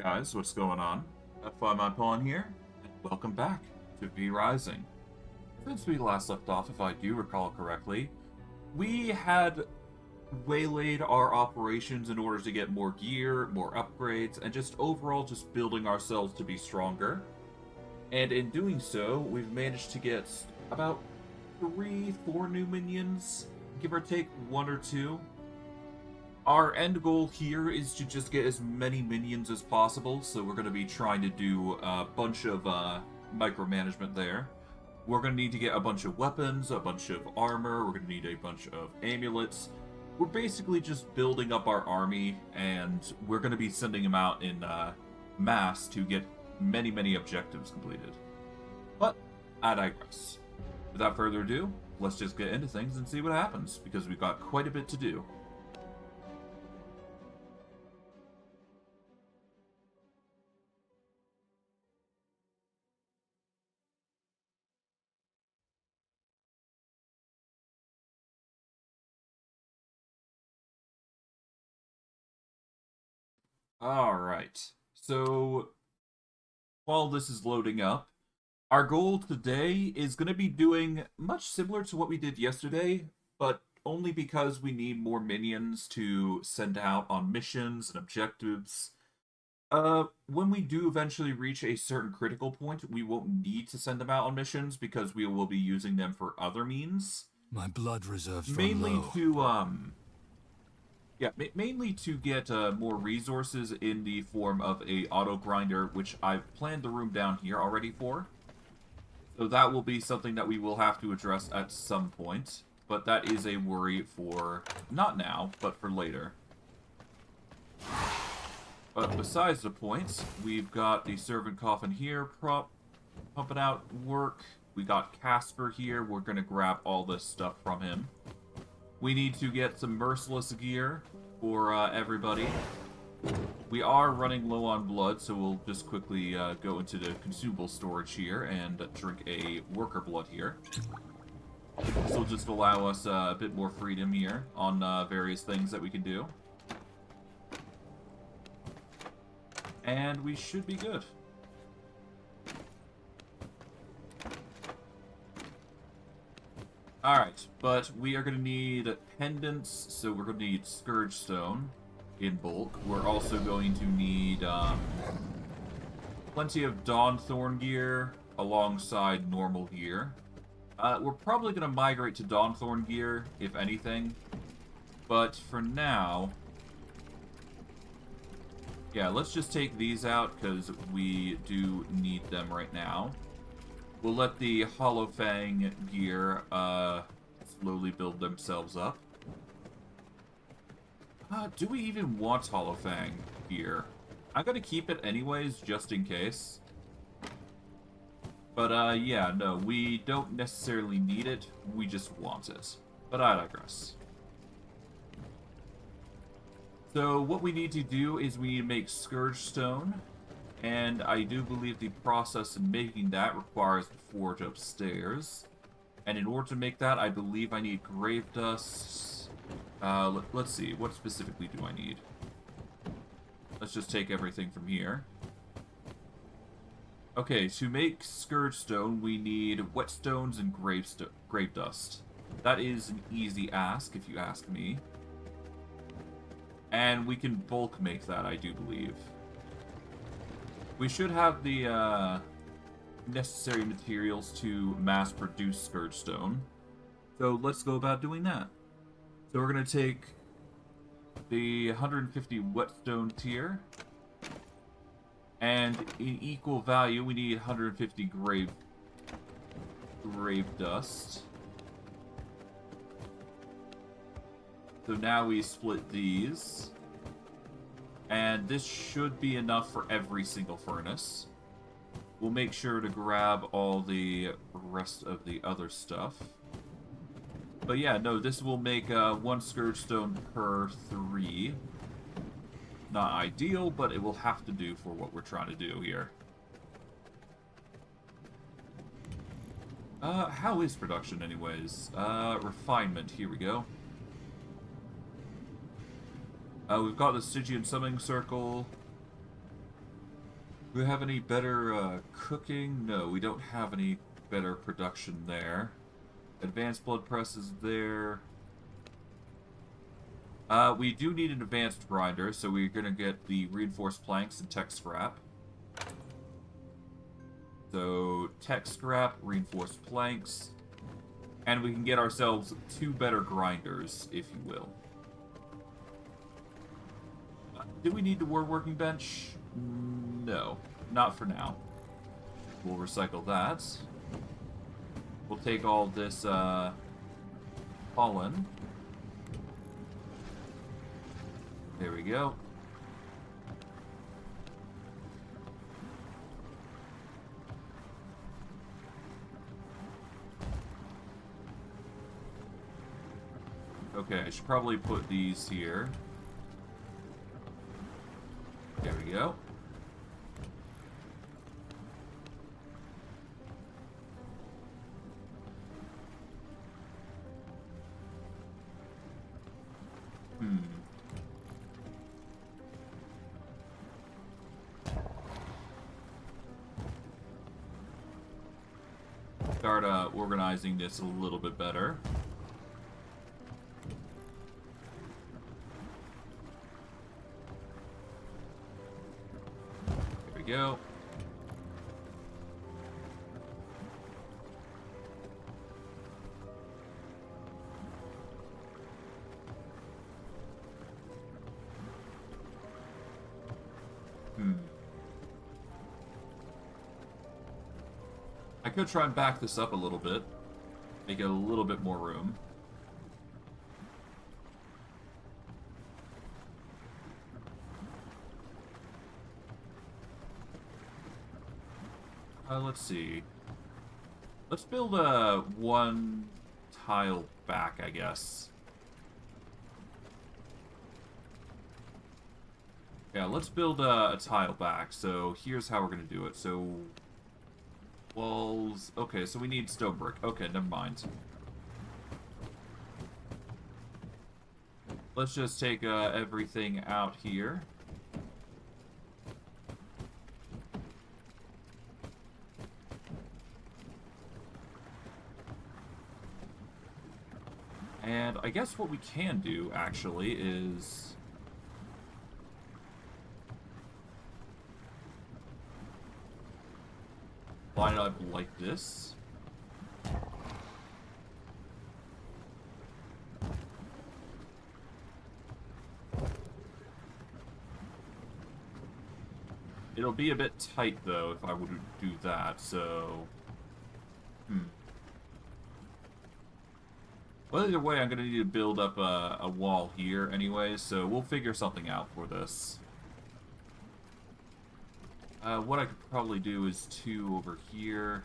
Guys, what's going on? F5 My Pawn here, and welcome back to V Rising. Since we last left off, if I do recall correctly, we had waylaid our operations in order to get more gear, more upgrades, and just overall just building ourselves to be stronger. And in doing so, we've managed to get about 3-4 new minions, give or take 1 or 2. Our end goal here is to just get as many minions as possible, so we're going to be trying to do a bunch of micromanagement there. We're going to need to get a bunch of weapons, a bunch of armor, we're going to need a bunch of amulets. We're basically just building up our army, and we're going to be sending them out in mass to get many objectives completed. But I digress. Without further ado, let's just get into things and see what happens, because we've got quite a bit to do. Alright, so while this is loading up, our goal today is going to be doing much similar to what we did yesterday, but only because we need more minions to send out on missions and objectives. When we do eventually reach a certain critical point, we won't need to send them out on missions because we will be using them for other means. My blood reserves Mainly run low. mainly to get more resources in the form of a auto grinder, which I've planned the room down here already for. So that will be something that we will have to address at some point, but that is a worry for not now, but for later. But besides the point, we've got the servant coffin here, pumping out work. We got Casper here. We're gonna grab all this stuff from him. We need to get some merciless gear for everybody. We are running low on blood, so we'll just quickly go into the consumable storage here and drink a worker blood here. This will just allow us a bit more freedom here on various things that we can do. And we should be good. Alright, but we are going to need pendants, so we're going to need Scourge Stone in bulk. We're also going to need plenty of Dawnthorn gear alongside normal gear. We're probably going to migrate to Dawnthorn gear, if anything. But for now, yeah, let's just take these out because we do need them right now. We'll let the Hollow Fang gear slowly build themselves up. Do we even want Hollow Fang gear? I'm gonna keep it anyways, just in case. But yeah, no, we don't necessarily need it, we just want it. But I digress. So what we need to do is we need to make Scourge Stone. And I do believe the process in making that requires the forge upstairs. And in order to make that, I believe I need grave dust. Let's see, what specifically do I need? Let's just take everything from here. Okay, to make Scourge Stone, we need whetstones and grave dust. That is an easy ask, if you ask me. And we can bulk make that, I do believe. We should have the necessary materials to mass produce Scourge Stone. So let's go about doing that. So we're going to take the 150 whetstone tier. And in equal value, we need 150 grave dust. So now we split these. And this should be enough for every single furnace. We'll make sure to grab all the rest of the other stuff. But yeah, no, this will make 1 Scourge Stone per 3. Not ideal, but it will have to do for what we're trying to do here. How is production anyways? Refinement, here we go. We've got the Stygian Summoning Circle. Do we have any better cooking? No, we don't have any better production there. Advanced blood press is there. We do need an advanced grinder, so we're going to get the reinforced planks and tech scrap. So, tech scrap, reinforced planks, and we can get ourselves 2 better grinders, if you will. Do we need the war working bench? No, not for now. We'll recycle that. We'll take all this pollen. There we go. Okay, I should probably put these here. There we go. Start organizing this a little bit better. There we go. I could try and back this up a little bit. Make it a little bit more room. Let's see. Let's build a 1 tile back, I guess. Yeah, let's build a tile back. So here's how we're going to do it. So walls. Okay, so we need stone brick. Okay, never mind. Let's just take everything out here. And I guess what we can do, actually, is line it up like this. It'll be a bit tight, though, if I would do that, so Well, either way, I'm going to need to build up a wall here anyway, so we'll figure something out for this. What I could probably do is 2 over here.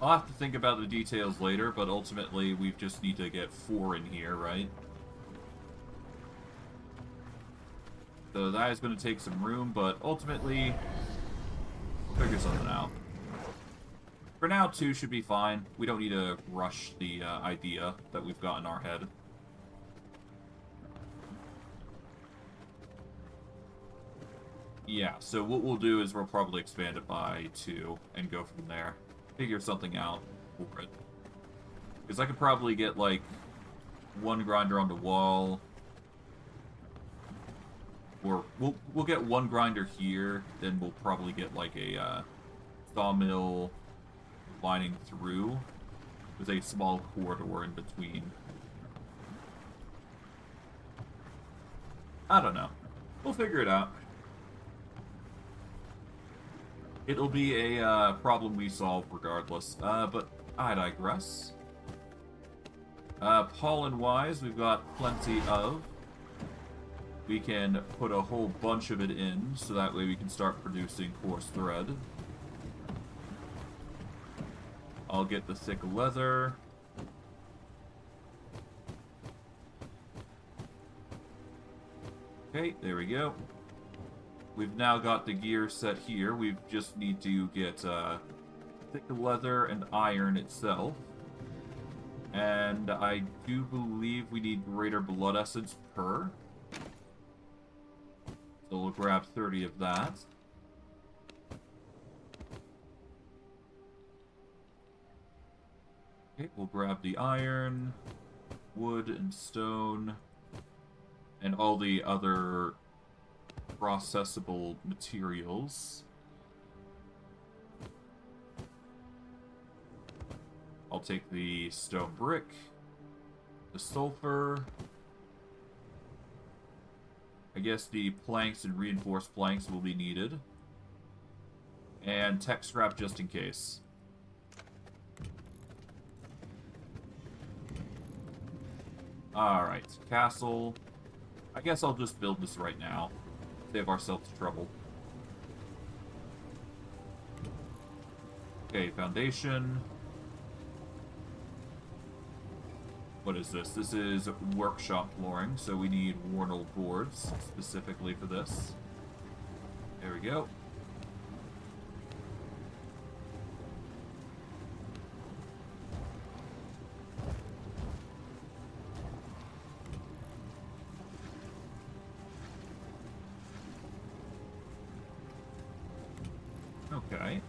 I'll have to think about the details later, but ultimately we just need to get 4 in here, right? So that is going to take some room, but ultimately we'll figure something out. For now, 2 should be fine. We don't need to rush the idea that we've got in our head. Yeah, so what we'll do is we'll probably expand it by 2 and go from there. Figure something out for it. Because I could probably get, like, 1 grinder on the wall. Or we'll get 1 grinder here, then we'll probably get, like, a sawmill lining through with a small corridor in between. I don't know. We'll figure it out. It'll be a problem we solve regardless. But I digress. Pollen-wise, we've got plenty of. We can put a whole bunch of it in, so that way we can start producing coarse thread. I'll get the thick leather. Okay, there we go. We've now got the gear set here. We just need to get thick leather and iron itself. And I do believe we need greater blood essence per. So we'll grab 30 of that. Okay, we'll grab the iron, wood, and stone, and all the other processable materials. I'll take the stone brick, the sulfur. I guess the planks and reinforced planks will be needed. And tech scrap just in case. Alright, castle. I guess I'll just build this right now. Save ourselves trouble. Okay, foundation. What is this? This is workshop flooring, so we need worn old boards specifically for this. There we go. Okay.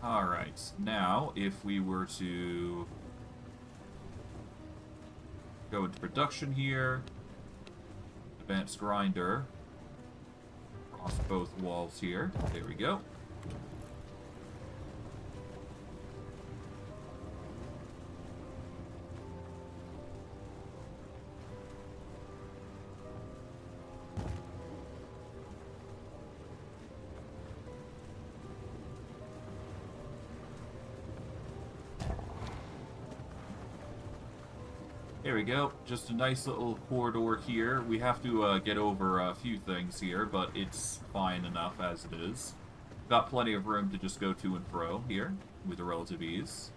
Alright, now if we were to go into production here, advanced grinder, across both walls here, there we go. There we go. Just a nice little corridor here. We have to get over a few things here, but it's fine enough as it is. Got plenty of room to just go to and fro here with a relative ease.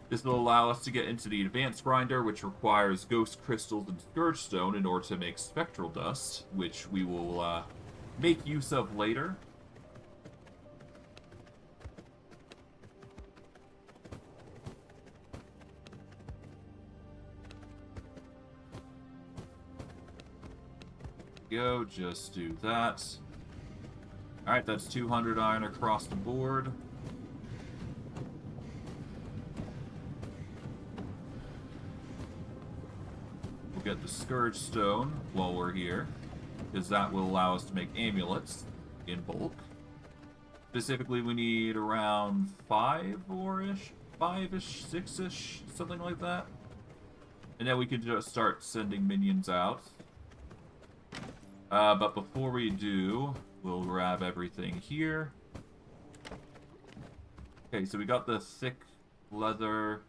This will allow us to get into the advanced grinder, which requires ghost crystals and scourge stone in order to make spectral dust, which we will make use of later. Go, just do that. Alright, that's 200 iron across the board. We'll get the Scourge Stone while we're here, because that will allow us to make amulets in bulk. Specifically, we need around 5-ish, 6-ish, something like that. And then we can just start sending minions out. But before we do, we'll grab everything here. Okay, so we got the thick leather.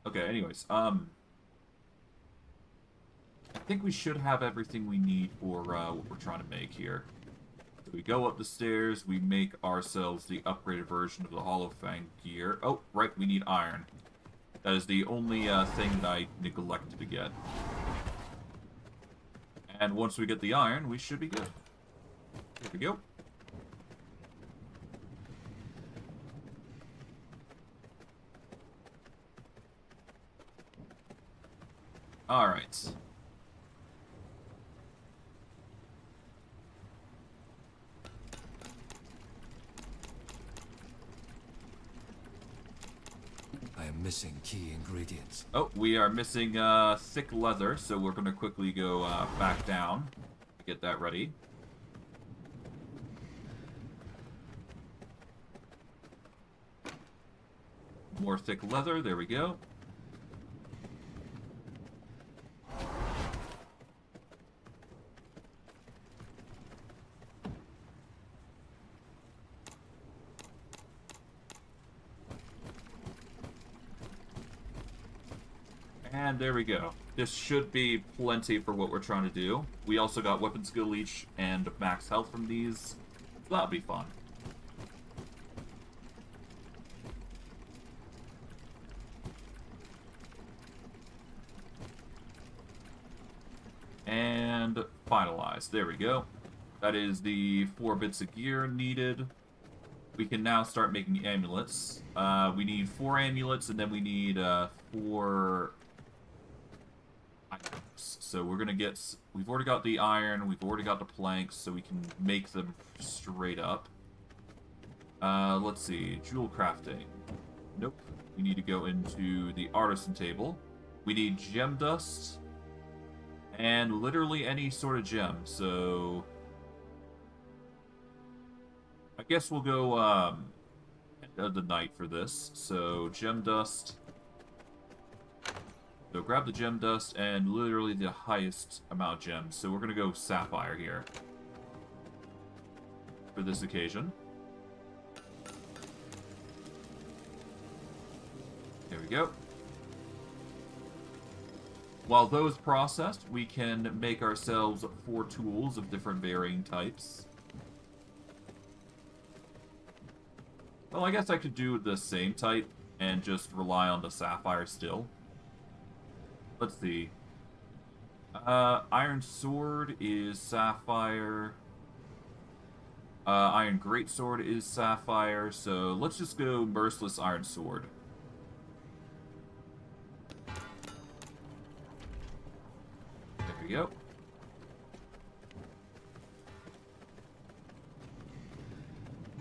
Okay, anyways, I think we should have everything we need for what we're trying to make here. So we go up the stairs, we make ourselves the upgraded version of the Hollow Fang gear. Oh, right, we need iron. That is the only thing that I neglected to get. And once we get the iron, we should be good. There we go. Alright. I am missing key ingredients. Oh, we are missing thick leather, so we're going to quickly go back down to get that ready. More thick leather, there we go. And there we go. This should be plenty for what we're trying to do. We also got weapon skill leech and max health from these. So that'll be fun. And finalize. There we go. That is the 4 bits of gear needed. We can now start making amulets. We need 4 amulets, and then we need 4 items. So we're gonna get... We've already got the iron, we've already got the planks, so we can make them straight up. Let's see. Jewel crafting. Nope. We need to go into the artisan table. We need gem dust. And literally any sort of gem, so... I guess we'll go, end of the night for this. So, gem dust. So, grab the gem dust and literally the highest amount of gems. So, we're gonna go sapphire here. For this occasion. There we go. While those processed, we can make ourselves 4 tools of different varying types. Well, I guess I could do the same type and just rely on the sapphire still. Let's see. Iron sword is sapphire. Iron greatsword is sapphire, so let's just go merciless iron sword. There we go.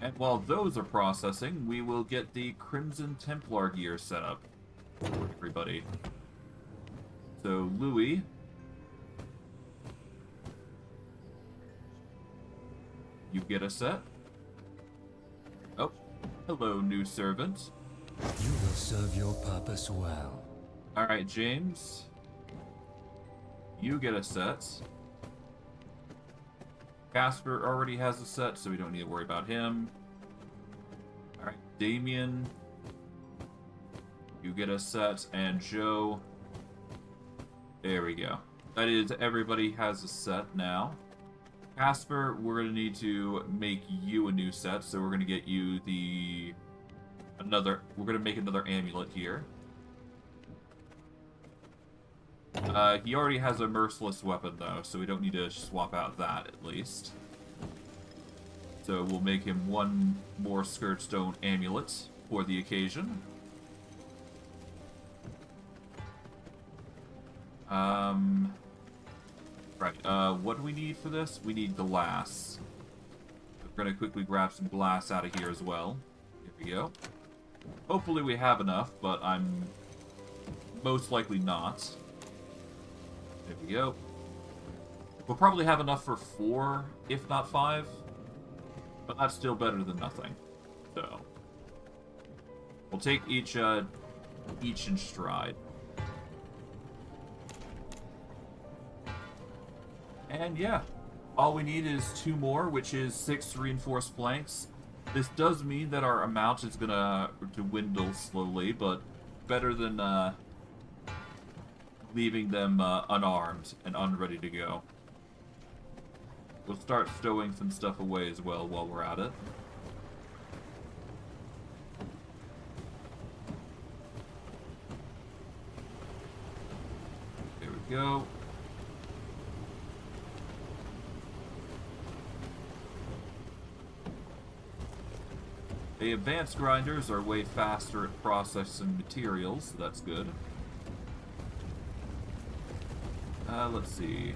And while those are processing, we will get the Crimson Templar gear set up for everybody. So, Louis. You get a set. Oh, hello, new servant. You will serve your purpose well. Alright, James. You get a set. Casper already has a set, so we don't need to worry about him. Alright, Damien. You get a set, and Joe. There we go. That is, everybody has a set now. Casper, we're going to need to make you a new set, so we're going to get you the... We're going to make another amulet here. He already has a merciless weapon, though, so we don't need to swap out that, at least. So we'll make him one more Scourgestone amulet for the occasion. Right, what do we need for this? We need glass. We're gonna quickly grab some glass out of here as well. Here we go. Hopefully we have enough, but I'm most likely not. There we go. We'll probably have enough for 4, if not 5. But that's still better than nothing. So we'll take each in stride. And yeah, all we need is 2 more, which is 6 reinforced planks. This does mean that our amount is gonna dwindle slowly, but better than leaving them unarmed and unready to go. We'll start stowing some stuff away as well while we're at it. There we go. The advanced grinders are way faster at processing materials, so that's good. Let's see.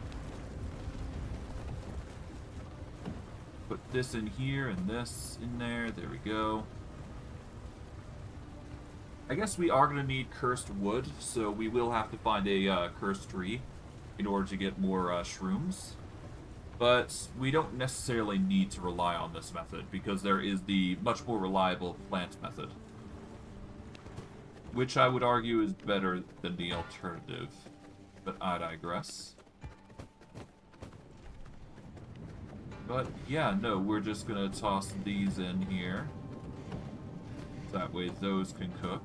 Put this in here and this in there. There we go. I guess we are going to need cursed wood, so we will have to find a cursed tree in order to get more shrooms. But we don't necessarily need to rely on this method, because there is the much more reliable plant method, which I would argue is better than the alternative. But I digress. But yeah, no, we're just going to toss these in here. That way those can cook.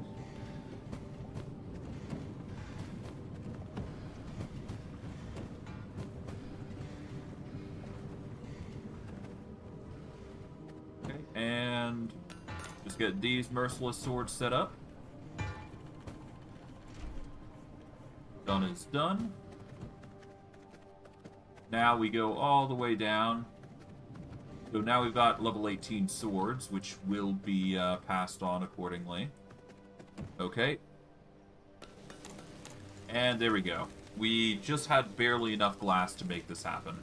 Okay, and just get these merciless swords set up. Done is done. Now we go all the way down. So now we've got level 18 swords, which will be passed on accordingly. Okay. And there we go. We just had barely enough glass to make this happen.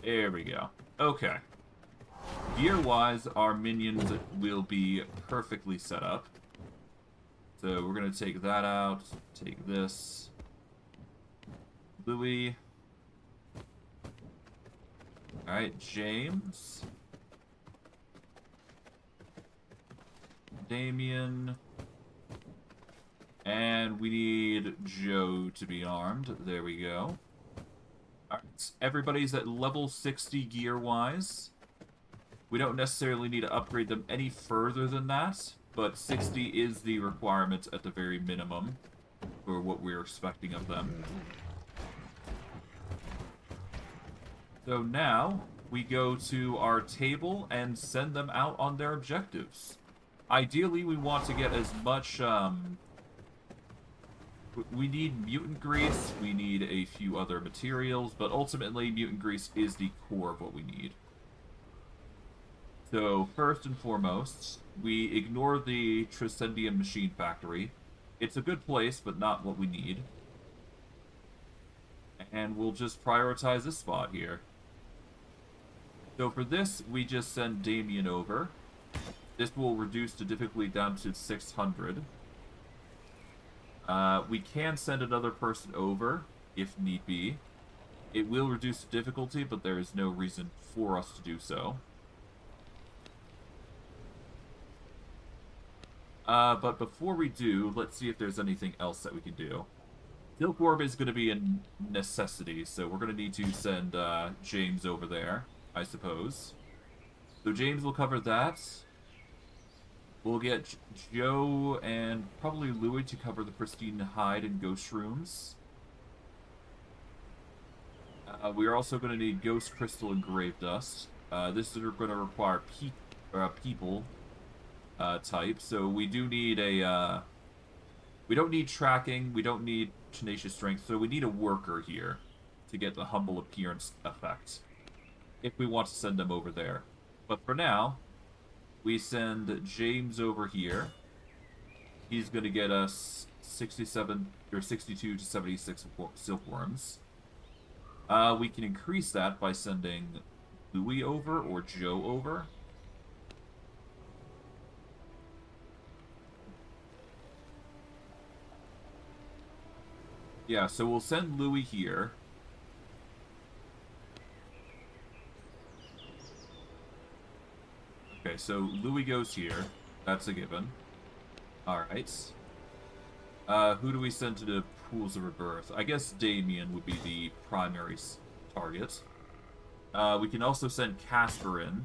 There we go. Okay. Gear-wise, our minions will be perfectly set up. So we're going to take that out, take this. Louis. Alright, James. Damien. And we need Joe to be armed. There we go. Alright, everybody's at level 60 gear-wise. We don't necessarily need to upgrade them any further than that, but 60 is the requirement at the very minimum for what we're expecting of them. So now, we go to our table and send them out on their objectives. Ideally, we want to get as much, we need mutant grease, we need a few other materials, but ultimately, mutant grease is the core of what we need. So, first and foremost, we ignore the Tricendium Machine Factory. It's a good place, but not what we need. And we'll just prioritize this spot here. So for this, we just send Damien over. This will reduce the difficulty down to 600. We can send another person over, if need be. It will reduce the difficulty, but there is no reason for us to do so. But before we do, let's see if there's anything else that we can do. Silkworm is going to be a necessity, so we're going to need to send James over there, I suppose. So James will cover that. We'll get Joe and probably Louis to cover the pristine hide and ghost rooms. We are also going to need ghost crystal and grave dust. This is going to require people type, so we do need a we don't need tracking, we don't need tenacious strength, so we need a worker here to get the humble appearance effect if we want to send them over there. But for now, we send James over here. He's going to get us 67 or 62 to 76 silkworms. We can increase that by sending Louis over or Joe over. Yeah, so we'll send Louis here. Okay, so Louis goes here. That's a given. Alright. Who do we send to the Pools of Rebirth? I guess Damien would be the primary target. We can also send Casper in.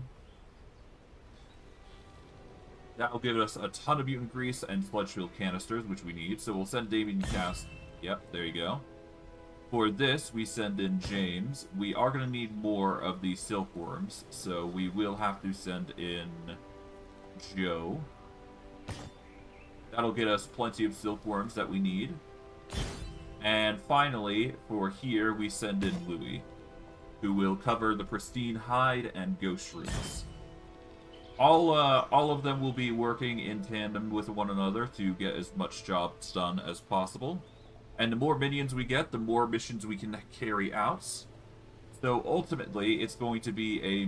That will give us a ton of mutant grease and sludge field canisters, which we need. So we'll send Damien to cast. Yep, there you go. For this, we send in James. We are going to need more of the silkworms, so we will have to send in Joe. That'll get us plenty of silkworms that we need. And finally, for here, we send in Louis, who will cover the pristine hide and ghost rooms. All of them will be working in tandem with one another to get as much jobs done as possible. And the more minions we get, the more missions we can carry out. So ultimately, it's going to be a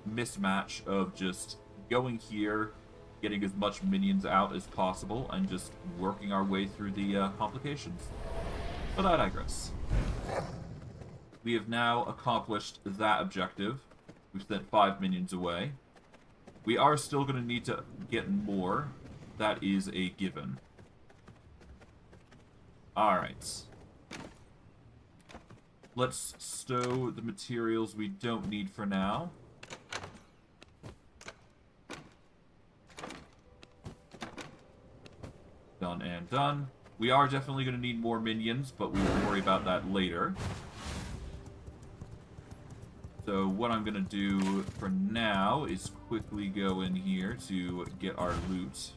mismatch of just going here, getting as much minions out as possible, and just working our way through the complications. But I digress. We have now accomplished that objective. We've sent 5 minions away. We are still going to need to get more. That is a given. Alright. Let's stow the materials we don't need for now. Done and done. We are definitely going to need more minions, but we will worry about that later. So what I'm going to do for now is quickly go in here to get our loot.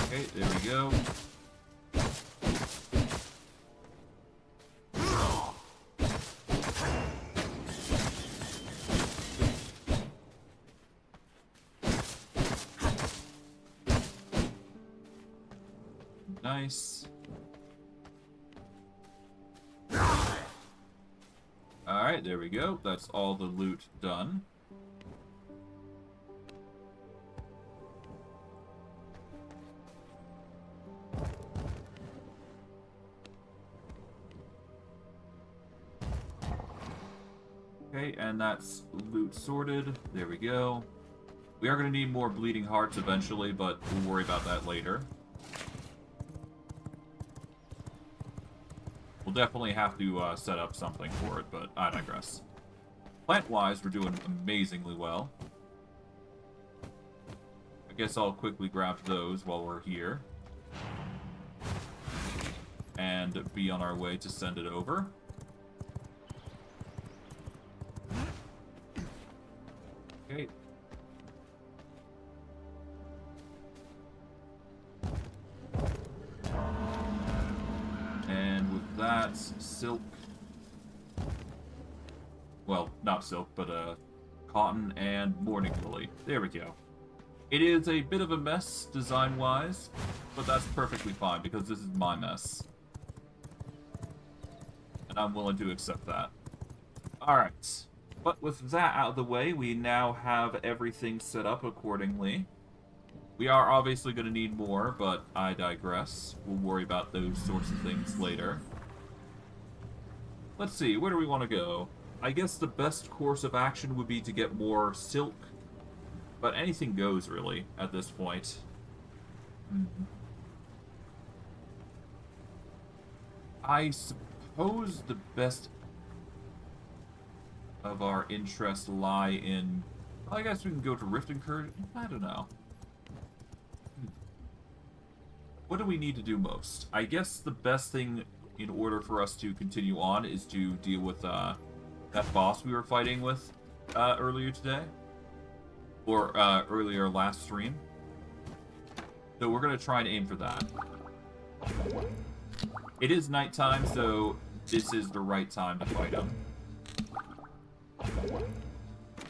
Okay, there we go. Nice. Alright, there we go. That's all the loot done. Okay, and that's loot sorted. There we go. We are going to need more bleeding hearts eventually, but we'll worry about that later. We'll definitely have to set up something for it, but I digress. Plant-wise, we're doing amazingly well. I guess I'll quickly grab those while we're here. And be on our way to send it over. Okay. And with that, silk. Well, not silk, but cotton and morning lily. There we go. It is a bit of a mess design-wise, but that's perfectly fine because this is my mess. And I'm willing to accept that. Alright. But with that out of the way, we now have everything set up accordingly. We are obviously going to need more, but I digress. We'll worry about those sorts of things later. Let's see, where do we want to go? I guess the best course of action would be to get more silk. But anything goes, really, at this point. I suppose the best of our interests lie in... Well, I guess we can go to Rift Incursion. I don't know. What do we need to do most? I guess the best thing in order for us to continue on is to deal with that boss we were fighting with earlier today. Or earlier last stream. So we're going to try and aim for that. It is nighttime, so this is the right time to fight him.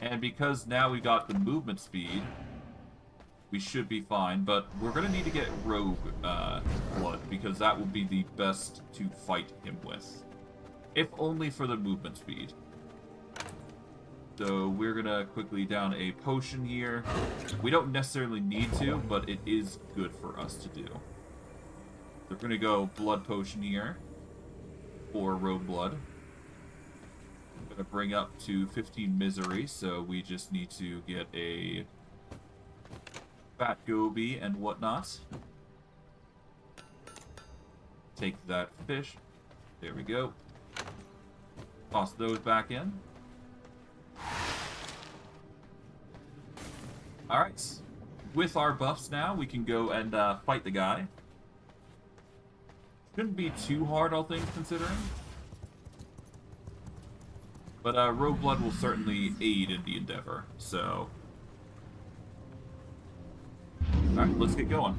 And because now we got the movement speed, we should be fine. But we're going to need to get Rogue Blood, because that will be the best to fight him with. If only for the movement speed. So we're going to quickly down a potion here. We don't necessarily need to, but it is good for us to do. So we're going to go Blood Potion here. For Rogue Blood. I'm going to bring up to 15 Misery, so we just need to get a Fat Goby and whatnot. Take that fish. There we go. Toss those back in. Alright. With our buffs now, we can go and fight the guy. Shouldn't be too hard, all things considering. But Rogue Blood will certainly aid in the endeavor, so... Alright, let's get going.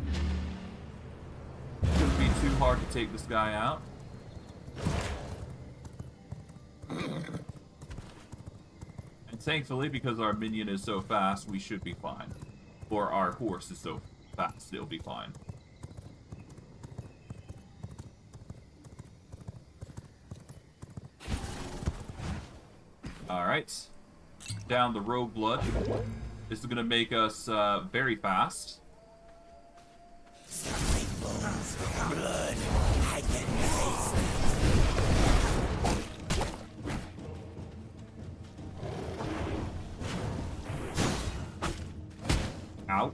Shouldn't be too hard to take this guy out. Thankfully, because our minion is so fast, we should be fine. Or our horse is so fast, it'll be fine. Alright. Down the rogue blood. This is going to make us very fast. Blood. I can taste it. Out.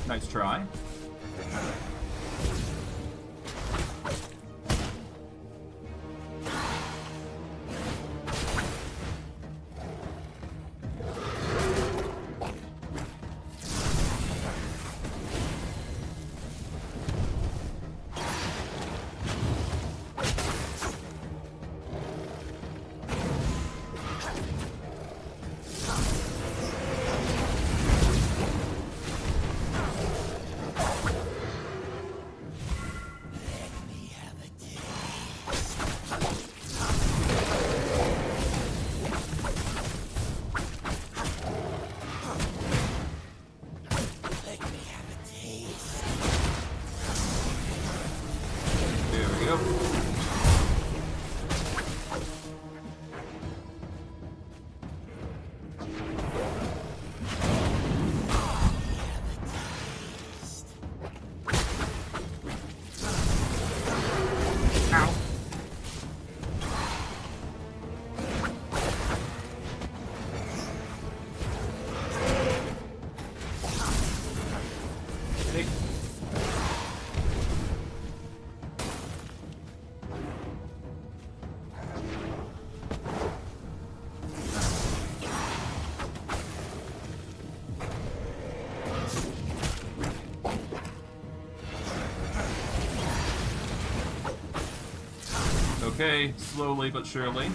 Nice try. Okay, slowly but surely.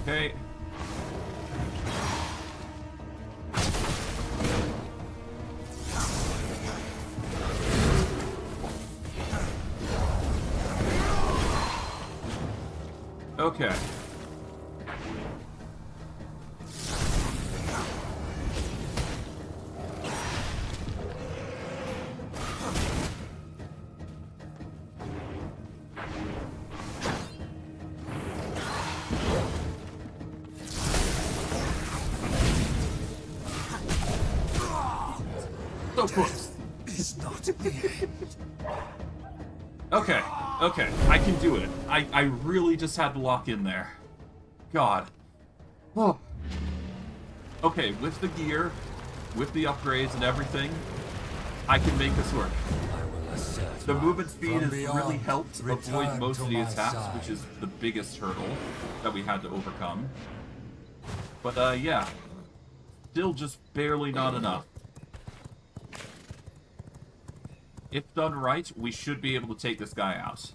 Okay. Okay. So close. It's not the end. Okay, okay, I can do it. I really just had to lock in there. God. Oh. Okay, with the gear, with the upgrades and everything, I can make this work. I will assert The my- movement speed from has really beyond, helped avoid return most to of the my attacks, side. which is the biggest hurdle that we had to overcome. But, yeah. Still just barely not enough. If done right, we should be able to take this guy out.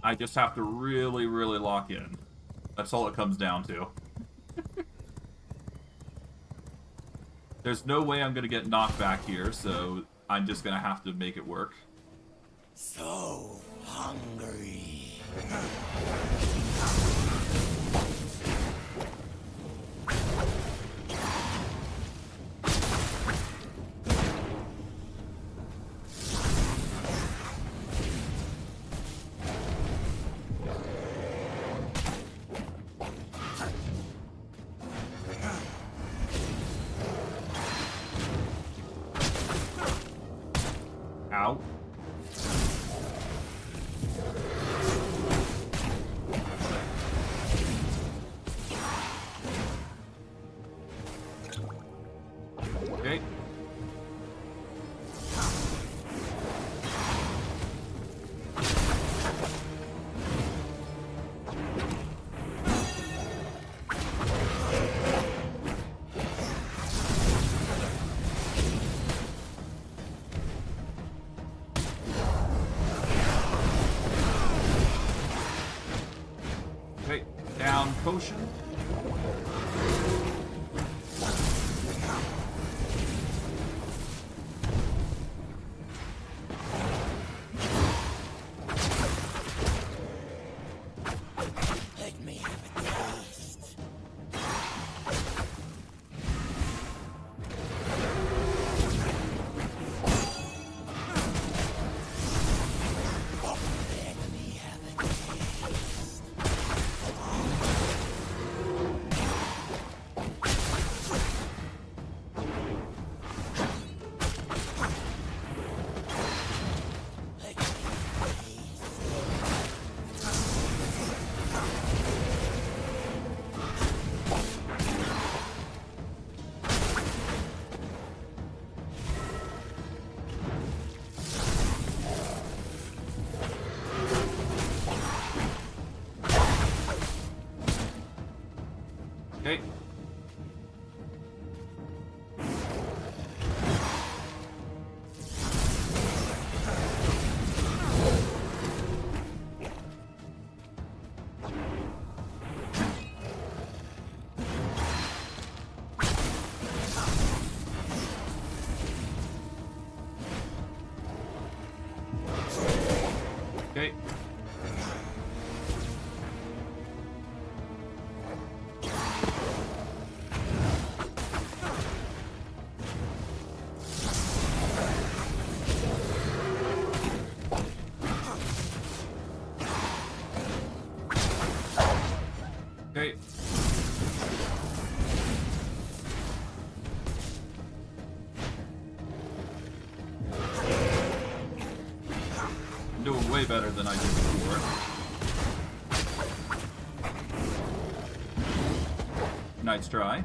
I just have to really, really lock in. That's all it comes down to. There's no way I'm going to get knocked back here, so I'm just going to have to make it work. So hungry. Ow. Okay. potion. Let me have a taste. Let me have a taste. Let me have a taste. Okay. Okay. Okay. I'm doing way better than I did before. Nice try.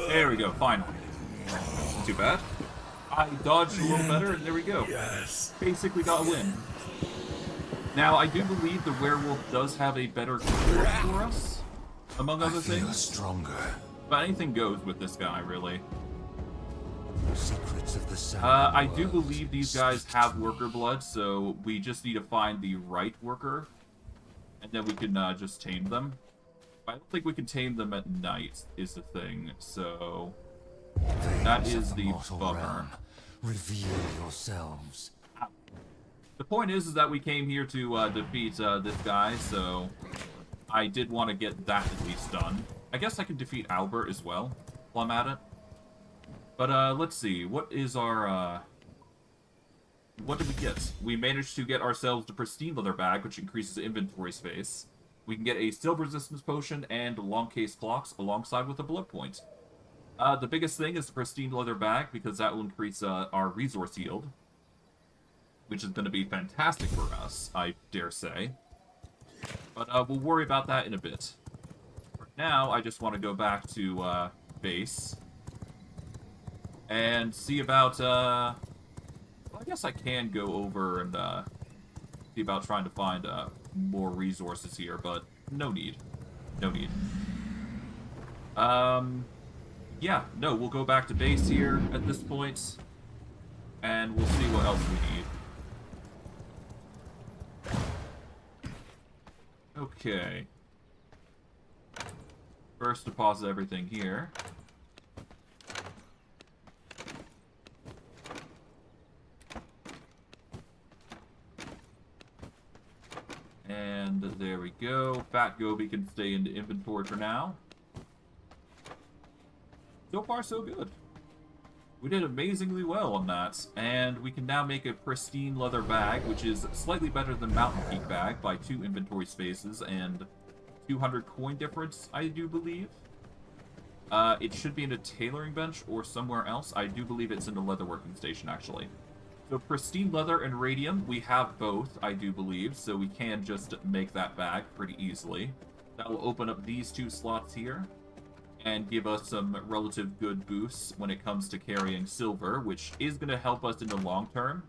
There we go, finally. Not too bad. I dodged a little better, and there we go. Yes. Basically got a win. Now, I do believe the werewolf does have a better cure for us, among other I feel things. stronger. But anything goes with this guy, really. Secrets of the sound. I do believe these guys have worker blood, so we just need to find the right worker, and then we can just tame them. I don't think we can tame them at night, is the thing, so that is the bummer. Reveal yourselves. The point is that we came here to defeat this guy, so I did want to get that at least done. I guess I can defeat Albert as well while I'm at it. But let's see, what is our what did we get? We managed to get ourselves the pristine leather bag, which increases inventory space. We can get a silver resistance potion and long case clocks alongside with a blood point. The biggest thing is the pristine leather bag, because that will increase our resource yield, which is going to be fantastic for us, I dare say. But we'll worry about that in a bit. For now, I just want to go back to base and see about... well, I guess I can go over and see about trying to find more resources here, but no need. No need. Yeah, no, we'll go back to base here at this point, and we'll see what else we need. Okay. First, deposit everything here. And there we go. Fat Goby can stay in the inventory for now. So far, so good. We did amazingly well on that, and we can now make a pristine leather bag, which is slightly better than Mountain Peak bag by 2 inventory spaces and 200 coin difference, I do believe. It should be in a tailoring bench or somewhere else. I do believe it's in the leatherworking station, actually. So pristine leather and radium, we have both, I do believe, so we can just make that bag pretty easily. That will open up these 2 slots here and give us some relative good boosts when it comes to carrying silver, which is going to help us in the long term.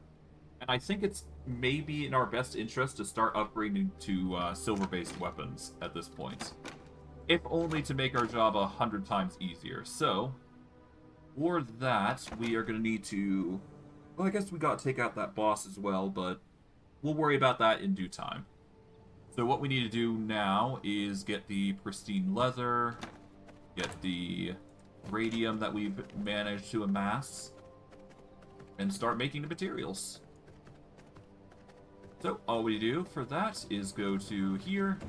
And I think it's maybe in our best interest to start upgrading to silver-based weapons at this point. if only to make our job 100 times easier. So, for that, we are going to need to... Well, I guess we got to take out that boss as well, but we'll worry about that in due time. So what we need to do now is get the pristine leather, get the radium that we've managed to amass, and start making the materials. So all we do for that is go to here,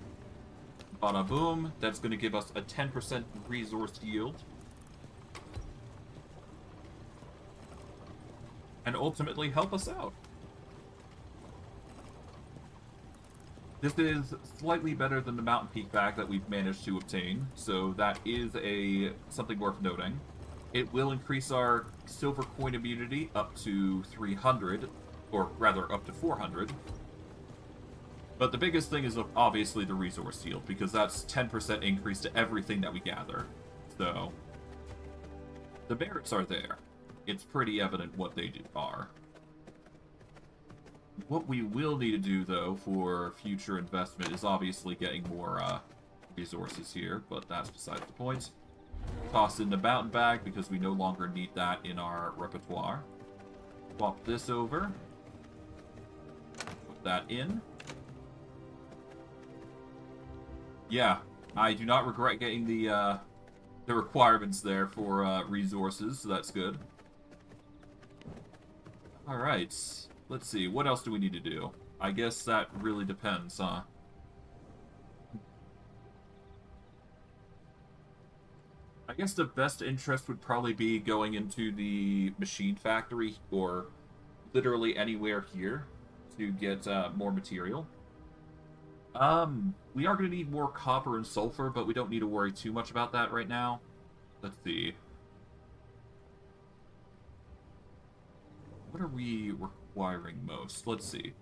bada boom. That's going to give us a 10% resource yield. And ultimately help us out. This is slightly better than the Mountain Peak bag that we've managed to obtain, so that is something worth noting. It will increase our silver coin immunity up to 300, or rather up to 400. But the biggest thing is obviously the resource yield, because that's 10% increase to everything that we gather. So, the merits are there. It's pretty evident what they are. What we will need to do, though, for future investment is obviously getting more resources here, but that's besides the point. Toss in the mountain bag because we no longer need that in our repertoire. Swap this over. Put that in. Yeah, I do not regret getting the requirements there for resources, so that's good. Alright. Let's see, what else do we need to do? I guess that really depends, huh? I guess the best interest would probably be going into the machine factory, or literally anywhere here, to get more material. We are going to need more copper and sulfur, but we don't need to worry too much about that right now. Let's see. What are we requiring most? Let's see.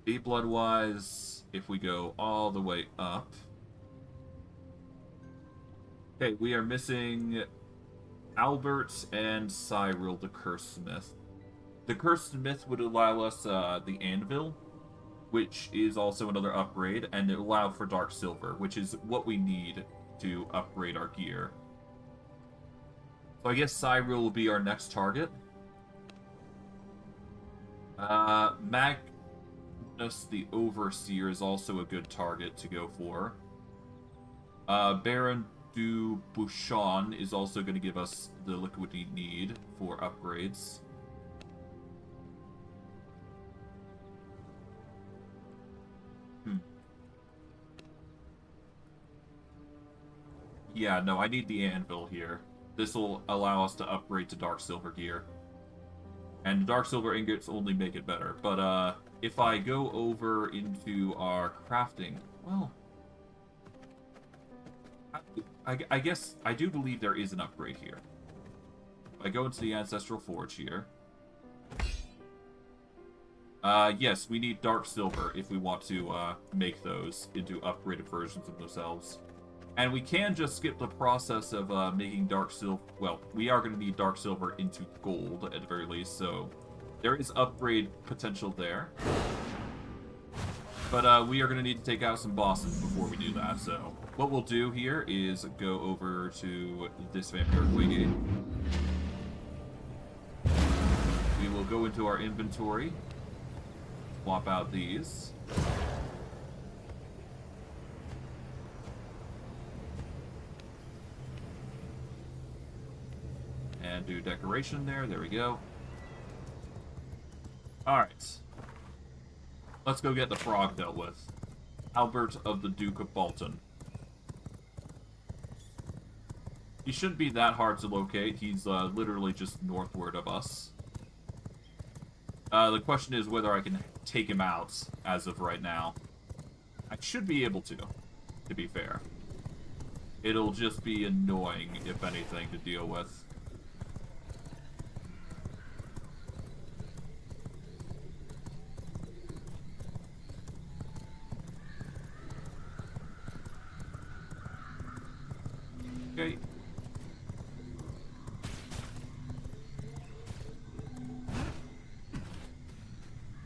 Deep blood-wise, if we go all the way up. Okay, we are missing Albert and Cyril, the Cursed Smith. The Cursed Smith would allow us the Anvil, which is also another upgrade, and it allow for Dark Silver, which is what we need to upgrade our gear. So I guess Cyril will be our next target. Magnus the Overseer is also a good target to go for. Baron du Bouchon is also going to give us the liquid we need for upgrades. Yeah, no, I need the anvil here. This will allow us to upgrade to Dark Silver gear. And Dark Silver ingots only make it better. But, if I go over into our crafting... Well... I guess... I do believe there is an upgrade here. If I go into the Ancestral Forge here... yes, we need Dark Silver if we want to, make those into upgraded versions of themselves. And we can just skip the process of making Dark Silver... Well, we are going to need Dark Silver into gold, at the very least, so... There is upgrade potential there. But we are going to need to take out some bosses before we do that, so... What we'll do here is go over to this Vampiric Waygate. We will go into our inventory. Swap out these. And do decoration there. There we go. Alright. Let's go get the frog dealt with. Albert of the Duke of Bolton. He shouldn't be that hard to locate. He's literally just northward of us. The question is whether I can take him out as of right now. I should be able to be fair. It'll just be annoying, if anything, to deal with. Okay.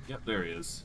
Yep, there he is.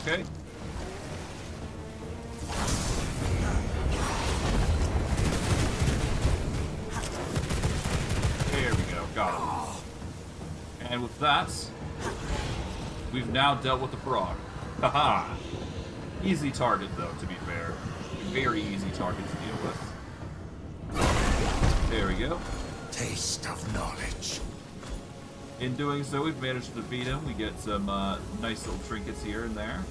Okay. There we go. Got him. And with that, we've now dealt with the frog. Haha. Easy target, though, to be fair. Very easy target to deal with. There we go. Taste of knowledge. In doing so, we've managed to defeat him. We get some nice little trinkets here and there.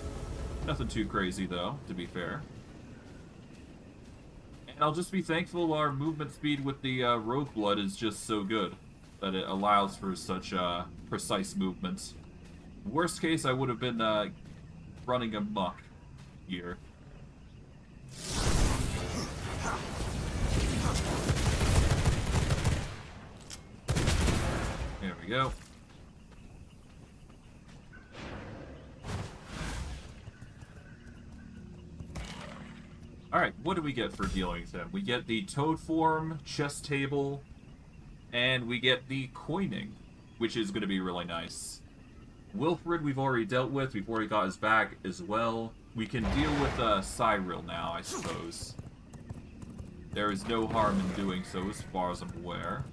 Nothing too crazy, though, to be fair. And I'll just be thankful our movement speed with the Rogue Blood is just so good that it allows for such precise movements. Worst case, I would have been running amok here. There we go. Alright, what do we get for dealing with him? We get the Toad Form, Chess Table, and we get the Coining, which is going to be really nice. Wilfred we've already dealt with, we've already got his back as well. We can deal with Cyril now, I suppose. There is no harm in doing so as far as I'm aware.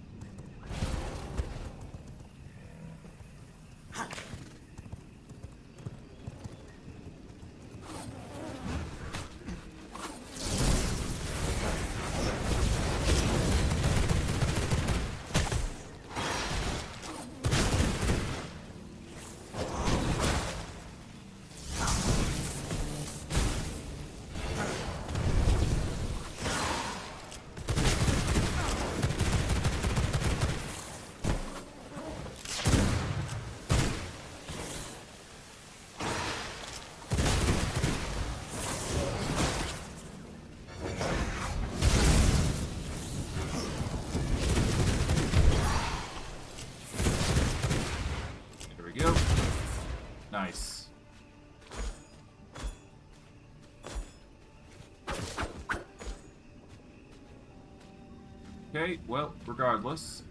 Nice. Okay, well, regardless.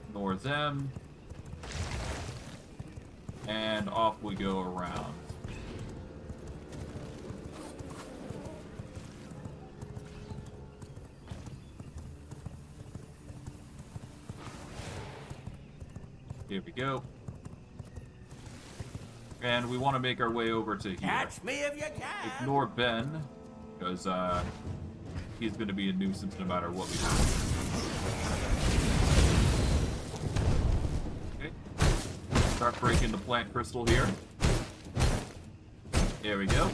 Ignore them. And off we go around. Here we go. And we want to make our way over to here. Catch me if you can. Ignore Ben, because he's going to be a nuisance no matter what we do. Okay. Start breaking the plant crystal here. There we go.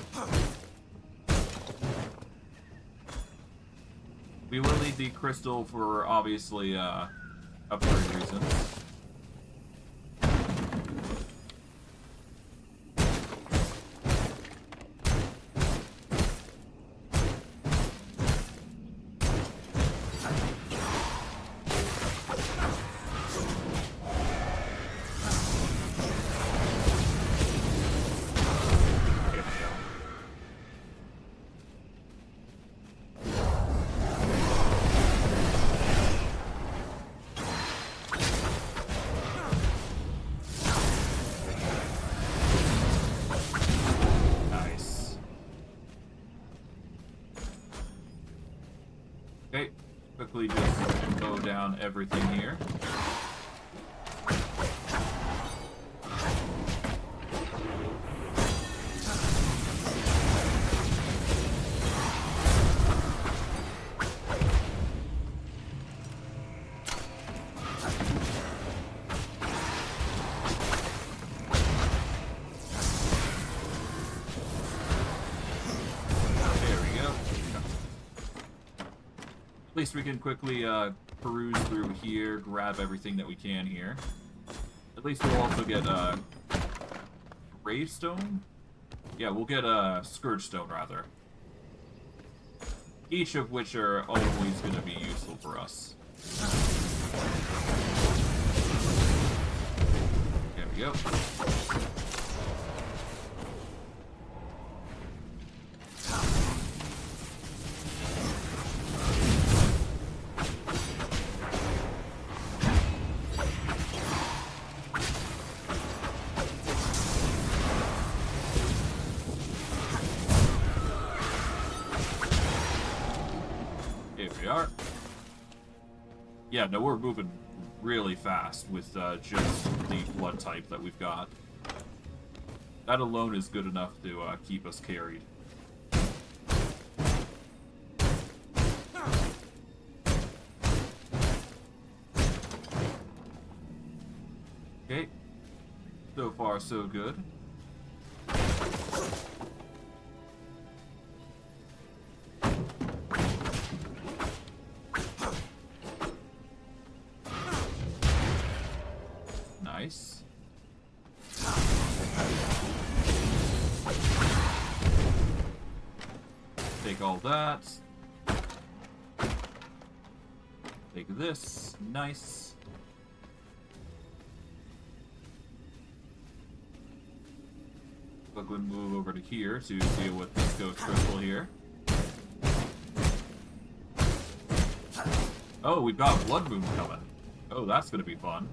We will need the crystal for, obviously, upgrade reasons. Okay, quickly just mow down everything here. At least we can quickly peruse through here, grab everything that we can here. At least we'll also get Gravestone? Yeah, we'll get Scourge Stone, rather. Each of which are always going to be useful for us. There we go. Yeah, no, we're moving really fast with just the blood type that we've got. That alone is good enough to keep us carried. Okay. So far, so good. Nice. Take all that. Take this. Nice. But we'll move over to here to deal with this ghost crystal here. Oh, we've got Blood Moon coming. Oh, that's gonna be fun.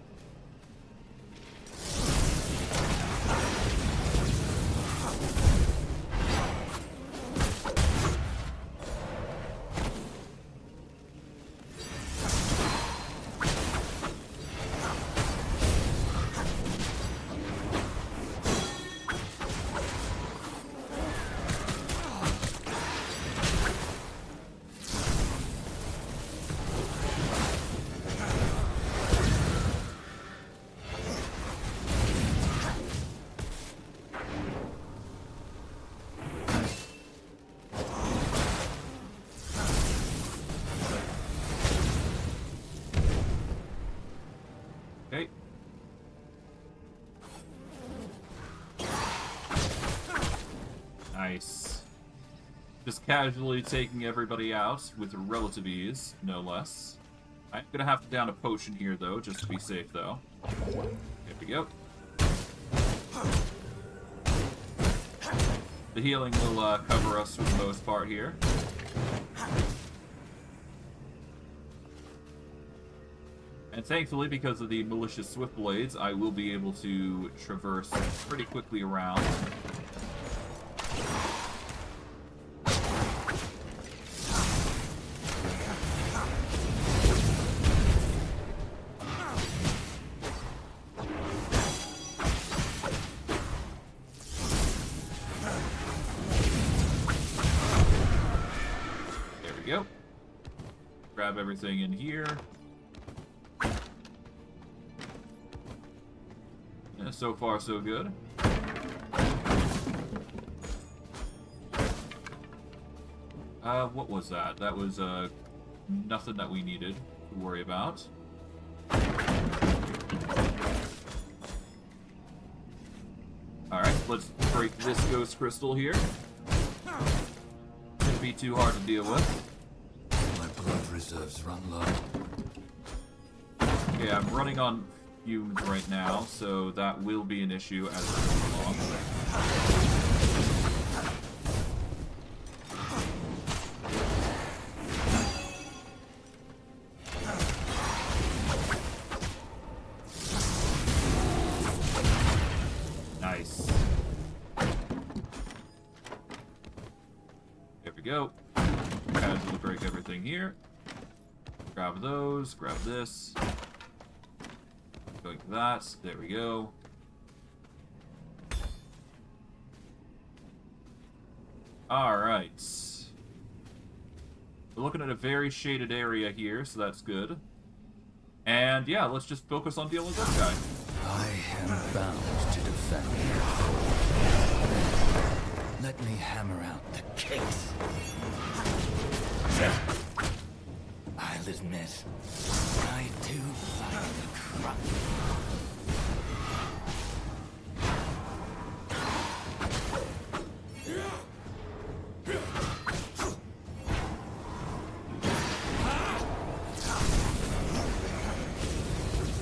Okay. Nice. Just casually taking everybody out with relative ease, no less. I'm gonna have to down a potion here, though, just to be safe, though. Here we go. The healing will cover us for the most part here. And thankfully, because of the malicious swift blades, I will be able to traverse pretty quickly around. There we go. Grab everything in here. So far, so good. What was that? That was, nothing that we needed to worry about. Alright, let's break this ghost crystal here. Shouldn't be too hard to deal with. My blood reserves run low. Okay, I'm running on fumes right now, so that will be an issue as we go along. Nice. There we go. Casually break everything here. Grab those, grab this. Going for that. There we go. Alright. We're looking at a very shaded area here, so that's good. And yeah, let's just focus on dealing with this guy. I am bound to defend. Let me hammer out the kinks. I'll admit, I do like the crunch.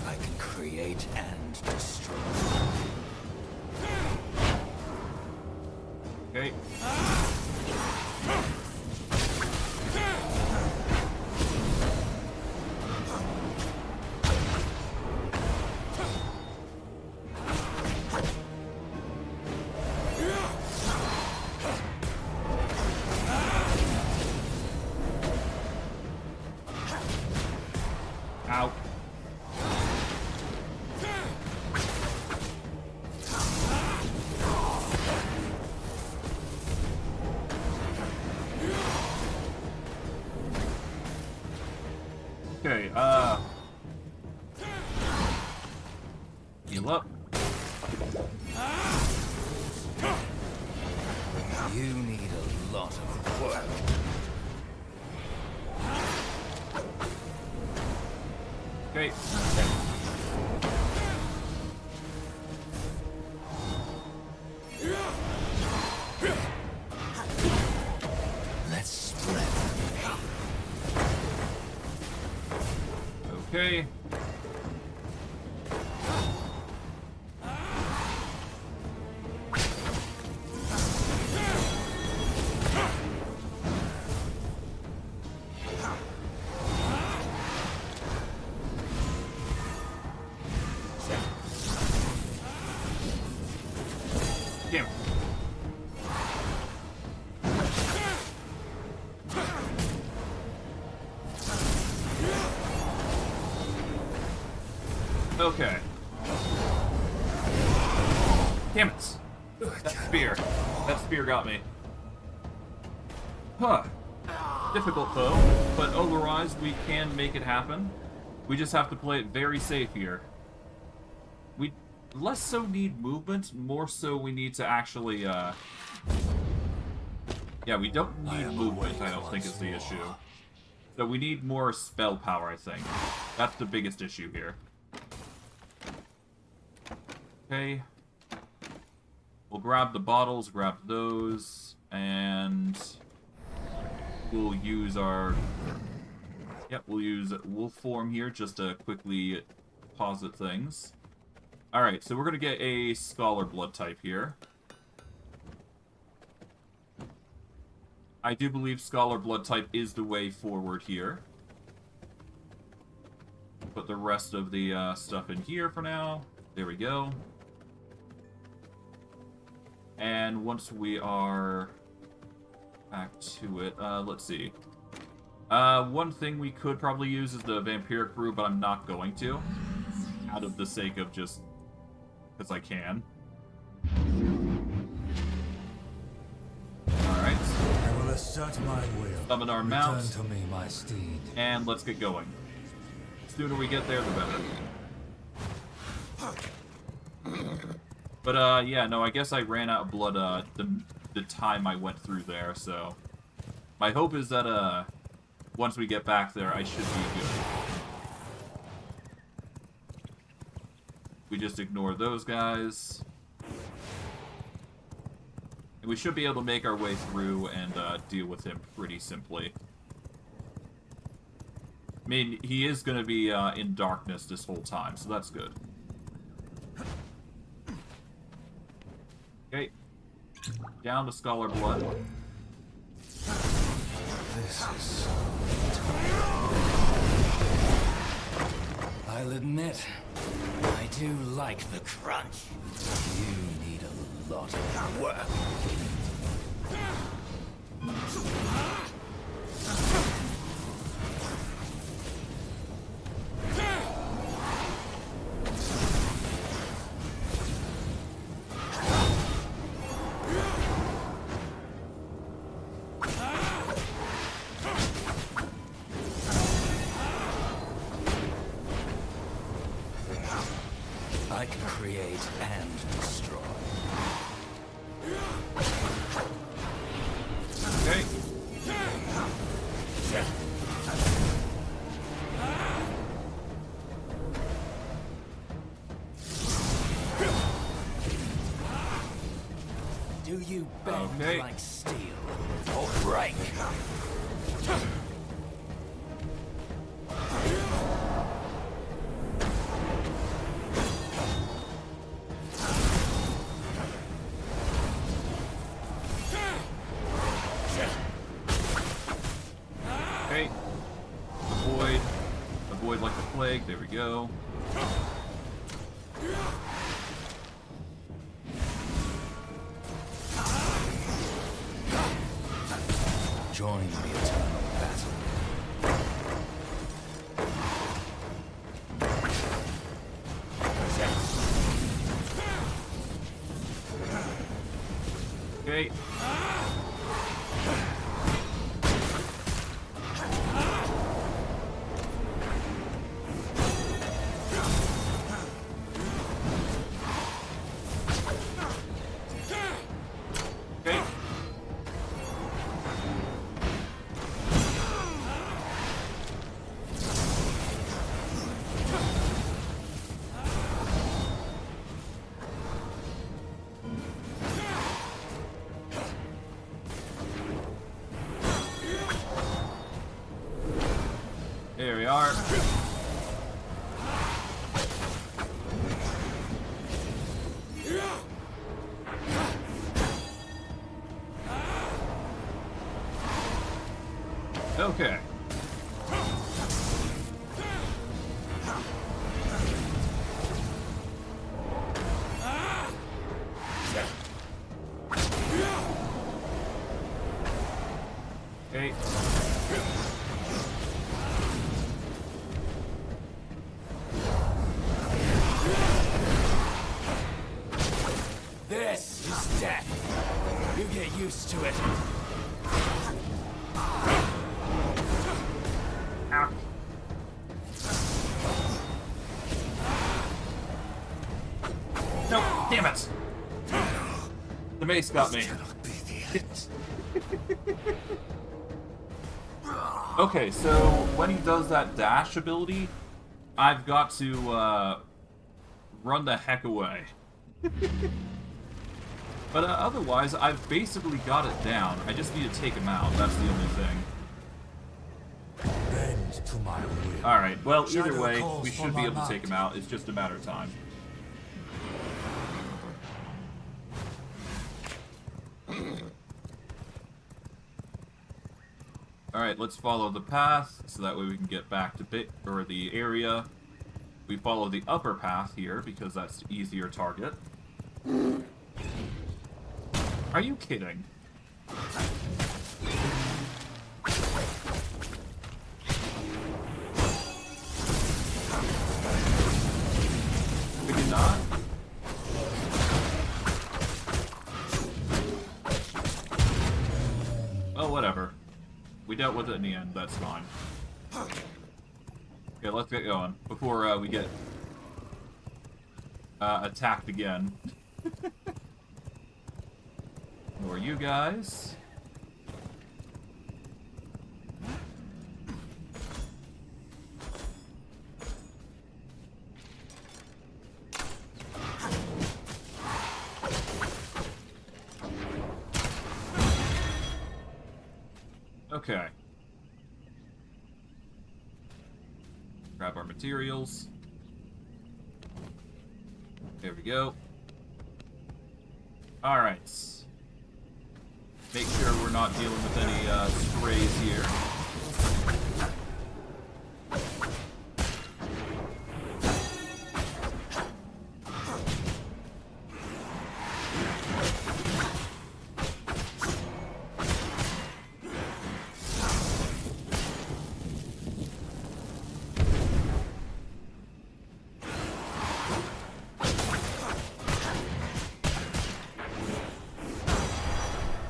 I can create and destroy. Okay. Okay, heal up. You need a lot of work. Okay. Let's spread. Okay. Damn. Okay. Damn it. That spear. That spear got me. Huh. Difficult though, but otherwise we can make it happen. We just have to play it very safe here. We less so need movement, more so we need to actually, yeah, we don't need movement, I don't think is the issue. So we need more spell power, I think. That's the biggest issue here. Okay. We'll grab the bottles, grab those, and we'll use our... Yep, we'll use wolf form here just to quickly posit things. Alright, so we're going to get a Scholar blood type here. I do believe Scholar blood type is the way forward here. Put the rest of the stuff in here for now. There we go. And once we are back to it, let's see. One thing we could probably use is the vampiric brew, but I'm not going to. Out of the sake of just... because I can. Alright. I will assert my will. Summon our mount. Return to me, my steed. And let's get going. The sooner we get there, the better. But, yeah, no, I guess I ran out of blood, the time I went through there, so... My hope is that, once we get back there, I should be good. We just ignore those guys. And we should be able to make our way through and, deal with him pretty simply. I mean, he is going to be, in darkness this whole time, so that's good. Okay. Down to Scholar blood. This is so I'll admit, I do like the crunch. You need a lot of work. I can create and destroy. Okay. Do you bend Okay. like steel or break? Okay. Avoid. Avoid like the plague. There we go. Join the eternal battle. Okay. we are. Okay. Okay. This is death. You get used to it. Ow. No, damn it! The mace got me. Okay, so when he does that dash ability, I've got to run the heck away. But otherwise, I've basically got it down. I just need to take him out. That's the only thing. Bend to my will. Alright, well, either Shadow way, calls we for should be my able to might. take him out. It's just a matter of time. Alright, let's follow the path, so that way we can get back to the area. We follow the upper path here, because that's the easier target. Are you kidding? We did not? Well, whatever. We dealt with it in the end, that's fine. Okay, let's get going, before we get attacked again. Who are you guys? Okay. Grab our materials. There we go. Alright. Make sure we're not dealing with any strays here.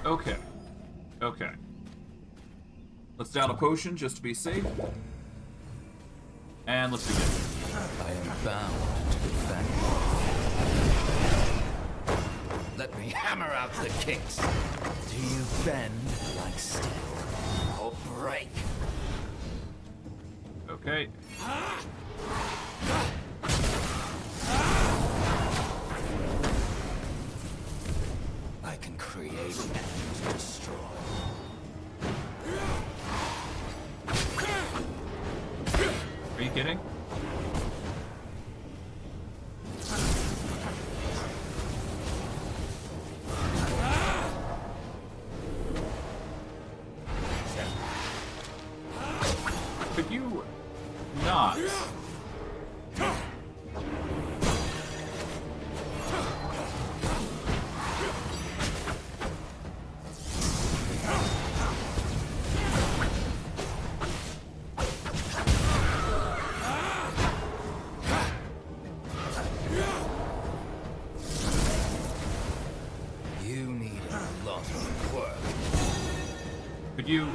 Okay. Okay. Let's down a potion just to be safe. And let's begin. I am bound to defend. Let me hammer out the kinks. Do you bend like steel or break? Okay. I can create and destroy. Are you kidding? Could you not? You need a lot of work. Could you?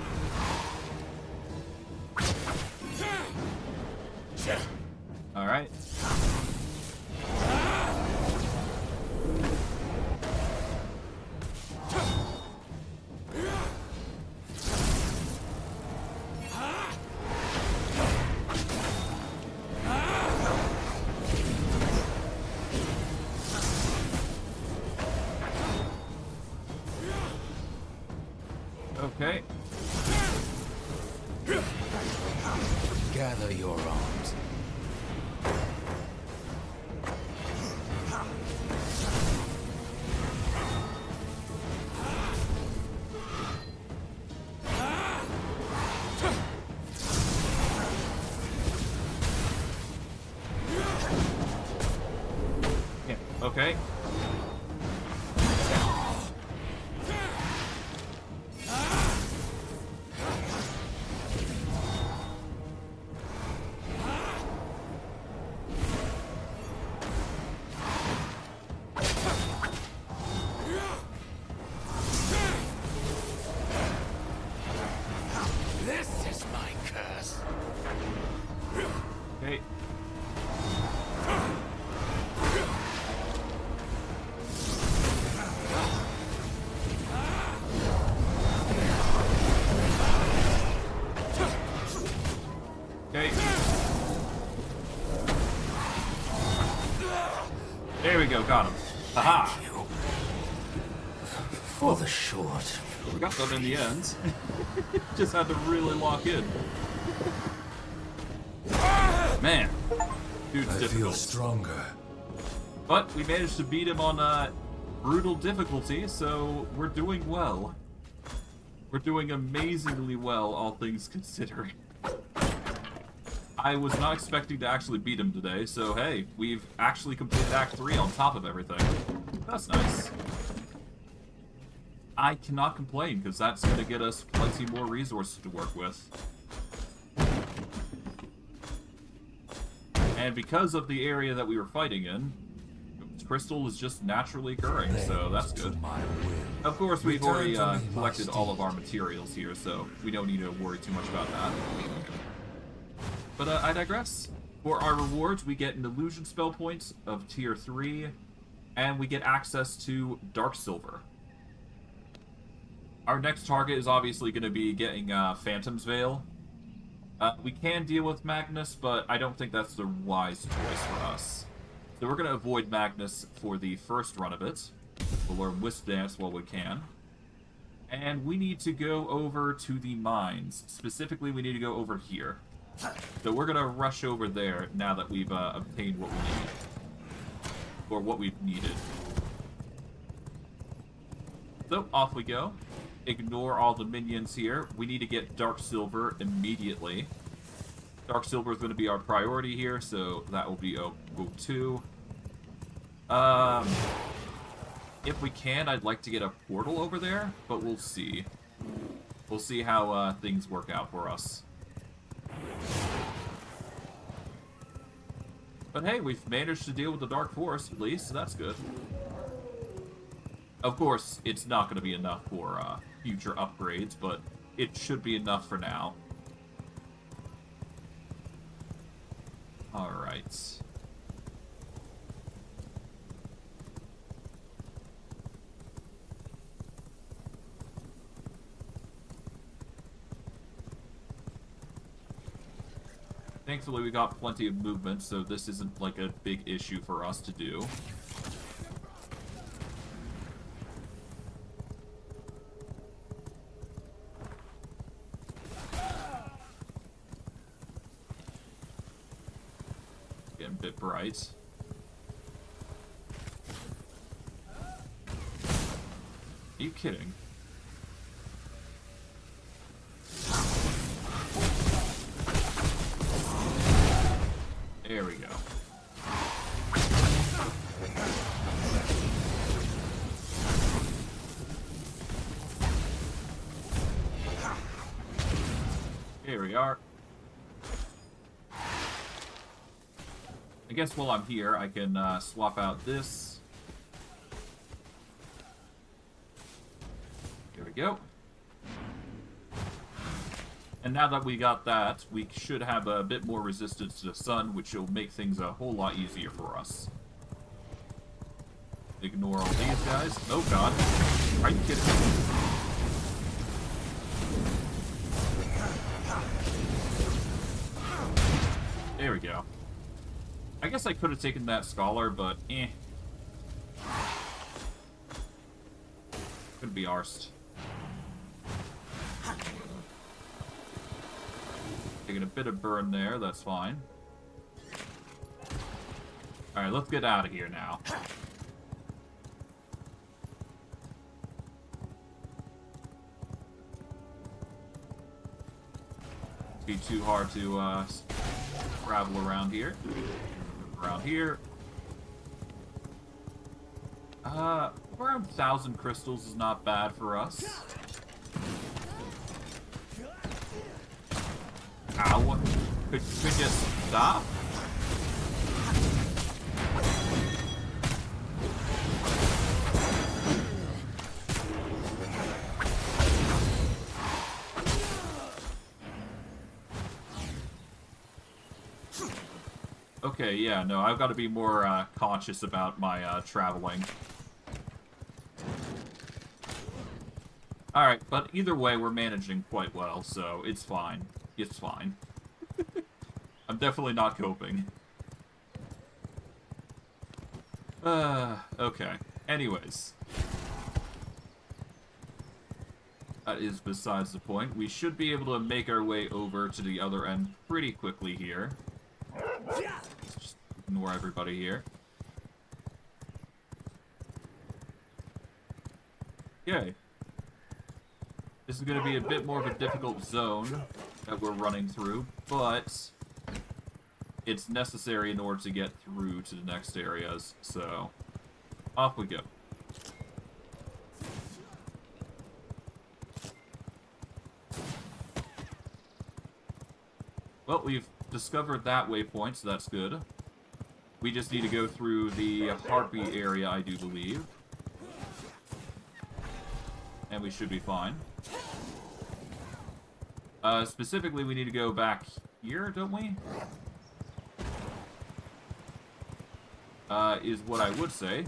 All right. Okay. Get Gather your arms. Yeah, okay. This is my curse. Okay. Okay. There we go, got him. Aha! For the short. We got them in the end. Just had to really lock in. Man, dude's I feel difficult. stronger. But we managed to beat him on brutal difficulty, so we're doing well. We're doing amazingly well, all things considering. I was not expecting to actually beat him today, so hey, we've actually completed Act 3 on top of everything. That's nice. I cannot complain, because that's going to get us plenty more resources to work with. And because of the area that we were fighting in, crystal is just naturally occurring, so that's good. To my will. Of course, we've Return already to me, my collected all of steed. our materials here, so we don't need to worry too much about that. But I digress. For our rewards, we get an illusion spell point of tier 3, and we get access to Dark Silver. Our next target is obviously going to be getting Phantom's Veil. We can deal with Magnus, but I don't think that's the wise choice for us. So we're going to avoid Magnus for the first run of it. We'll learn Wisp Dance while we can. And we need to go over to the mines. Specifically, we need to go over here. So we're going to rush over there now that we've obtained what we need. Or what we've needed. So, off we go. Ignore all the minions here. We need to get Dark Silver immediately. Dark Silver is going to be our priority here, so that will be O2. If we can, I'd like to get a portal over there, but we'll see. We'll see how things work out for us. But hey, we've managed to deal with the Dark Forest, at least, so that's good. Of course, it's not going to be enough for future upgrades, but it should be enough for now. Alright. Thankfully, we got plenty of movement, so this isn't like a big issue for us to do. Getting a bit bright. Are you kidding? There we go. Here we are. I guess while I'm here, I can swap out this. Here we go. And now that we got that, we should have a bit more resistance to the sun, which will make things a whole lot easier for us. Ignore all these guys. Oh god. Are you kidding me? There we go. I guess I could have taken that scholar, but eh. Couldn't be arsed. Taking a bit of burn there, that's fine. Alright, let's get out of here now. It's be too hard to travel around here. Around here. Around 1,000 crystals is not bad for us. Ow. Could you stop? Okay, yeah, no, I've got to be more conscious about my traveling. Alright, but either way, we're managing quite well, so it's fine. It's fine. I'm definitely not coping. Okay. Anyways. That is besides the point. We should be able to make our way over to the other end pretty quickly here. Just ignore everybody here. Okay. This is going to be a bit more of a difficult zone that we're running through, but it's necessary in order to get through to the next areas, so off we go. Well, we've discovered that waypoint, so that's good. We just need to go through the Harpy area, I do believe. And we should be fine. Specifically, we need to go back here, don't we? Is what I would say.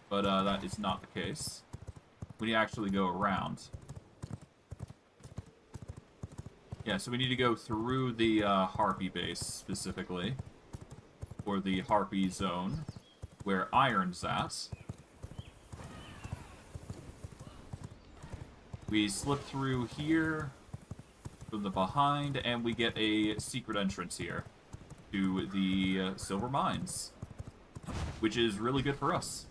But, that is not the case. We need to actually go around. Yeah, so we need to go through the, Harpy base, specifically. Or the Harpy zone, where Iron's at. We slip through here from the behind, and we get a secret entrance here to the silver mines, which is really good for us.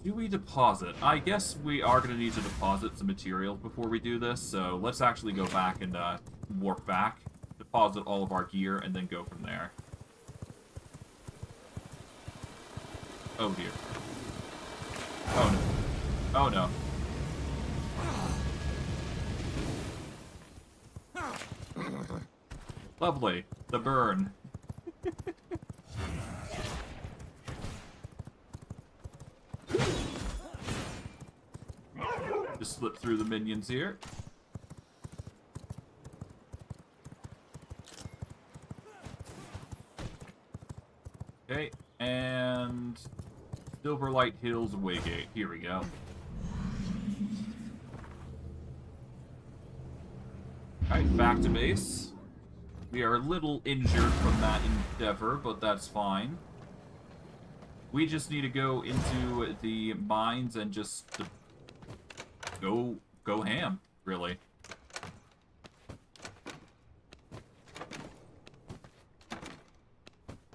Do we deposit? I guess we are going to need to deposit some materials before we do this, so let's actually go back and warp back, deposit all of our gear, and then go from there. Oh dear. Oh no. Oh no. Lovely. The burn. Just slip through the minions here. Okay, and Silverlight Hills Waygate. Here we go. Alright, back to base. We are a little injured from that endeavor, but that's fine. We just need to go into the mines and just go ham, really.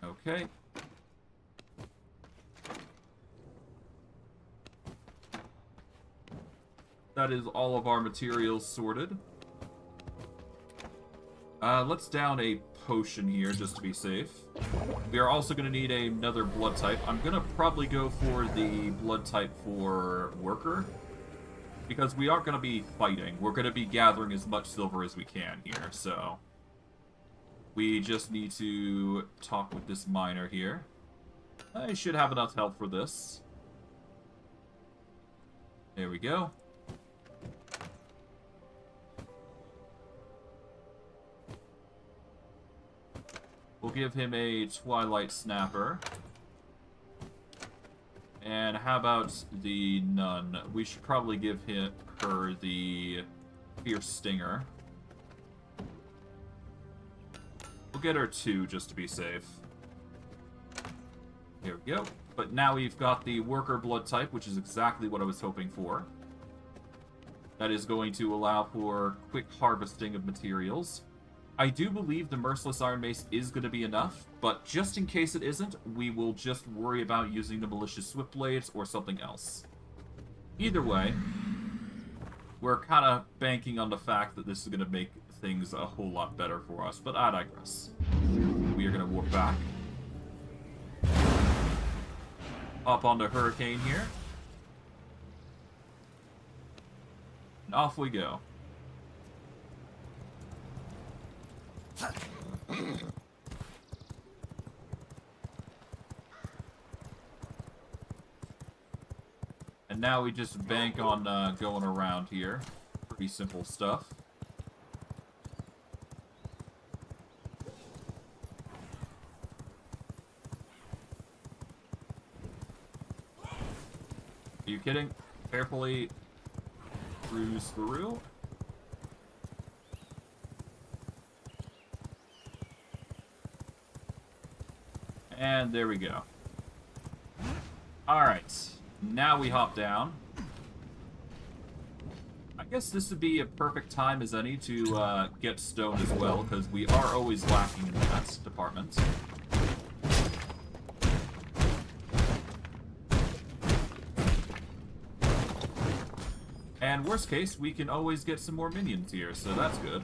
Okay. That is all of our materials sorted. Let's down a potion here, just to be safe. We are also going to need another blood type. I'm going to probably go for the blood type for Worker, because we aren't going to be fighting. We're going to be gathering as much silver as we can here, so we just need to talk with this miner here. I should have enough help for this. There we go. We'll give him a Twilight Snapper. And how about the Nun? We should probably give her the Fierce Stinger. We'll get her 2 just to be safe. Here we go. But now we've got the Worker blood type, which is exactly what I was hoping for. That is going to allow for quick harvesting of materials. I do believe the Merciless Iron Mace is going to be enough, but just in case it isn't, we will just worry about using the Malicious Swift Blades or something else. Either way, we're kind of banking on the fact that this is going to make things a whole lot better for us, but I digress. We are going to warp back. Hop onto Hurricane here. And off we go. And now we just bank on going around here. Pretty simple stuff. Are you kidding? Carefully cruise through. And there we go. Alright. Now we hop down. I guess this would be a perfect time as any to get stone as well, because we are always lacking in that department. And worst case, we can always get some more minions here, so that's good.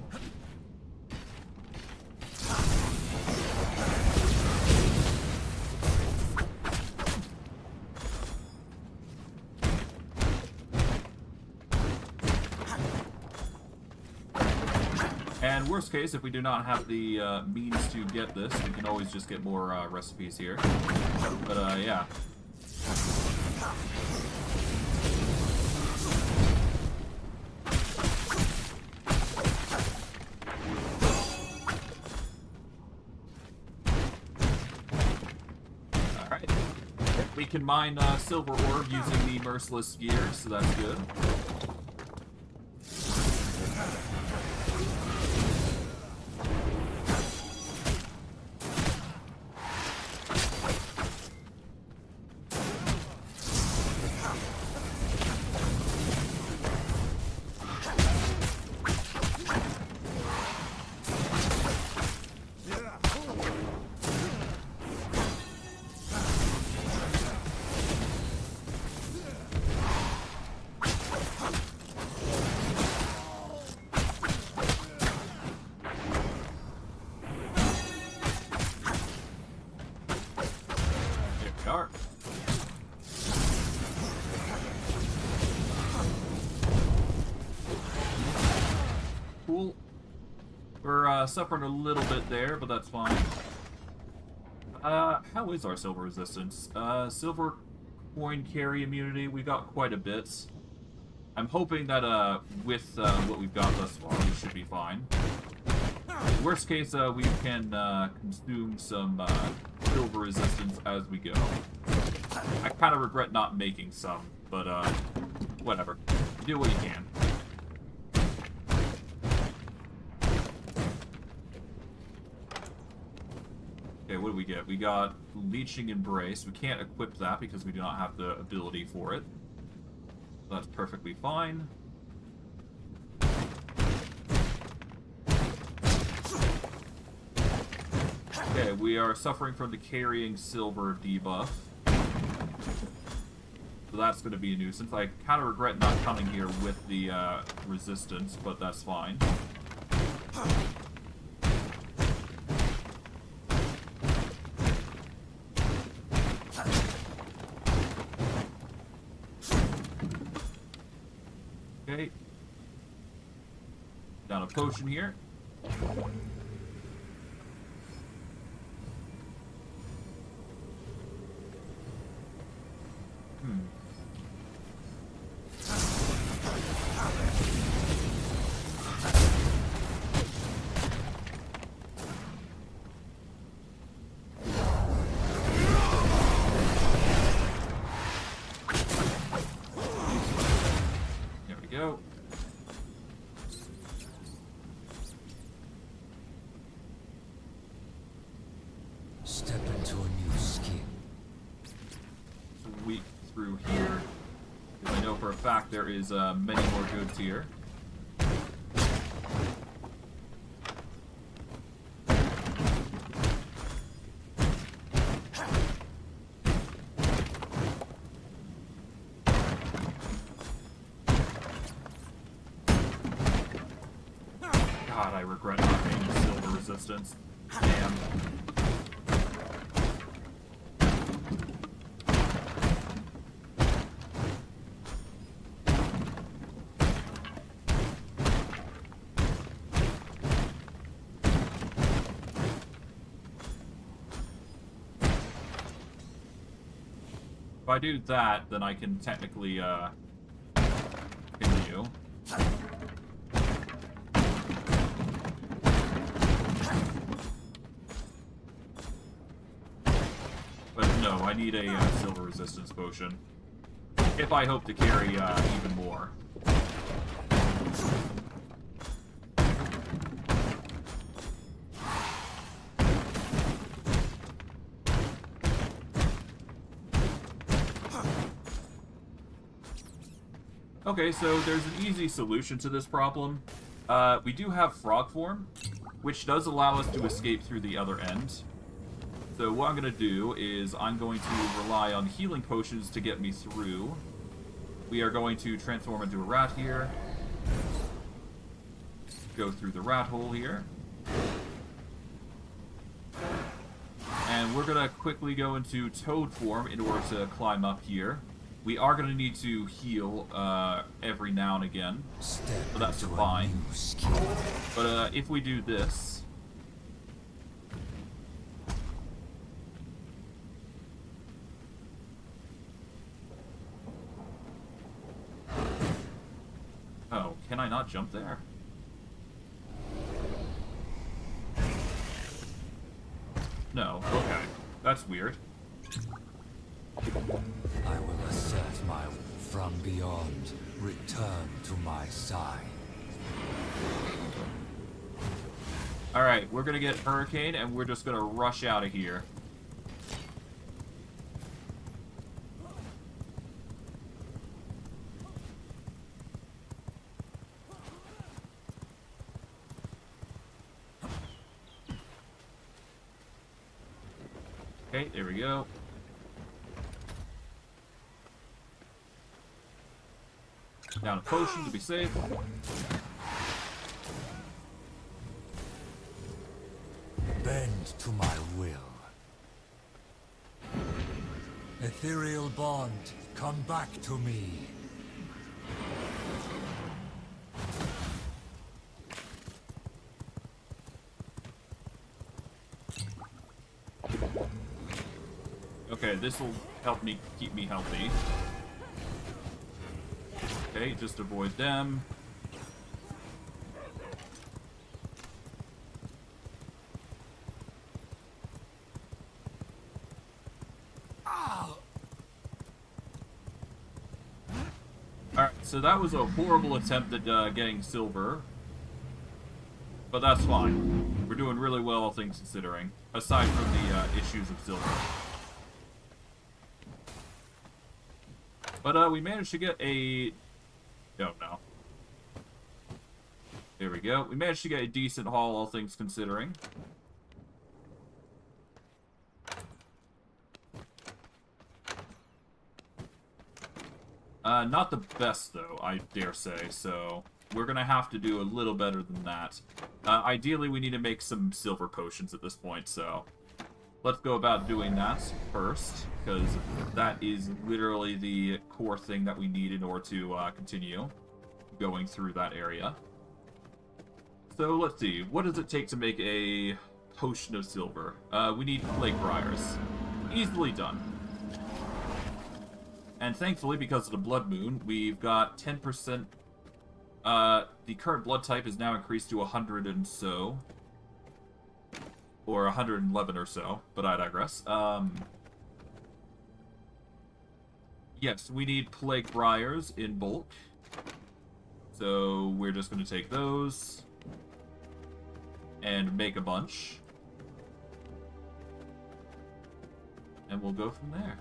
And worst case, if we do not have the means to get this, we can always just get more recipes here. But yeah. Alright. We can mine silver ore using the merciless gear, so that's good. Cool. We're suffering a little bit there, but that's fine. How is our silver resistance? Silver coin carry immunity, we got quite a bit. I'm hoping that with what we've got thus far, we should be fine. Worst case, we can consume some silver resistance as we go. I kind of regret not making some, but whatever. Do what you can. Okay, what do we get? We got Leeching Embrace. We can't equip that because we do not have the ability for it. That's perfectly fine. Okay, we are suffering from the carrying silver debuff. So that's going to be a nuisance. I kind of regret not coming here with the resistance, but that's fine. Okay. Down a potion here. There we go. Step into a new skin. Sweep through here. I know for a fact there is many more goods here. God, I regret not being silver resistance. Damn. If I do that, then I can technically, continue. But no, I need a silver resistance potion. If I hope to carry even more. Okay, so there's an easy solution to this problem. We do have frog form, which does allow us to escape through the other end. So what I'm going to do is I'm going to rely on healing potions to get me through. We are going to transform into a rat here. Go through the rat hole here. And we're going to quickly go into toad form in order to climb up here. We are going to need to heal every now and again, so that's fine. But if we do this... Oh, can I not jump there? No, okay. That's weird. I will assert my will from beyond. Return to my side. Alright, we're gonna get Hurricane, and we're just gonna rush out of here. Okay, there we go. Down a potion to be safe. Bend to my will. Ethereal bond, come back to me. Okay, this will help me keep me healthy. Okay, just avoid them. Alright, so that was a horrible attempt at getting silver. But that's fine. We're doing really well, all things considering. Aside from the issues of silver. But we managed to get a... Oh, no. There we go. We managed to get a decent haul, all things considering. Not the best, though, I dare say, so we're gonna have to do a little better than that. Ideally, we need to make some silver potions at this point, so let's go about doing that first, because that is literally the core thing that we need in order to continue going through that area. So let's see, what does it take to make a potion of silver? We need plague briars. Easily done. And thankfully, because of the blood moon, we've got 10%. The current blood type is now increased to 100 and so. Or 111 or so, but I digress. Yes, we need plague briars in bulk. So we're just going to take those and make a bunch. And we'll go from there.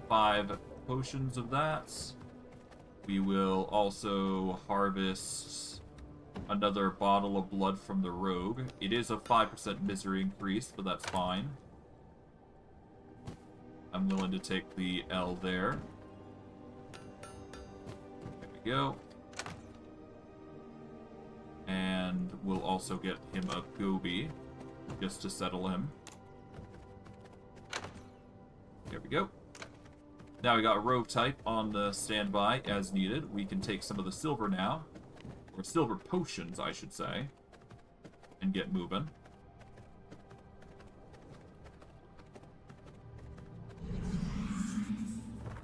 5 potions of that. We will also harvest another bottle of blood from the rogue. It is a 5% misery increase, but that's fine. I'm willing to take the L there. There we go. And we'll also get him a Gobi, just to settle him. There we go. Now we got a rogue type on the standby as needed. We can take some of the silver now. Or silver potions, I should say. And get moving.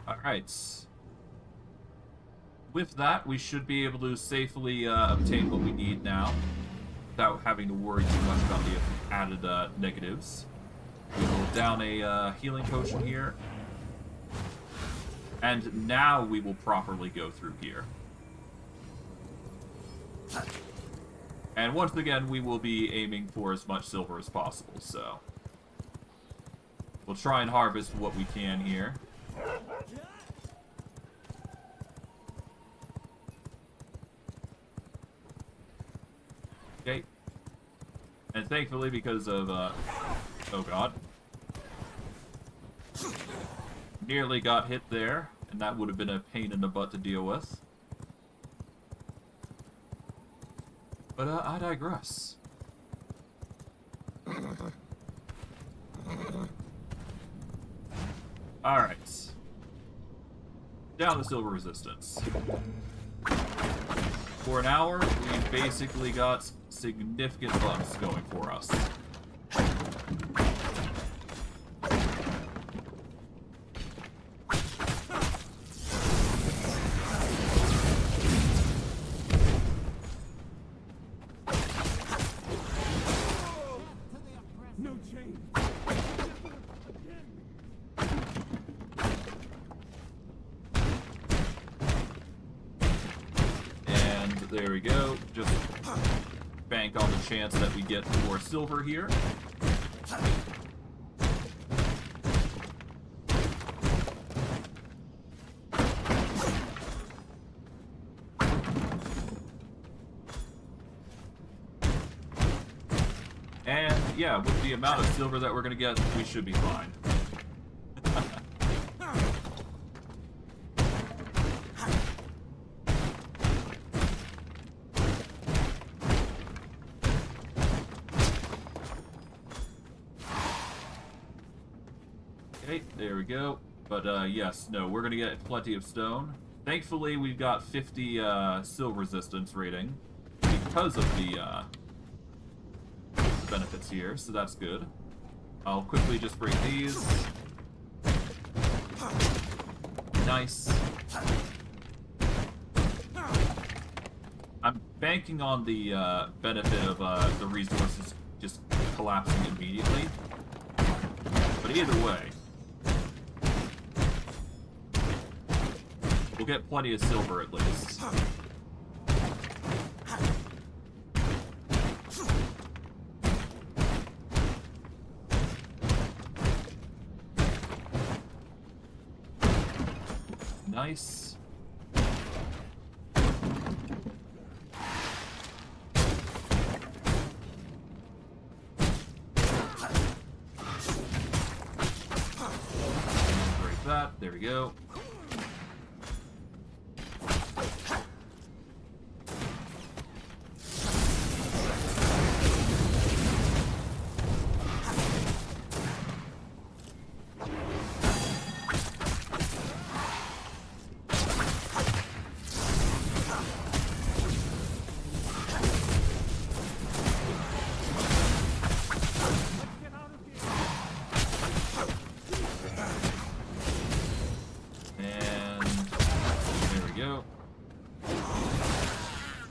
Alright. With that, we should be able to safely obtain what we need now. Without having to worry too much about the added negatives. We will down a healing potion here. And now we will properly go through here. And once again, we will be aiming for as much silver as possible, so... We'll try and harvest what we can here. Okay. And thankfully, because of, oh god. Nearly got hit there, and that would have been a pain in the butt to deal with. But, I digress. Alright. Down the silver resistance. For an hour, we basically got significant bumps going for us. There we go. Just bank on the chance that we get more silver here. And yeah, with the amount of silver that we're gonna get, we should be fine. Okay, there we go. But yes, no, we're gonna get plenty of stone. Thankfully, we've got 50 silver resistance rating because of the benefits here, so that's good. I'll quickly just bring these. Nice. I'm banking on the benefit of the resources just collapsing immediately. But either way, we'll get plenty of silver at least. Nice. Break that. There we go.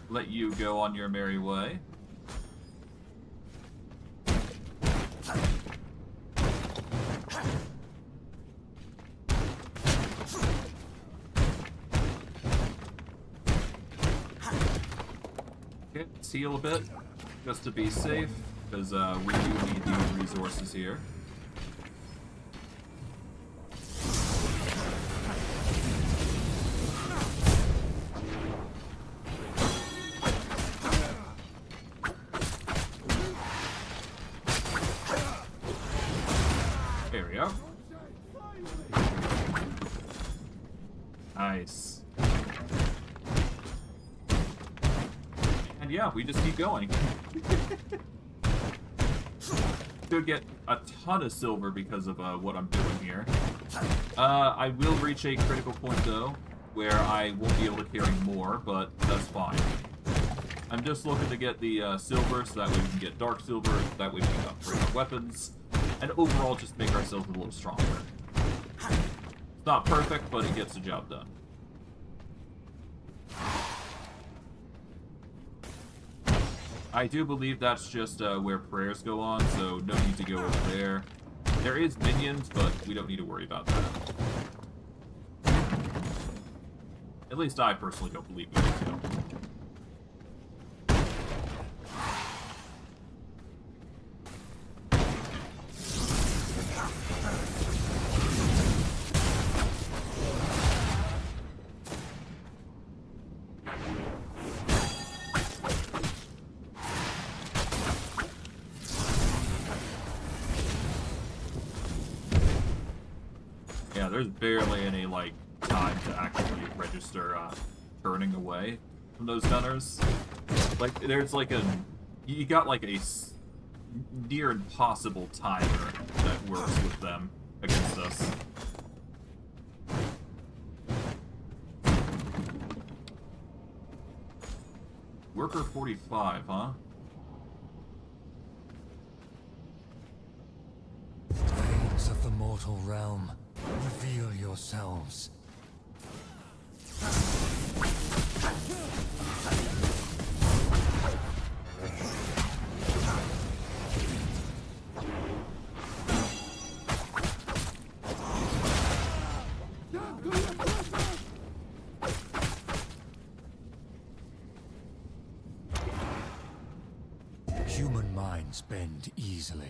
Let you go on your merry way. Okay, let's heal a bit, just to be safe, because we do need these resources here. There we go. Nice. And yeah, we just keep going. Could get a ton of silver because of what I'm doing here. I will reach a critical point though, where I won't be able to carry more, but that's fine. I'm just looking to get the silver so that way we can get dark silver, that way we can upgrade our weapons, and overall just make ourselves a little stronger. It's not perfect, but it gets the job done. I do believe that's just where prayers go on, so no need to go over there. There is minions, but we don't need to worry about that. At least I personally don't believe we need to. Yeah, there's barely any, like, time to actually register turning away from those gunners. Like, there's like you got like a near impossible timer that works with them against us. Worker 45, huh? Veins of the mortal realm, reveal yourselves. Human minds bend easily.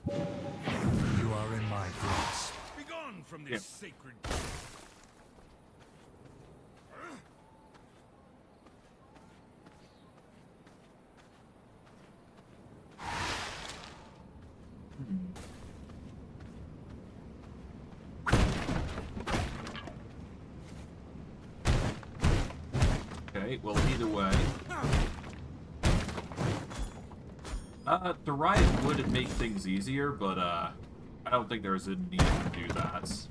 You are in my grasp. Begone from this sacred. Okay, well, either way. The riot would make things easier, but, I don't think there's a need to do that.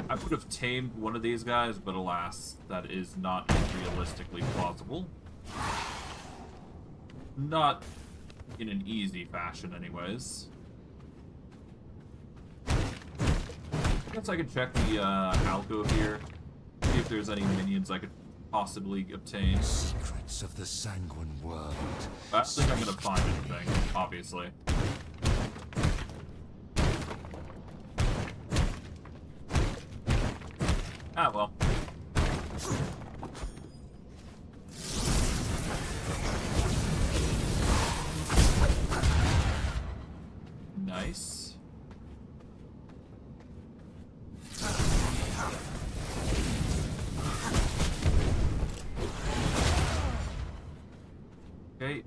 I would have tamed one of these guys, but alas, that is not realistically plausible. Not in an easy fashion, anyways. I guess I could check the, alcove here. See if there's any minions I could possibly obtain. Secrets of the sanguine world. I don't think I'm gonna find anything, obviously. Ah, well. Nice. Okay.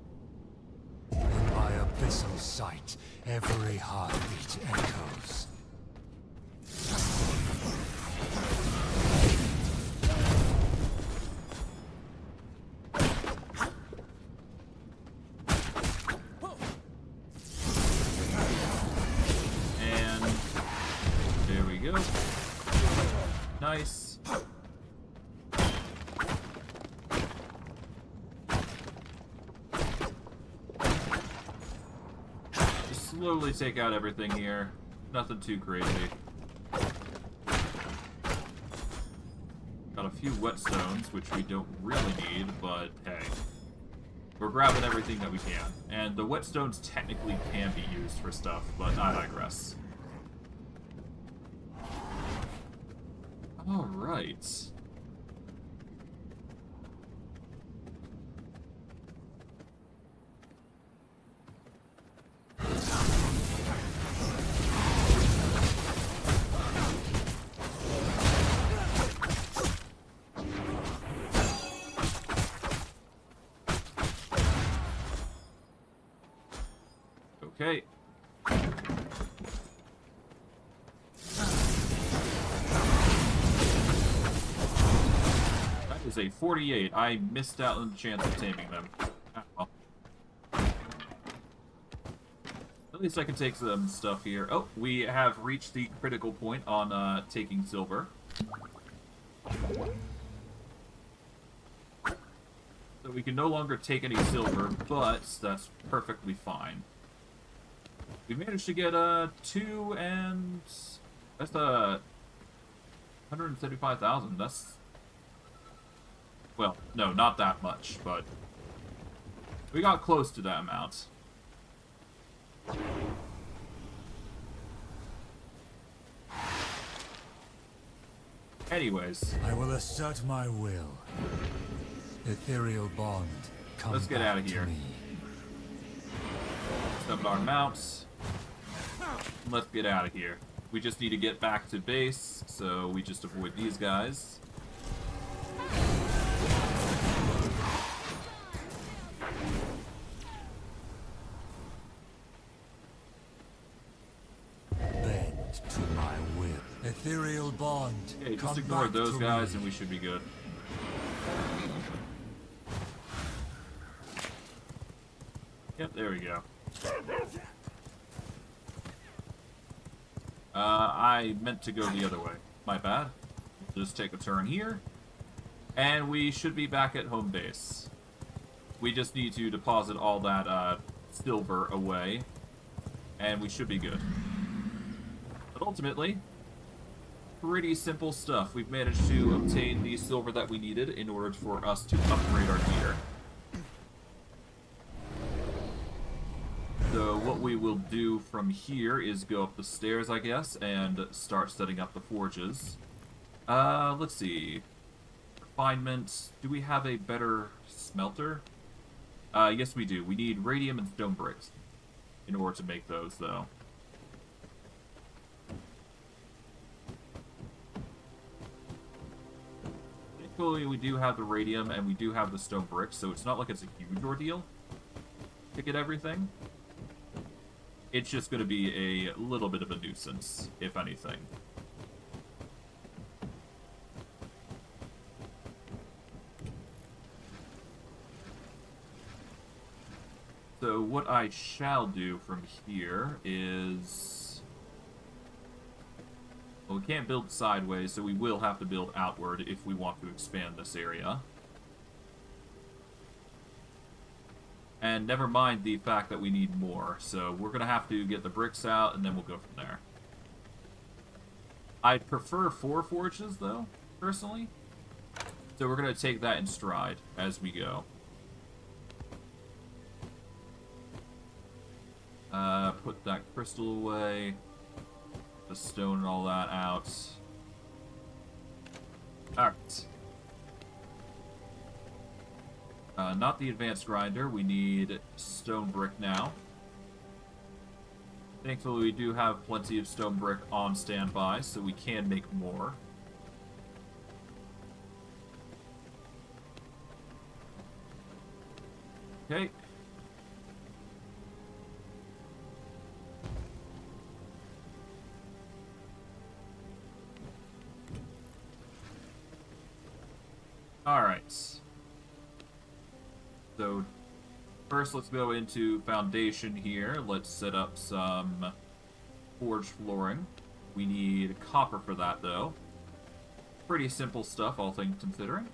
In my abyssal sight, every heartbeat echoes. And there we go. Nice. Just slowly take out everything here. Nothing too crazy. Got a few whetstones, which we don't really need, but hey. We're grabbing everything that we can. And the whetstones technically can be used for stuff, but I digress. Alright. Okay. is a 48. I missed out on the chance of taming them. Ah, well. At least I can take some stuff here. Oh, we have reached the critical point on taking silver. So we can no longer take any silver, but that's perfectly fine. We managed to get 2 and that's 175,000. That's, well, no, not that much, but we got close to that amount. Anyways, I will assert my will. Ethereal bond, come let's get out of here. Step our mounts. Let's get out of here. We just need to get back to base, so we just avoid these guys. Bend to my will. Ethereal bond. Okay, just come ignore back those to guys me. and we should be good. Yep, there we go. I meant to go the other way. My bad. Just take a turn here. And we should be back at home base. We just need to deposit all that silver away. And we should be good. But ultimately, pretty simple stuff. We've managed to obtain the silver that we needed in order for us to upgrade our gear. So what we will do from here is go up the stairs, I guess, and start setting up the forges. Let's see. Refinement. Do we have a better smelter? Yes we do. We need radium and stone bricks in order to make those, though. Thankfully, we do have the radium and we do have the stone bricks, so it's not like it's a huge ordeal to get everything. It's just going to be a little bit of a nuisance, if anything. So what I shall do from here is... Well, we can't build sideways, so we will have to build outward if we want to expand this area. And never mind the fact that we need more, so we're going to have to get the bricks out, and then we'll go from there. I'd prefer 4 forges, though, personally. So we're going to take that in stride as we go. Put that crystal away. The stone and all that out. Alright. Not the advanced grinder. We need stone brick now. Thankfully, we do have plenty of stone brick on standby, so we can make more. Okay. Alright. So, first let's go into foundation here. Let's set up some forged flooring. We need copper for that, though. Pretty simple stuff, all things considering.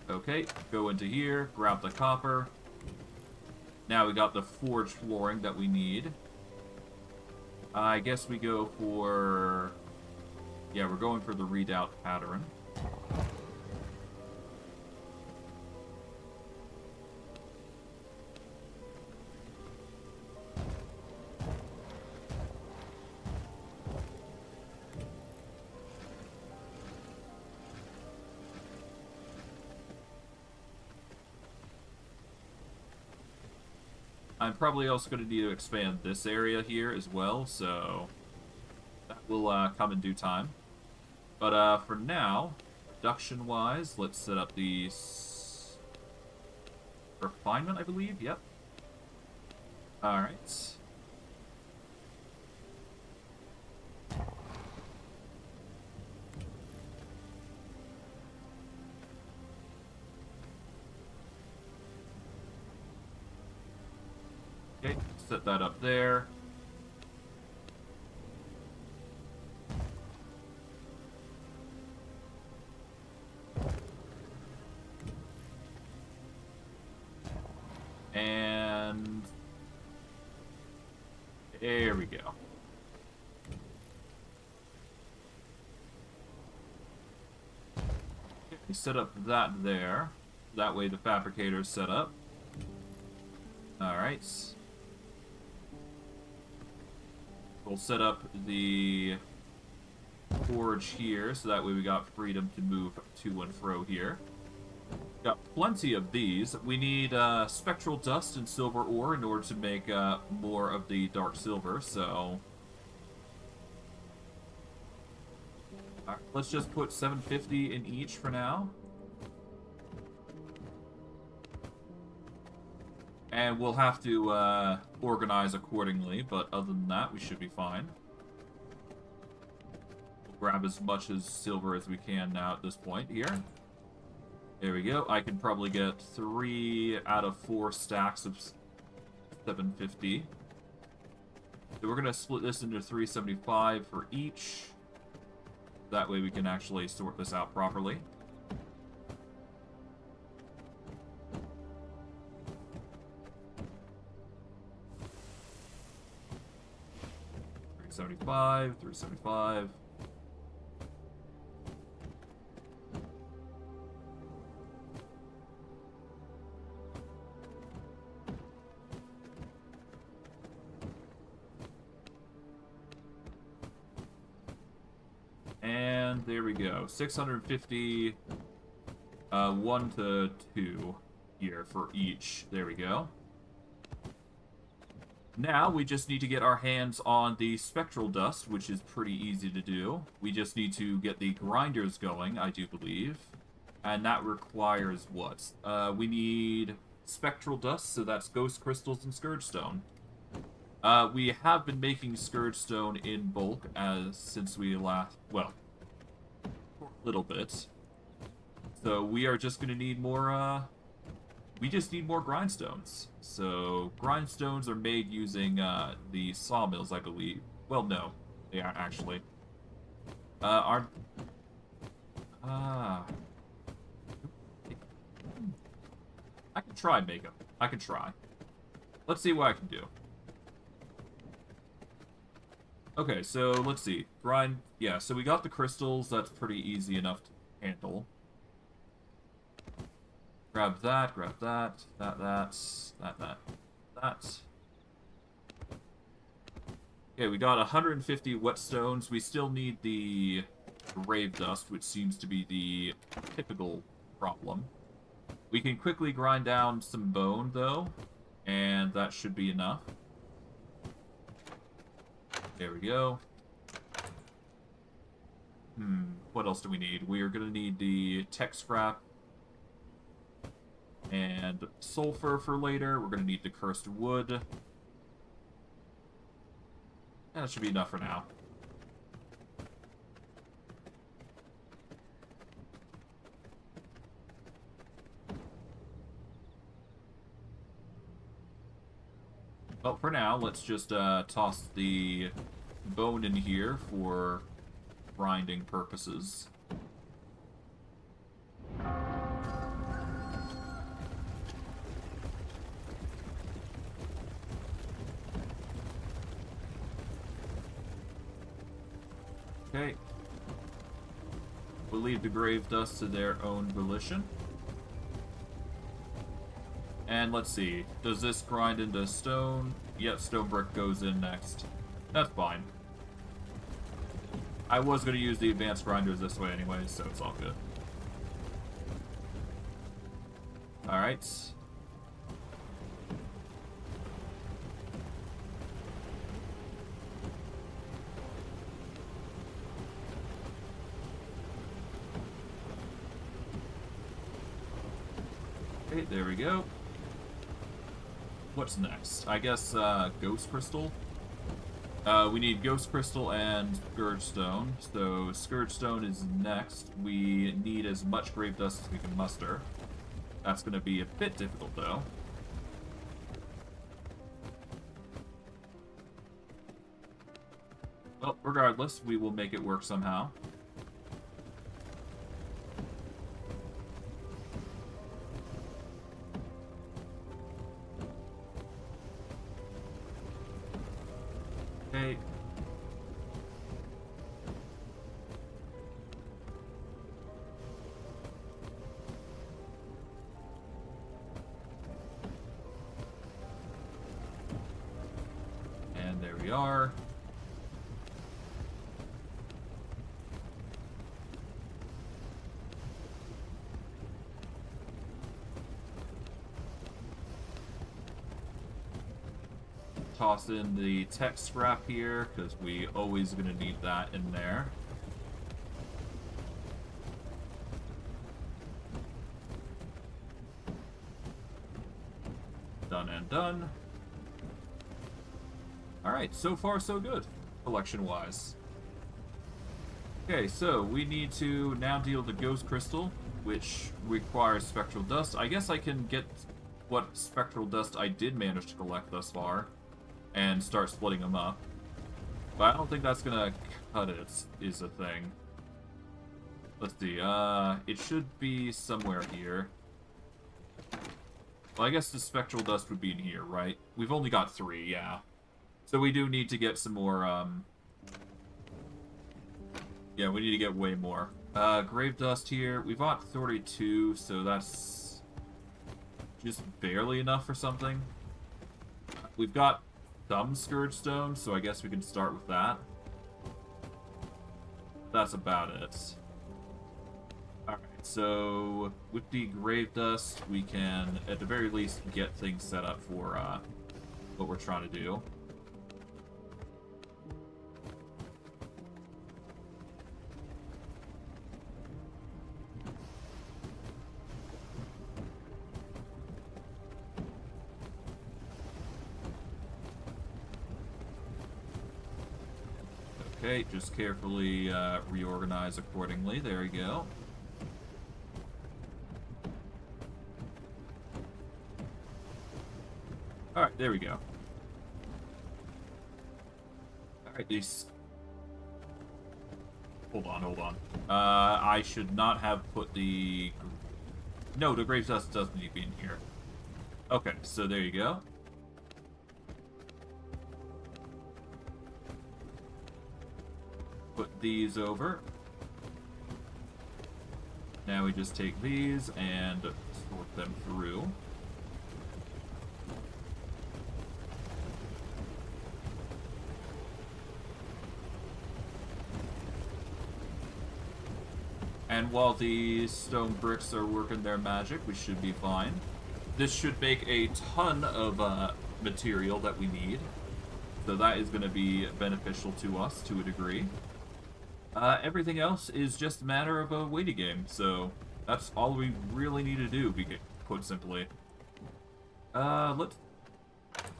Okay, go into here, grab the copper. Now we got the forged flooring that we need. I guess we go for... Yeah, we're going for the redoubt pattern. I'm probably also going to need to expand this area here as well, so that will come in due time. But for now, production-wise, let's set up the refinement, I believe. Yep. Alright. Okay, set that up there. And there we go. We set up that there. That way the fabricator's set up. Alright. We'll set up the forge here, so that way we got freedom to move to and fro here. Got plenty of these. We need spectral dust and silver ore in order to make more of the dark silver, so... Alright, let's just put 750 in each for now. And we'll have to organize accordingly, but other than that, we should be fine. We'll grab as much as silver as we can now at this point here. There we go. I can probably get 3 out of 4 stacks of 750. So we're going to split this into 375 for each. That way we can actually sort this out properly. $375. And there we go. 650, 1 to 2 here for each. There we go. Now, we just need to get our hands on the spectral dust, which is pretty easy to do. We just need to get the grinders going, I do believe. And that requires what? We need spectral dust, so that's ghost crystals and scourge stone. We have been making scourge stone in bulk since we last... well, for a little bit. So we are just going to need more... we just need more grindstones. So, grindstones are made using the sawmills, I believe. Well, no. They aren't actually. I can try and make them. I can try. Let's see what I can do. Okay, so let's see. Grind... yeah, so we got the crystals. That's pretty easy enough to handle. Grab that, that. Okay, we got 150 whetstones. We still need the grave dust, which seems to be the typical problem. We can quickly grind down some bone, though, and that should be enough. There we go. What else do we need? We are going to need the tech scrap and sulfur for later. We're going to need the cursed wood. And that should be enough for now. Well, for now, let's just toss the bone in here for grinding purposes. Okay. We'll leave the grave dust to their own volition. And let's see. Does this grind into stone? Yep, stone brick goes in next. That's fine. I was going to use the advanced grinders this way anyway, so it's all good. Alright. Okay, there we go. What's next? I guess, Ghost Crystal? We need Ghost Crystal and Scourge Stone. So, Scourge Stone is next. We need as much grave dust as we can muster. That's going to be a bit difficult, though. Well, regardless, we will make it work somehow. Okay. And there we are. Toss in the tech scrap here, because we always going to need that in there. Done and done. Alright, so far so good, collection-wise. Okay, so we need to now deal the Ghost Crystal, which requires Spectral Dust. I guess I can get what Spectral Dust I did manage to collect thus far and start splitting them up. But I don't think that's gonna cut it, is a thing. Let's see, it should be somewhere here. Well, I guess the Spectral Dust would be in here, right? We've only got 3, yeah. So we do need to get some more, yeah, we need to get way more. Grave Dust here. We've got 32, so that's just barely enough for something. We've got some Scourge Stone, so I guess we can start with that. That's about it. Alright, so with the Grave Dust, we can, at the very least, get things set up for what we're trying to do. Okay, just carefully reorganize accordingly. There we go. Alright, there we go. Alright, these... Hold on. I should not have put the... No, the Grave Dust doesn't need to be in here. Okay, so there you go. Put these over. Now we just take these and sort them through. And while the stone bricks are working their magic, we should be fine. This should make a ton of material that we need. So that is going to be beneficial to us to a degree. Everything else is just a matter of a waiting game, so that's all we really need to do, put simply. Let's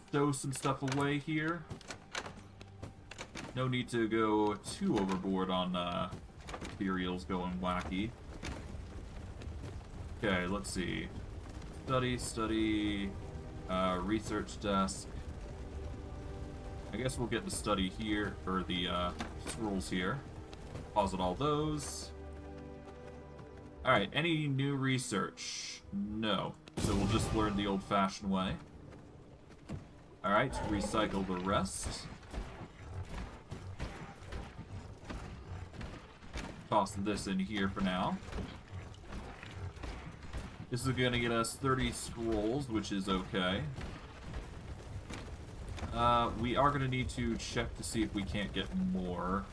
stow some stuff away here. No need to go too overboard on materials going wacky. Okay, let's see. Study, research desk. I guess we'll get the study here, or the scrolls here. Deposit all those. Alright, any new research? No. So we'll just learn the old-fashioned way. Alright, recycle the rest. Toss this in here for now. This is gonna get us 30 scrolls, which is okay. We are gonna need to check to see if we can't get more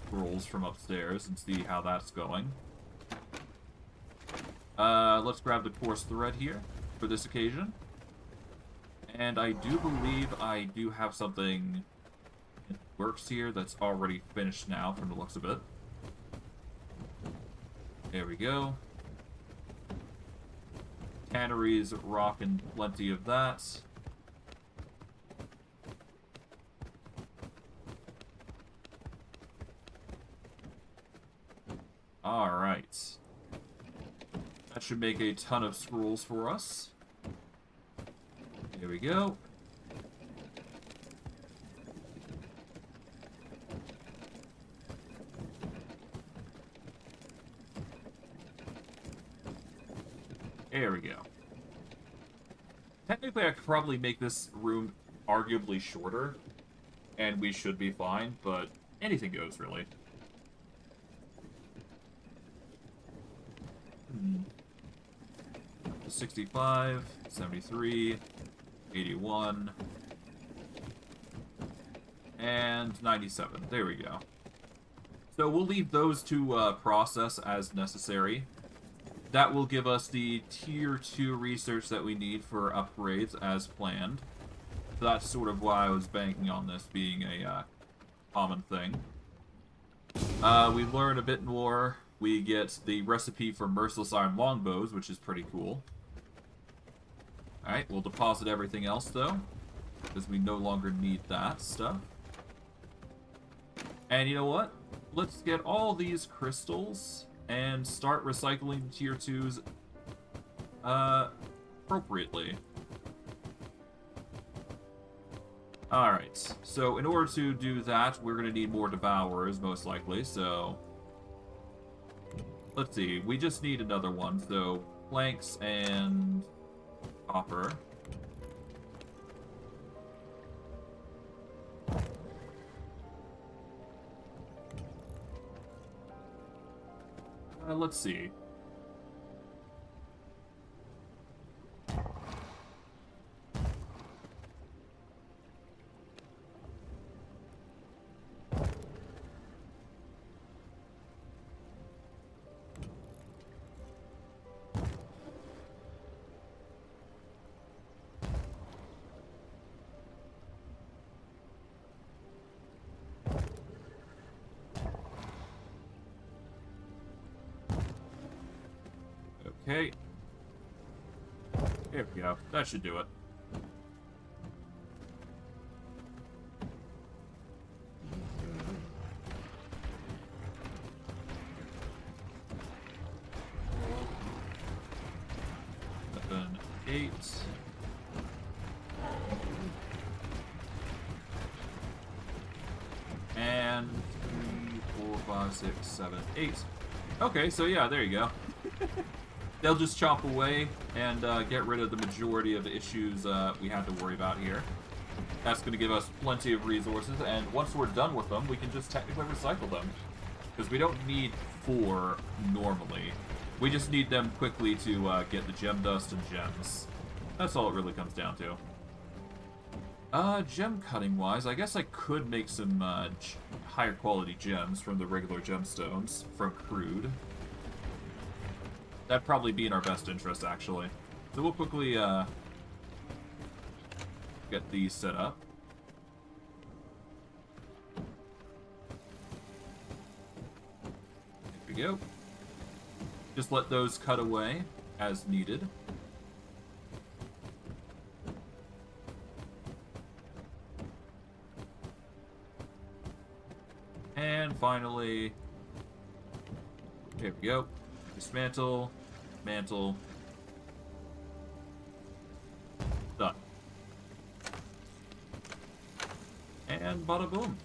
scrolls from upstairs and see how that's going. Let's grab the coarse thread here for this occasion. And I do believe I do have something in the works here that's already finished now from the looks of it. There we go. Tanneries rocking plenty of that. Alright. That should make a ton of scrolls for us. There we go. There we go. Technically, I could probably make this room arguably shorter, and we should be fine, but anything goes, really. 65, 73, 81, and 97. There we go. So we'll leave those to process as necessary. That will give us the Tier 2 research that we need for upgrades as planned. So that's sort of why I was banking on this being a common thing. We learn a bit more. We get the recipe for merciless iron longbows, which is pretty cool. Alright, we'll deposit everything else, though, because we no longer need that stuff. And you know what? Let's get all these crystals and start recycling Tier 2s appropriately. Alright, so in order to do that, we're going to need more Devourers, most likely, so... Let's see, we just need another one, so planks and copper. Let's see. Okay. There we go. That should do it. Seven, 8. And 3, 4, 5, 6, 7, 8. Okay, so yeah, there you go. They'll just chop away and get rid of the majority of the issues we have to worry about here. That's going to give us plenty of resources, and once we're done with them, we can just technically recycle them. Because we don't need 4 normally. We just need them quickly to get the gem dust and gems. That's all it really comes down to. Gem cutting wise, I guess I could make some higher quality gems from the regular gemstones from crude. That'd probably be in our best interest, actually. So we'll quickly get these set up. There we go. Just let those cut away as needed. And finally, there we go. Dismantle. Mantle. Done. And bada boom.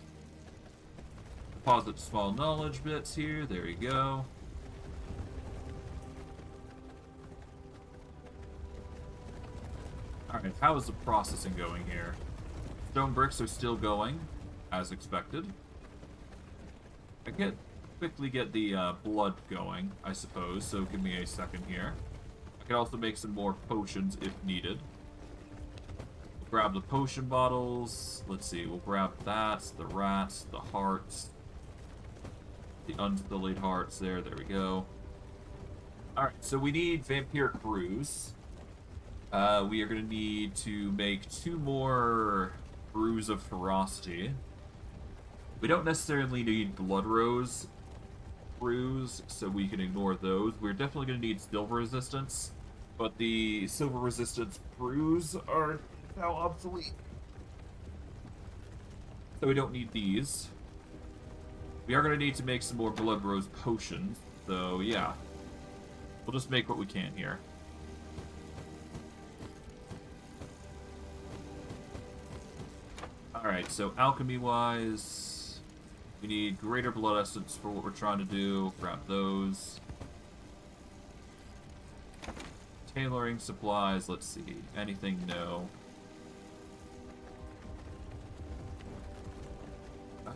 Deposit small knowledge bits here. There you go. Alright, how is the processing going here? Stone bricks are still going, as expected. I can quickly get the blood going, I suppose, so give me a second here. I can also make some more potions if needed. We'll grab the potion bottles. Let's see, we'll grab that, the rats, the hearts, the unsullied hearts there, there we go. Alright, so we need vampire brews. We are going to need to make 2 more brews of ferocity. We don't necessarily need blood rose brews, so we can ignore those. We're definitely going to need silver resistance, but the silver resistance brews are now obsolete. So we don't need these. We are going to need to make some more blood rose potions, so yeah. We'll just make what we can here. Alright, so alchemy-wise... we need greater blood essence for what we're trying to do. Grab those. Tailoring supplies, let's see. Anything? No.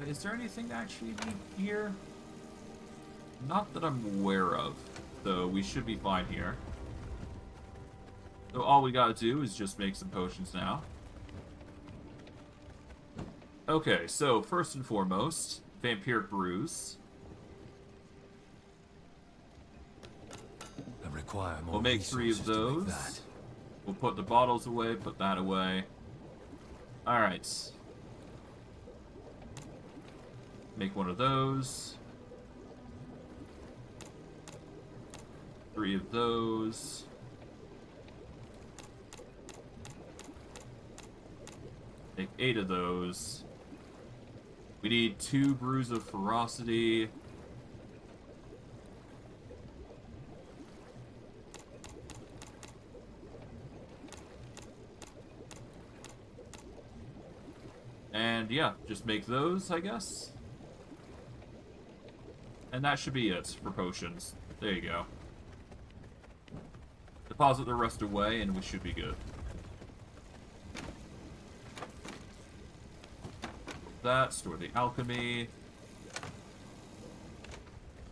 Is there anything actually here? Not that I'm aware of. So we should be fine here. So all we gotta do is just make some potions now. Okay, so first and foremost, Vampiric Brews. I require more We'll make 3 of resources to make those. that. We'll put the bottles away, put that away. Alright. Make 1 of those. 3 of those. Make 8 of those. We need 2 brews of ferocity. And yeah, just make those, I guess. And that should be it for potions. There you go. Deposit the rest away and we should be good. That, store the alchemy.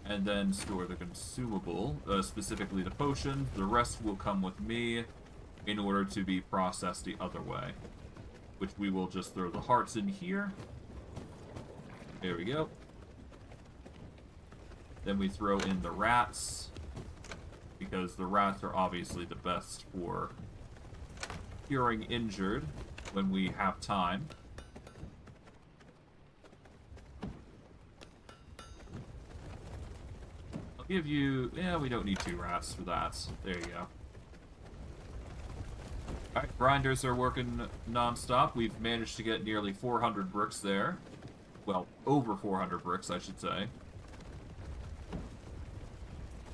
And then store the consumable, specifically the potion. The rest will come with me in order to be processed the other way. Which we will just throw the hearts in here. There we go. Then we throw in the rats. Because the rats are obviously the best for curing injured when we have time. I'll give you... yeah, we don't need 2 rats for that. There you go. Alright, grinders are working non-stop. We've managed to get nearly 400 bricks there. Well, over 400 bricks, I should say.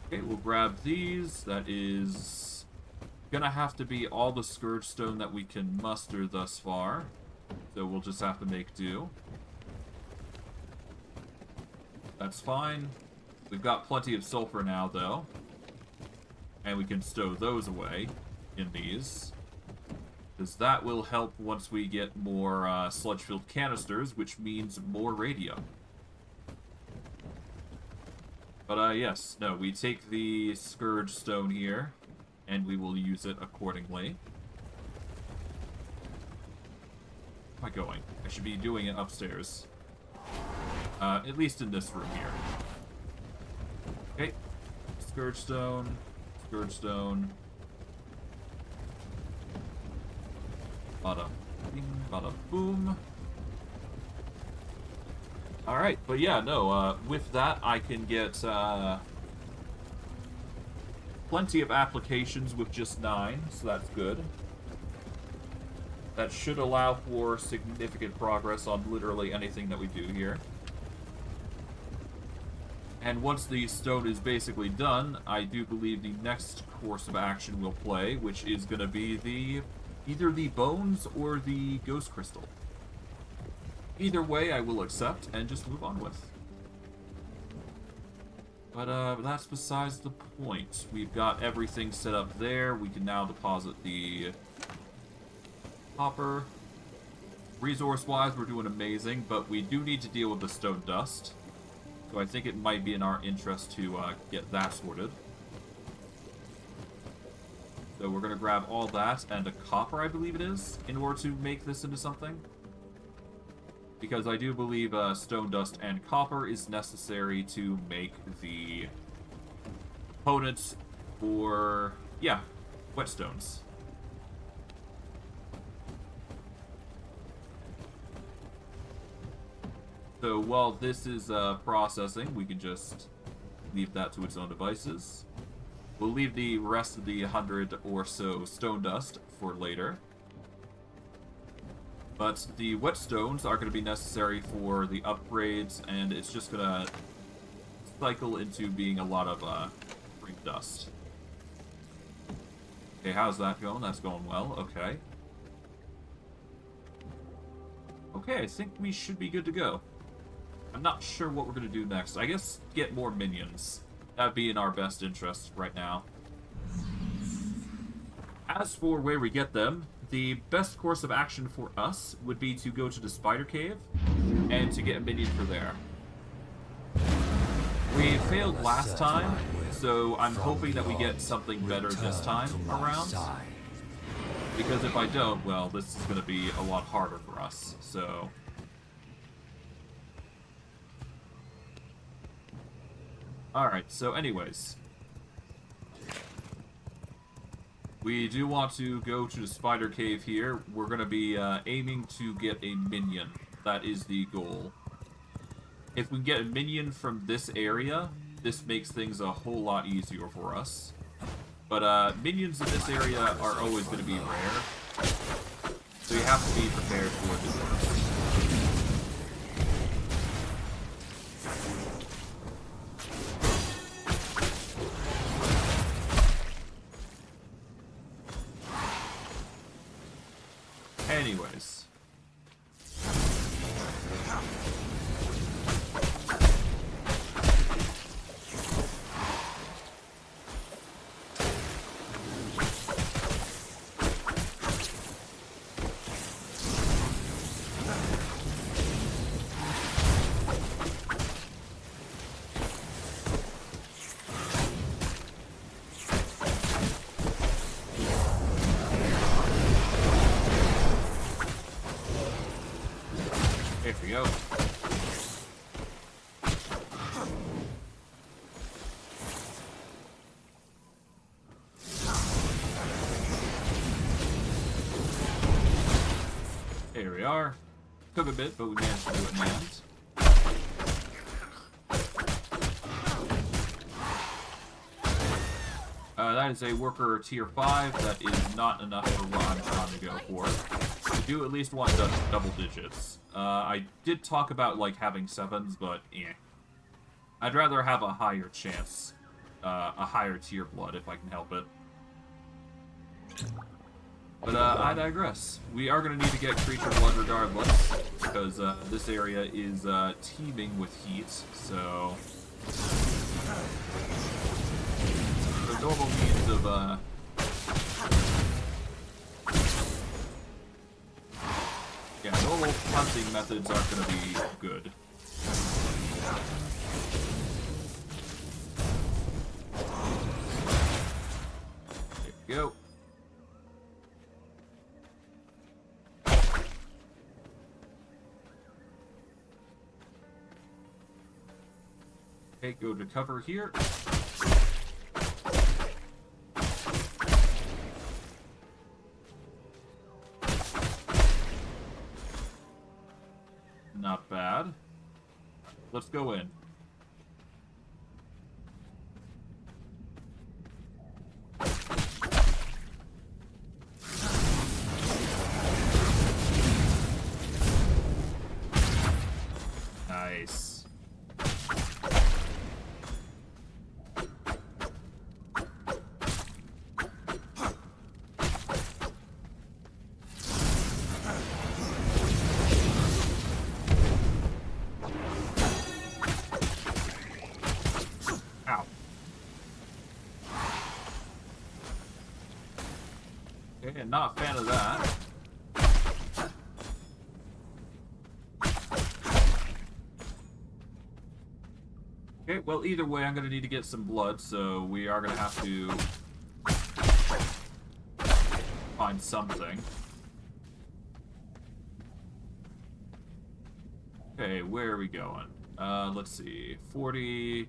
Okay, we'll grab these. That is gonna have to be all the Scourge Stone that we can muster thus far. So we'll just have to make do. That's fine. We've got plenty of sulfur now, though. And we can stow those away in these. Because that will help once we get more sludge-filled canisters, which means more radium. But, yes, no, we take the Scourge Stone here, and we will use it accordingly. Where am I going? I should be doing it upstairs. At least in this room here. Okay. Scourge Stone. Scourge Stone. Bada bing, bada boom. Alright, but yeah, no, with that I can get plenty of applications with just 9, so that's good. That should allow for significant progress on literally anything that we do here. And once the stone is basically done, I do believe the next course of action we'll play, which is going to be the either the bones or the ghost crystal. Either way, I will accept and just move on with. But that's besides the point. We've got everything set up there. We can now deposit the copper. Resource-wise, we're doing amazing, but we do need to deal with the stone dust. So I think it might be in our interest to get that sorted. So we're going to grab all that and a copper, I believe it is, in order to make this into something. Because I do believe stone dust and copper is necessary to make the components for, yeah, whetstones. So while this is processing, we can just leave that to its own devices. We'll leave the rest of the 100 or so stone dust for later. But the whetstones are going to be necessary for the upgrades, and it's just going to cycle into being a lot of green dust. Okay, how's that going? That's going well. Okay. Okay, I think we should be good to go. I'm not sure what we're going to do next. I guess get more minions. That'd be in our best interest right now. As for where we get them, the best course of action for us would be to go to the spider cave and to get a minion for there. We failed last time, so I'm hoping that we get something better this time around. Because if I don't, well, this is going to be a lot harder for us, so... Alright, so anyways. We do want to go to the spider cave here. We're going to be aiming to get a minion. That is the goal. If we get a minion from this area, this makes things a whole lot easier for us. But minions in this area are always going to be rare. So you have to be prepared for the worst. Anyways. There we go. There we are. Took a bit, but we managed to do it in the end. That is a worker tier 5. That is not enough for what I'm trying to go for. We do at least want double digits. I did talk about, like, having 7s, but, I'd rather have a higher chance. A higher tier blood, if I can help it. But, I digress. We are going to need to get creature blood regardless, because, this area is, teeming with heat, so... The normal means of, yeah, normal hunting methods aren't going to be good. There we go. Okay, go to cover here. Not bad. Let's go in. Nice. Ow. Okay, not a fan of that. Okay, well, either way, I'm going to need to get some blood, so we are going to have to find something. Okay, where are we going? Let's see. 40...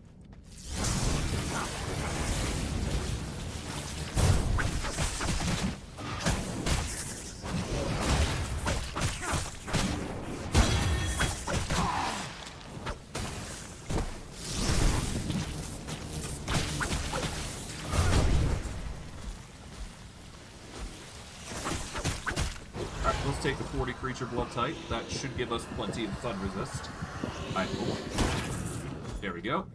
Let's take the 40 creature blood type. That should give us plenty of sun resist. I hope. There we go.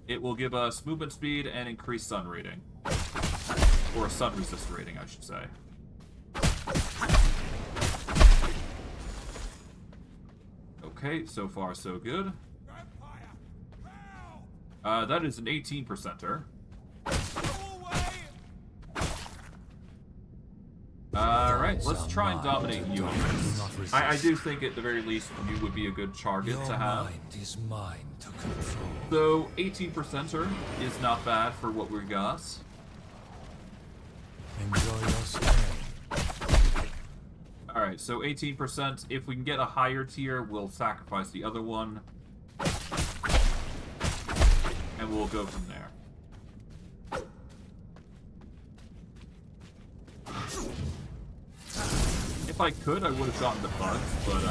It will give us movement speed and increased sun rating. Or sun resist rating, I should say. Okay, so far so good. That is an 18%er. Let's are try and mine dominate to you on do this. not resist. I do think at the very least you would be a good target Your to have. mind is mine to control. So 18%er is not bad for what we got. Enjoy your stay. Alright, so 18%. If we can get a higher tier, we'll sacrifice the other one. And we'll go from there. If I could, I would have gotten the bugs, but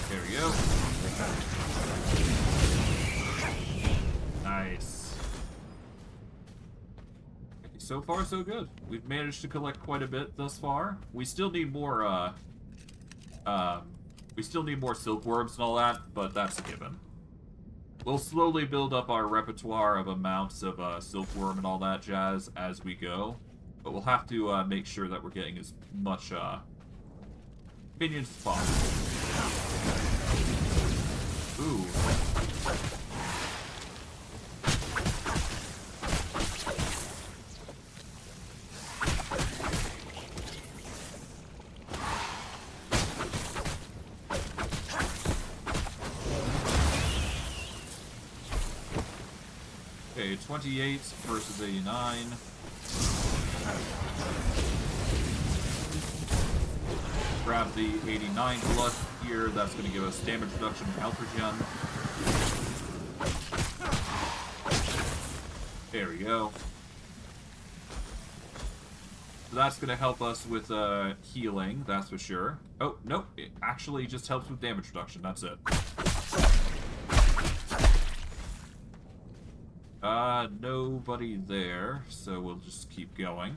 there we go. Nice. Okay, so far, so good. We've managed to collect quite a bit thus far. We still need more, we still need more silkworms and all that, but that's a given. We'll slowly build up our repertoire of amounts of silkworm and all that jazz as we go, but we'll have to make sure that we're getting as much minions as possible. Ooh. Okay, 28 versus 89. Grab the 89 plus here. That's going to give us damage reduction and health regen. There we go. So that's going to help us with healing, that's for sure. Oh, nope. It actually just helps with damage reduction. That's it. Nobody there, so we'll just keep going.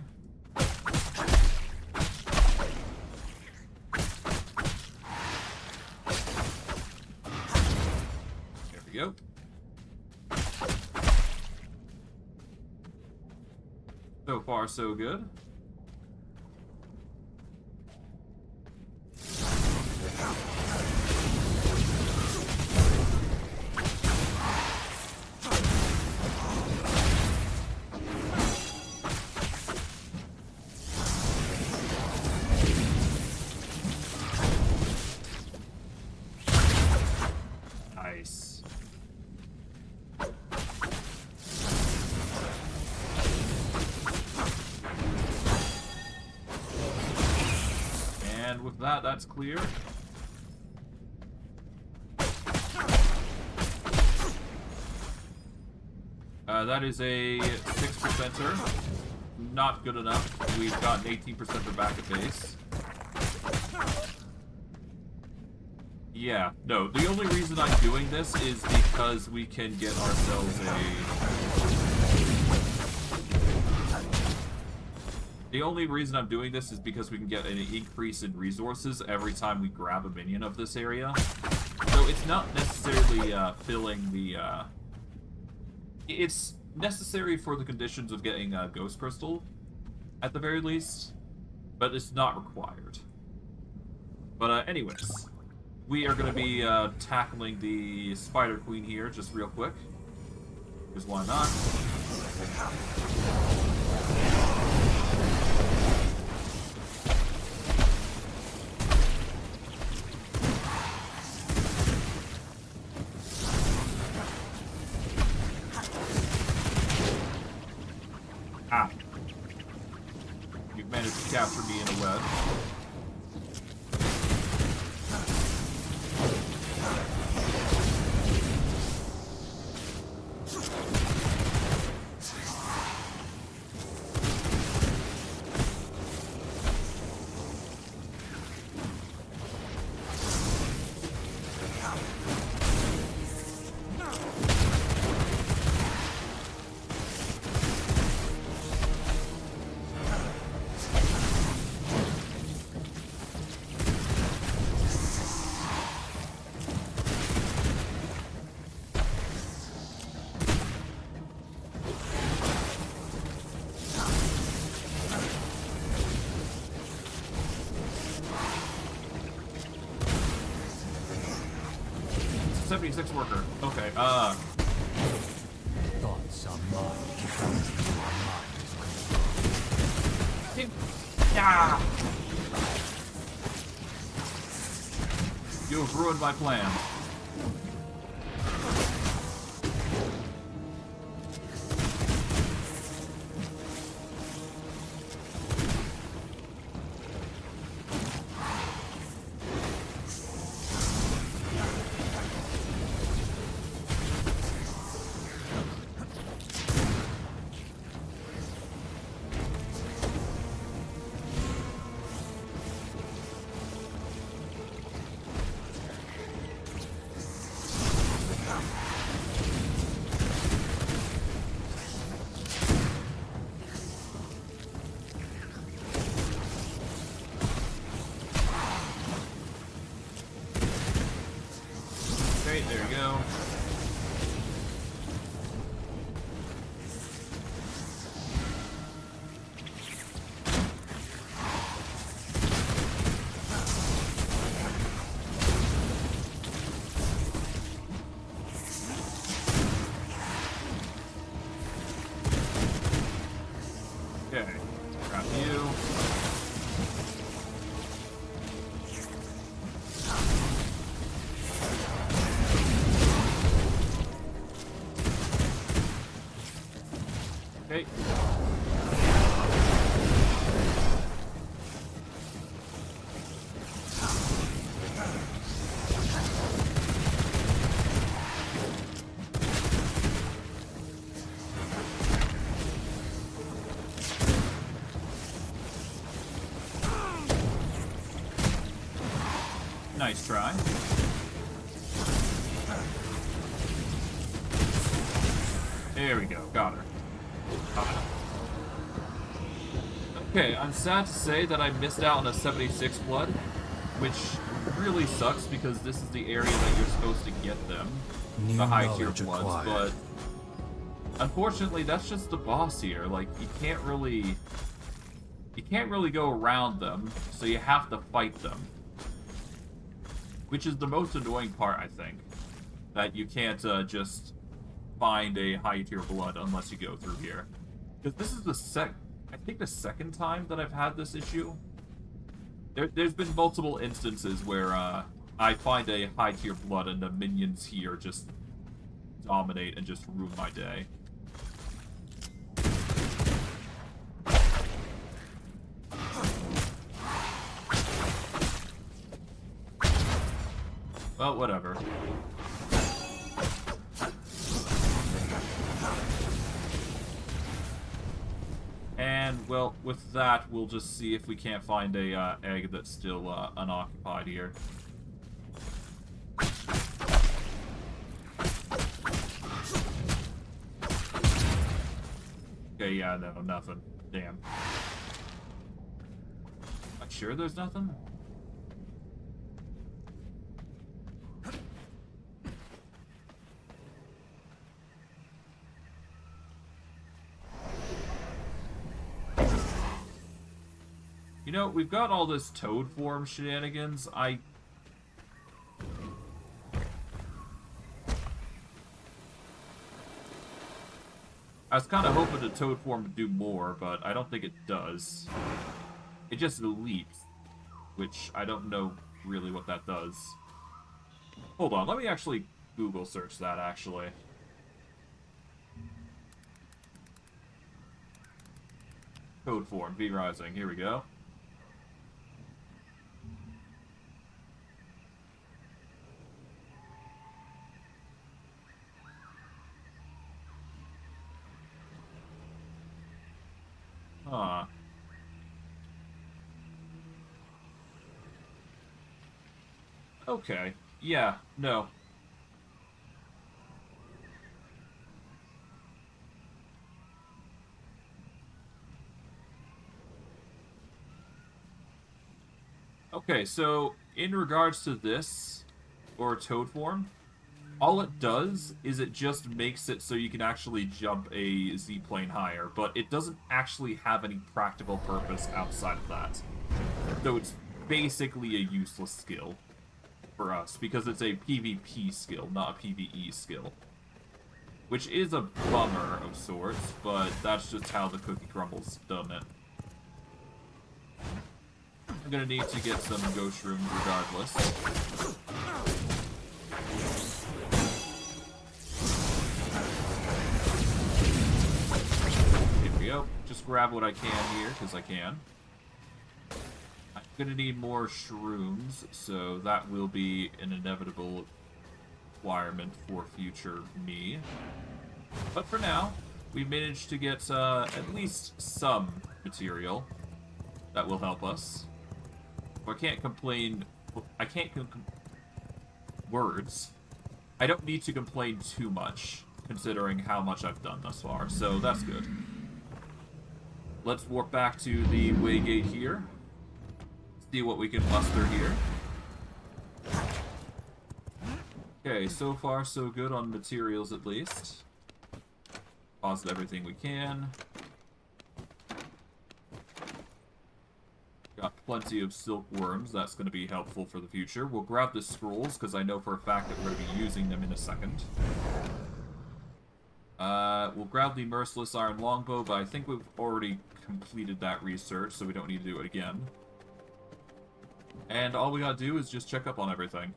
There we go. So far, so good. Nice. And with that, that's clear. That is a 6%er. Not good enough. We've got an 18%er back at base. Yeah, no, the only reason I'm doing this is because we can get ourselves The only reason I'm doing this is because we can get an increase in resources every time we grab a minion of this area. So it's not necessarily filling the... It's necessary for the conditions of getting Ghost Crystal, at the very least, but it's not required. But anyways, we are going to be tackling the Spider Queen here just real quick, because why not? Ah. You've managed to capture me in a web. 76 worker. Okay, Thoughts are mine. You are mine. Ah! You have ruined my plan. There we go. Okay, grab you. Okay. Nice try. There we go, got her. Okay, I'm sad to say that I missed out on a 76 blood, which really sucks because this is the area that you're supposed to get them, the high tier bloods, but unfortunately that's just the boss here. Like, you can't really go around them, so you have to fight them. Which is the most annoying part, I think. That you can't just find a high tier blood unless you go through here. Because this is the I think the second time that I've had this issue. There's been multiple instances where I find a high tier blood and the minions here just dominate and just ruin my day. Well, whatever. And, well, with that, we'll just see if we can't find a egg that's still unoccupied here. Okay, yeah, no, nothing. Damn. Am I sure there's nothing? You know, we've got all this toad form shenanigans. I was kind of hoping the toad form would do more, but I don't think it does. It just leaps, which I don't know really what that does. Hold on, let me actually Google search that, actually. Toad form, V Rising, here we go. Huh. Okay. Yeah, no. Okay, so in regards to this, or toad form, all it does is it just makes it so you can actually jump a Z-plane higher, but it doesn't actually have any practical purpose outside of that. So it's basically a useless skill. for us because it's a PvP skill, not a PvE skill. Which is a bummer of sorts, but that's just how the cookie crumbles done it. I'm gonna need to get some ghost rooms regardless. Here we go. Just grab what I can here, because I can. I'm gonna need more shrooms, so that will be an inevitable requirement for future me. But for now, we managed to get at least some material that will help us. I can't complain. I can't words. I don't need to complain too much, considering how much I've done thus far, so that's good. Let's warp back to the waygate here. See what we can muster here. Okay, so far so good on materials at least. Deposit everything we can. Got plenty of silkworms, that's going to be helpful for the future. We'll grab the scrolls, because I know for a fact that we're going to be using them in a second. We'll grab the Merciless Iron Longbow, but I think we've already completed that research, so we don't need to do it again. And all we gotta do is just check up on everything.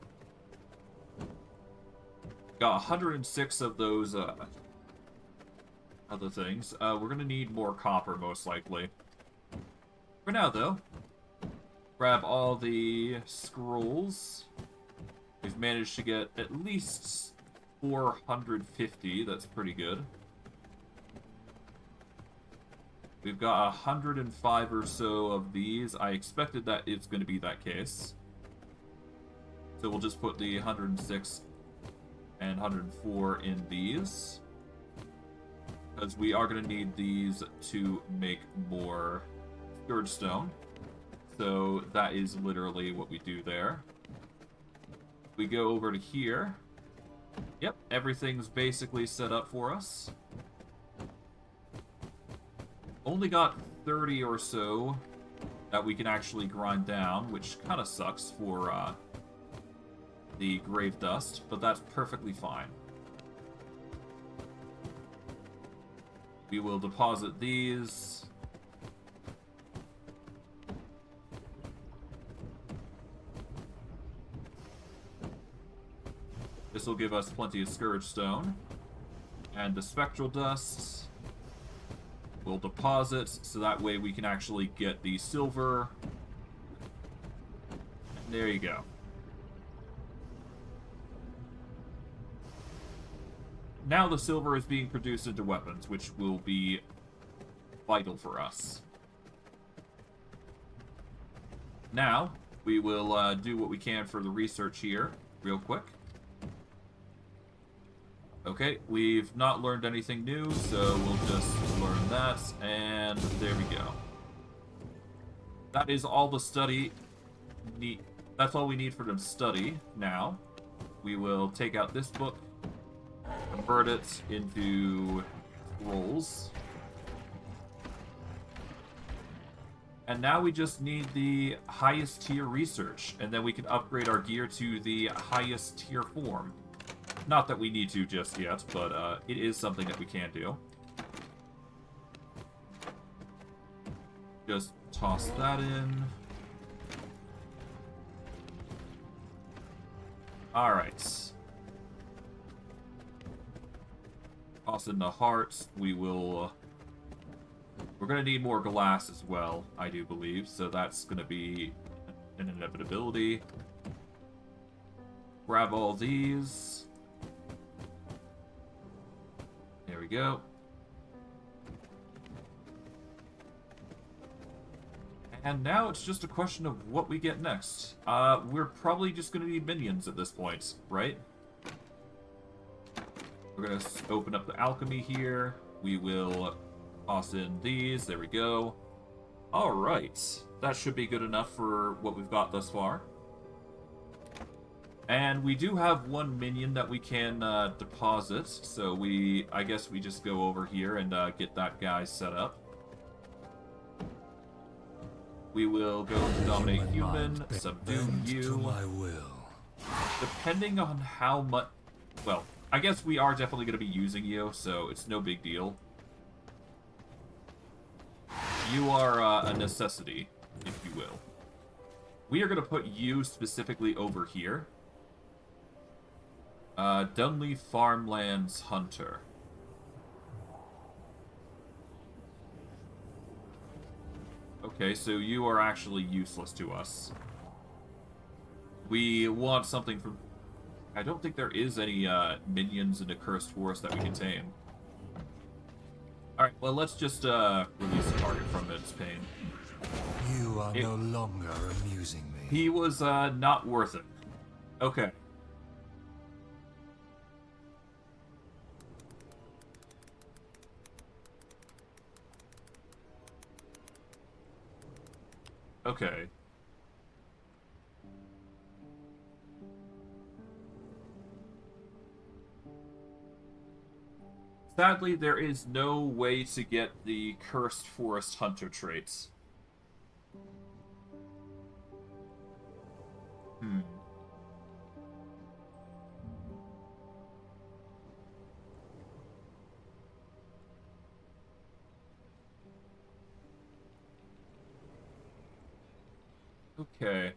Got 106 of those, other things. We're gonna need more copper, most likely. For now, though, grab all the scrolls. We've managed to get at least 450. That's pretty good. We've got 105 or so of these. I expected that it's going to be that case. So we'll just put the 106 and 104 in these. Because we are going to need these to make more Scourge Stone. So that is literally what we do there. We go over to here. Yep, everything's basically set up for us. Only got 30 or so that we can actually grind down, which kind of sucks for the grave dust, but that's perfectly fine. We will deposit these. This will give us plenty of Scourge Stone. And the Spectral Dust we'll deposit, so that way we can actually get the silver. And there you go. Now the silver is being produced into weapons, which will be vital for us. Now, we will do what we can for the research here, real quick. Okay, we've not learned anything new, so we'll just learn that, and there we go. That is all the study need. That's all we need for them to study now. We will take out this book, convert it into scrolls. And now we just need the highest tier research, and then we can upgrade our gear to the highest tier form. Not that we need to just yet, but it is something that we can do. Just toss that in. Alright. Toss in the hearts. We will... we're going to need more glass as well, I do believe, so that's going to be an inevitability. Grab all these. There we go. And now it's just a question of what we get next. We're probably just going to need minions at this point, right? We're going to open up the alchemy here. We will toss in these. There we go. Alright. That should be good enough for what we've got thus far. And we do have one minion that we can deposit, so I guess we just go over here and get that guy set up. We will go to dominate human, subdue you. To my will. Depending on how much... Well, I guess we are definitely going to be using you, so it's no big deal. You are a necessity, if you will. We are going to put you specifically over here. Dunley Farmlands Hunter. Okay, so you are actually useless to us. We want something from... I don't think there is any minions in the Cursed Forest that we can tame. Alright, well, let's just release the target from its pain. You are no longer amusing me. He was not worth it. Okay. Okay. Sadly, there is no way to get the Cursed Forest Hunter traits. Okay,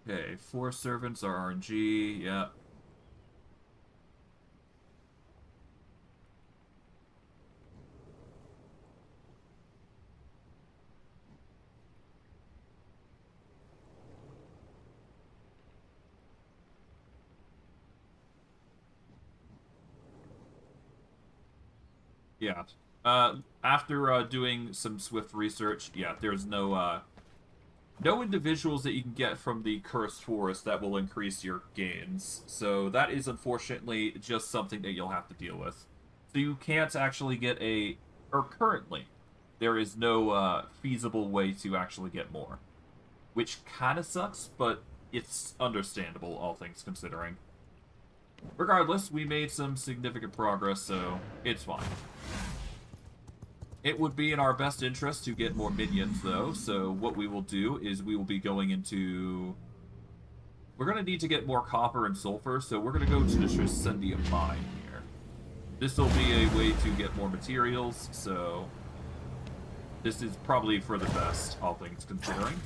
Okay, 4 servants are RNG, yeah. Yeah. After doing some swift research, yeah, there's no individuals that you can get from the Cursed Forest that will increase your gains. So that is unfortunately just something that you'll have to deal with. So you can't actually get or currently, there is no feasible way to actually get more. Which kind of sucks, but it's understandable, all things considering. Regardless, we made some significant progress, so it's fine. It would be in our best interest to get more minions, though, so what we will do is we will be going into... We're going to need to get more copper and sulfur, so we're going to go to the Triscendium mine here. This will be a way to get more materials, so... This is probably for the best, all things considering.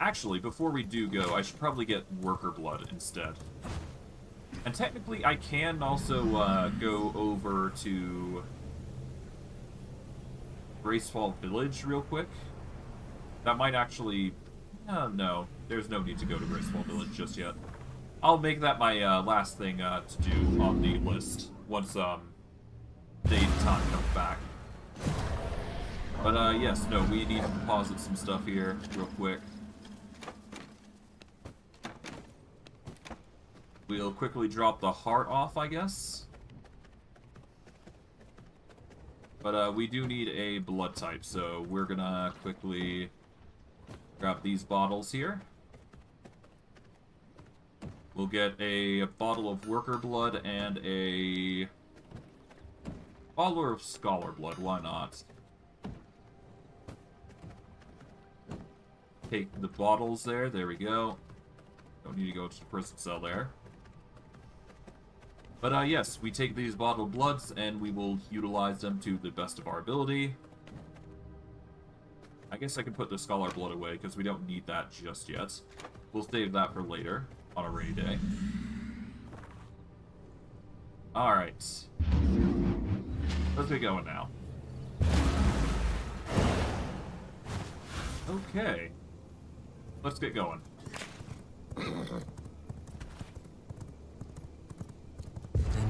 Actually, before we do go, I should probably get worker blood instead. And technically, I can also go over to Gracefall Village real quick. That might actually... no, there's no need to go to Gracefall Village just yet. I'll make that my last thing to do on the list once date time comes back. But yes, no, we need to deposit some stuff here real quick. We'll quickly drop the heart off, I guess. But we do need a blood type, so we're gonna quickly grab these bottles here. We'll get a bottle of worker blood and a bottle of scholar blood, why not? Take the bottles there we go. Don't need to go to the prison cell there. But yes, we take these bottled bloods and we will utilize them to the best of our ability. I guess I can put the scholar blood away because we don't need that just yet. We'll save that for later on a rainy day. Alright. Let's get going now. Okay. Let's get going.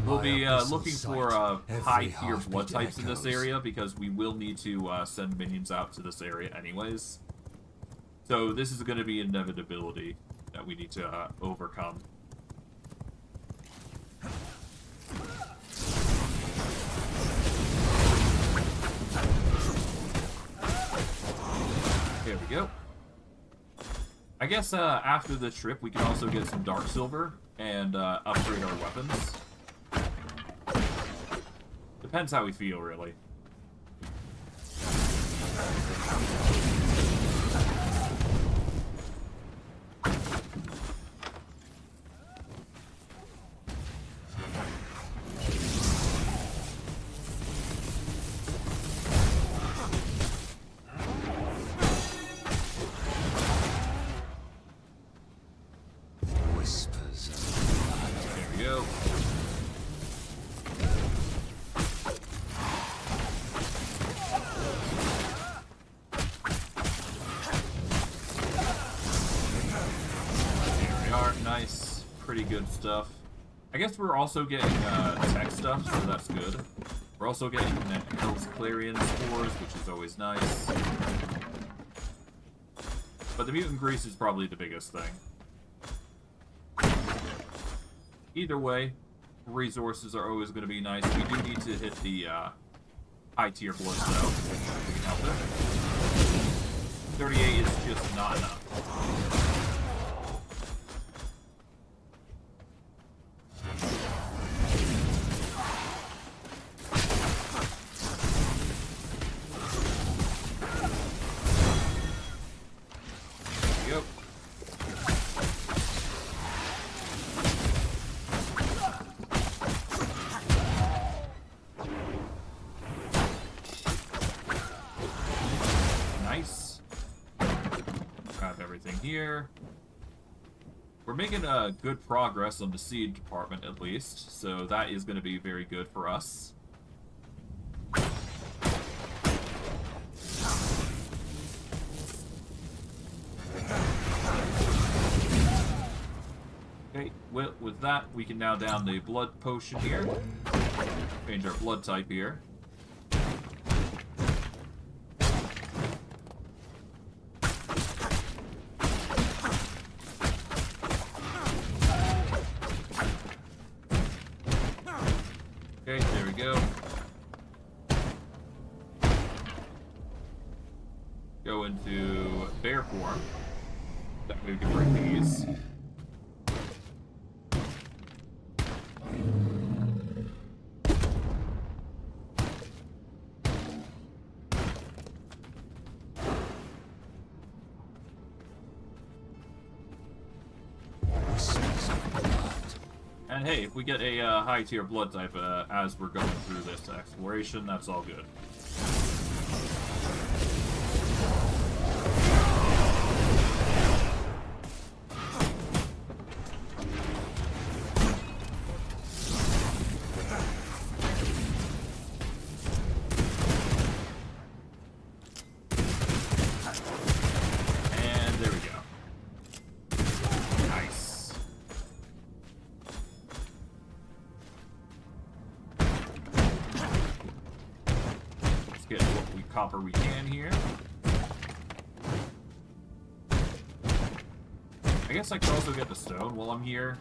We'll be looking for high-tier blood types in this area because we will need to send minions out to this area anyways. So this is going to be an inevitability that we need to overcome. There we go. I guess after this trip, we can also get some Dark Silver and upgrade our weapons. Depends how we feel, really. Whispers of blood. There we go. There we are. Nice. Pretty good stuff. I guess we're also getting tech stuff, so that's good. We're also getting Hell's Clarion spores, which is always nice. But the mutant grease is probably the biggest thing. Either way, resources are always going to be nice. We do need to hit the high tier bloods though. We can help it. 38 is just not enough. Yep. Nice. Grab everything here. We're making good progress on the seed department at least, so that is going to be very good for us. Okay, with that, we can now down the blood potion here. Change our blood type here. Okay, there we go. Go into bear form. That way we can bring these. Whispers of blood. And hey, if we get a high tier blood type as we're going through this exploration, that's all good. And there we go. Nice. Let's get what copper we can here. I guess I could also get the stone while I'm here.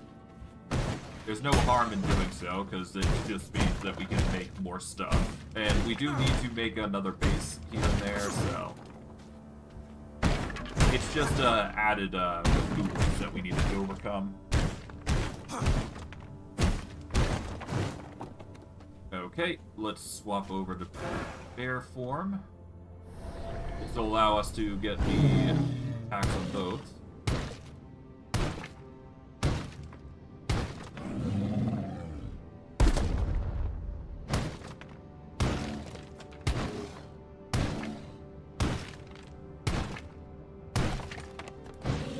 There's no harm in doing so, because it just means that we can make more stuff. And we do need to make another base here and there, so... It's just added hoops that we need to overcome. Okay, let's swap over to bear form. This will allow us to get the attacks on both.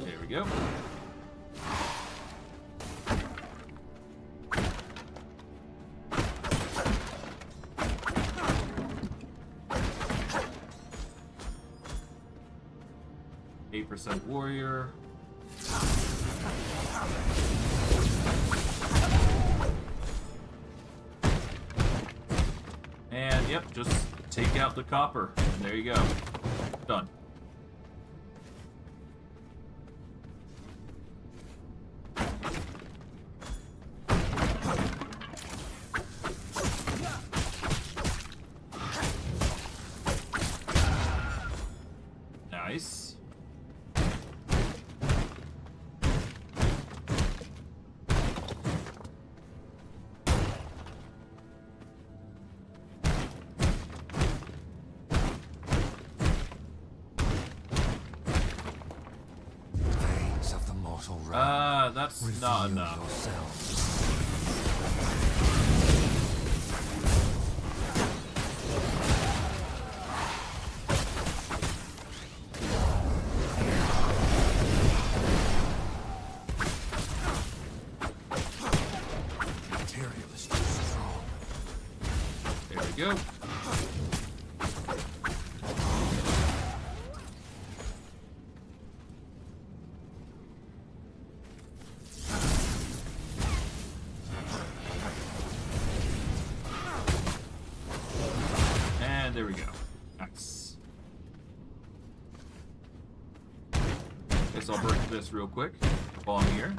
There we go. %, warrior. And yep, just take out the copper. And there you go. Done. Nice. mortal realm. That's Reveal not enough. yourselves. Material is too strong. There we go. And there we go. Nice. Guess I'll break this real quick while I'm here.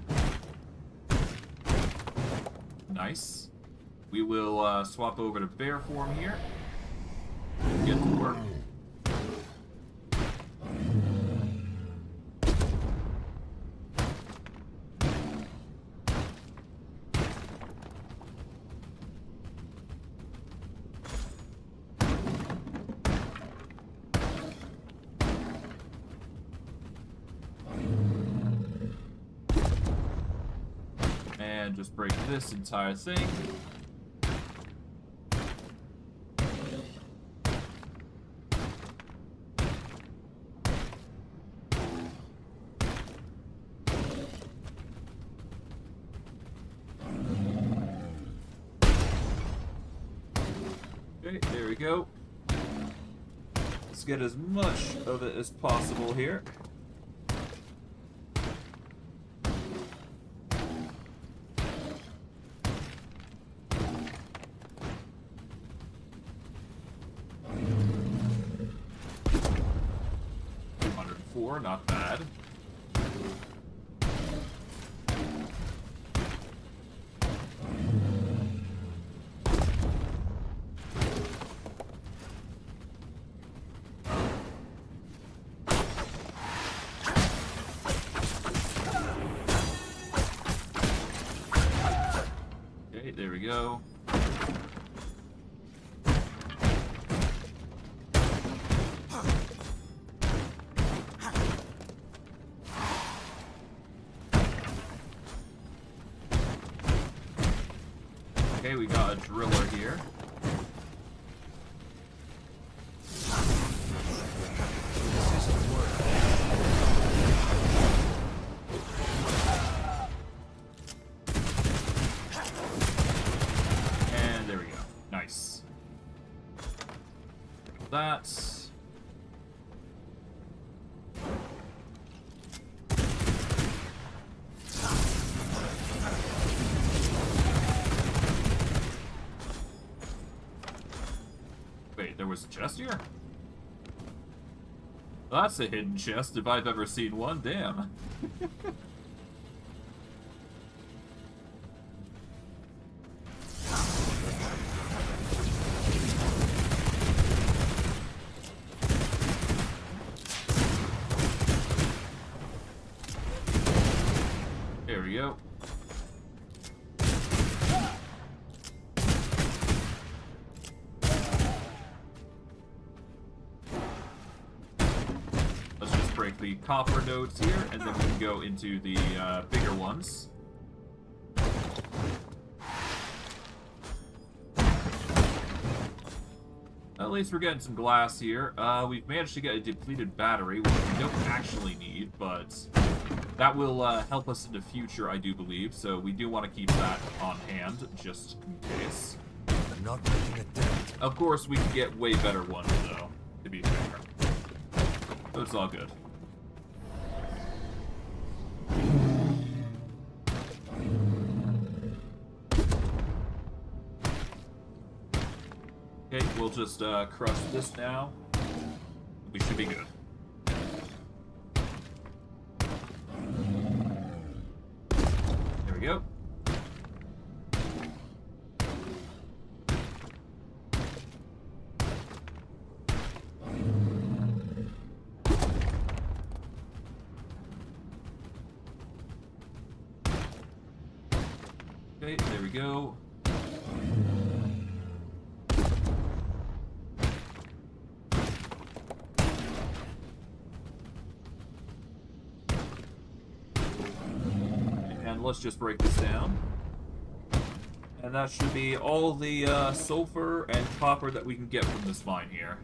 Nice. We will swap over to bear form here. Get to work. And just break this entire thing. Okay, there we go. Let's get as much of it as possible here. Not bad. Okay, there we go. Okay, we got a driller here. This isn't working. And there we go. Nice. That's... Wait, there was a chest here? That's a hidden chest if I've ever seen one, damn. There we go. Let's just break the copper nodes here, and then we can go into the bigger ones. At least we're getting some glass here. We've managed to get a depleted battery, which we don't actually need, but that will help us in the future, I do believe. So we do want to keep that on hand, just in case. I'm not making a dent. Of course, we can get way better ones, though, to be fair. So it's all good. Okay, we'll just crush this now. We should be good. There we go. Okay, there we go. And let's just break this down. And that should be all the sulfur and copper that we can get from this mine here.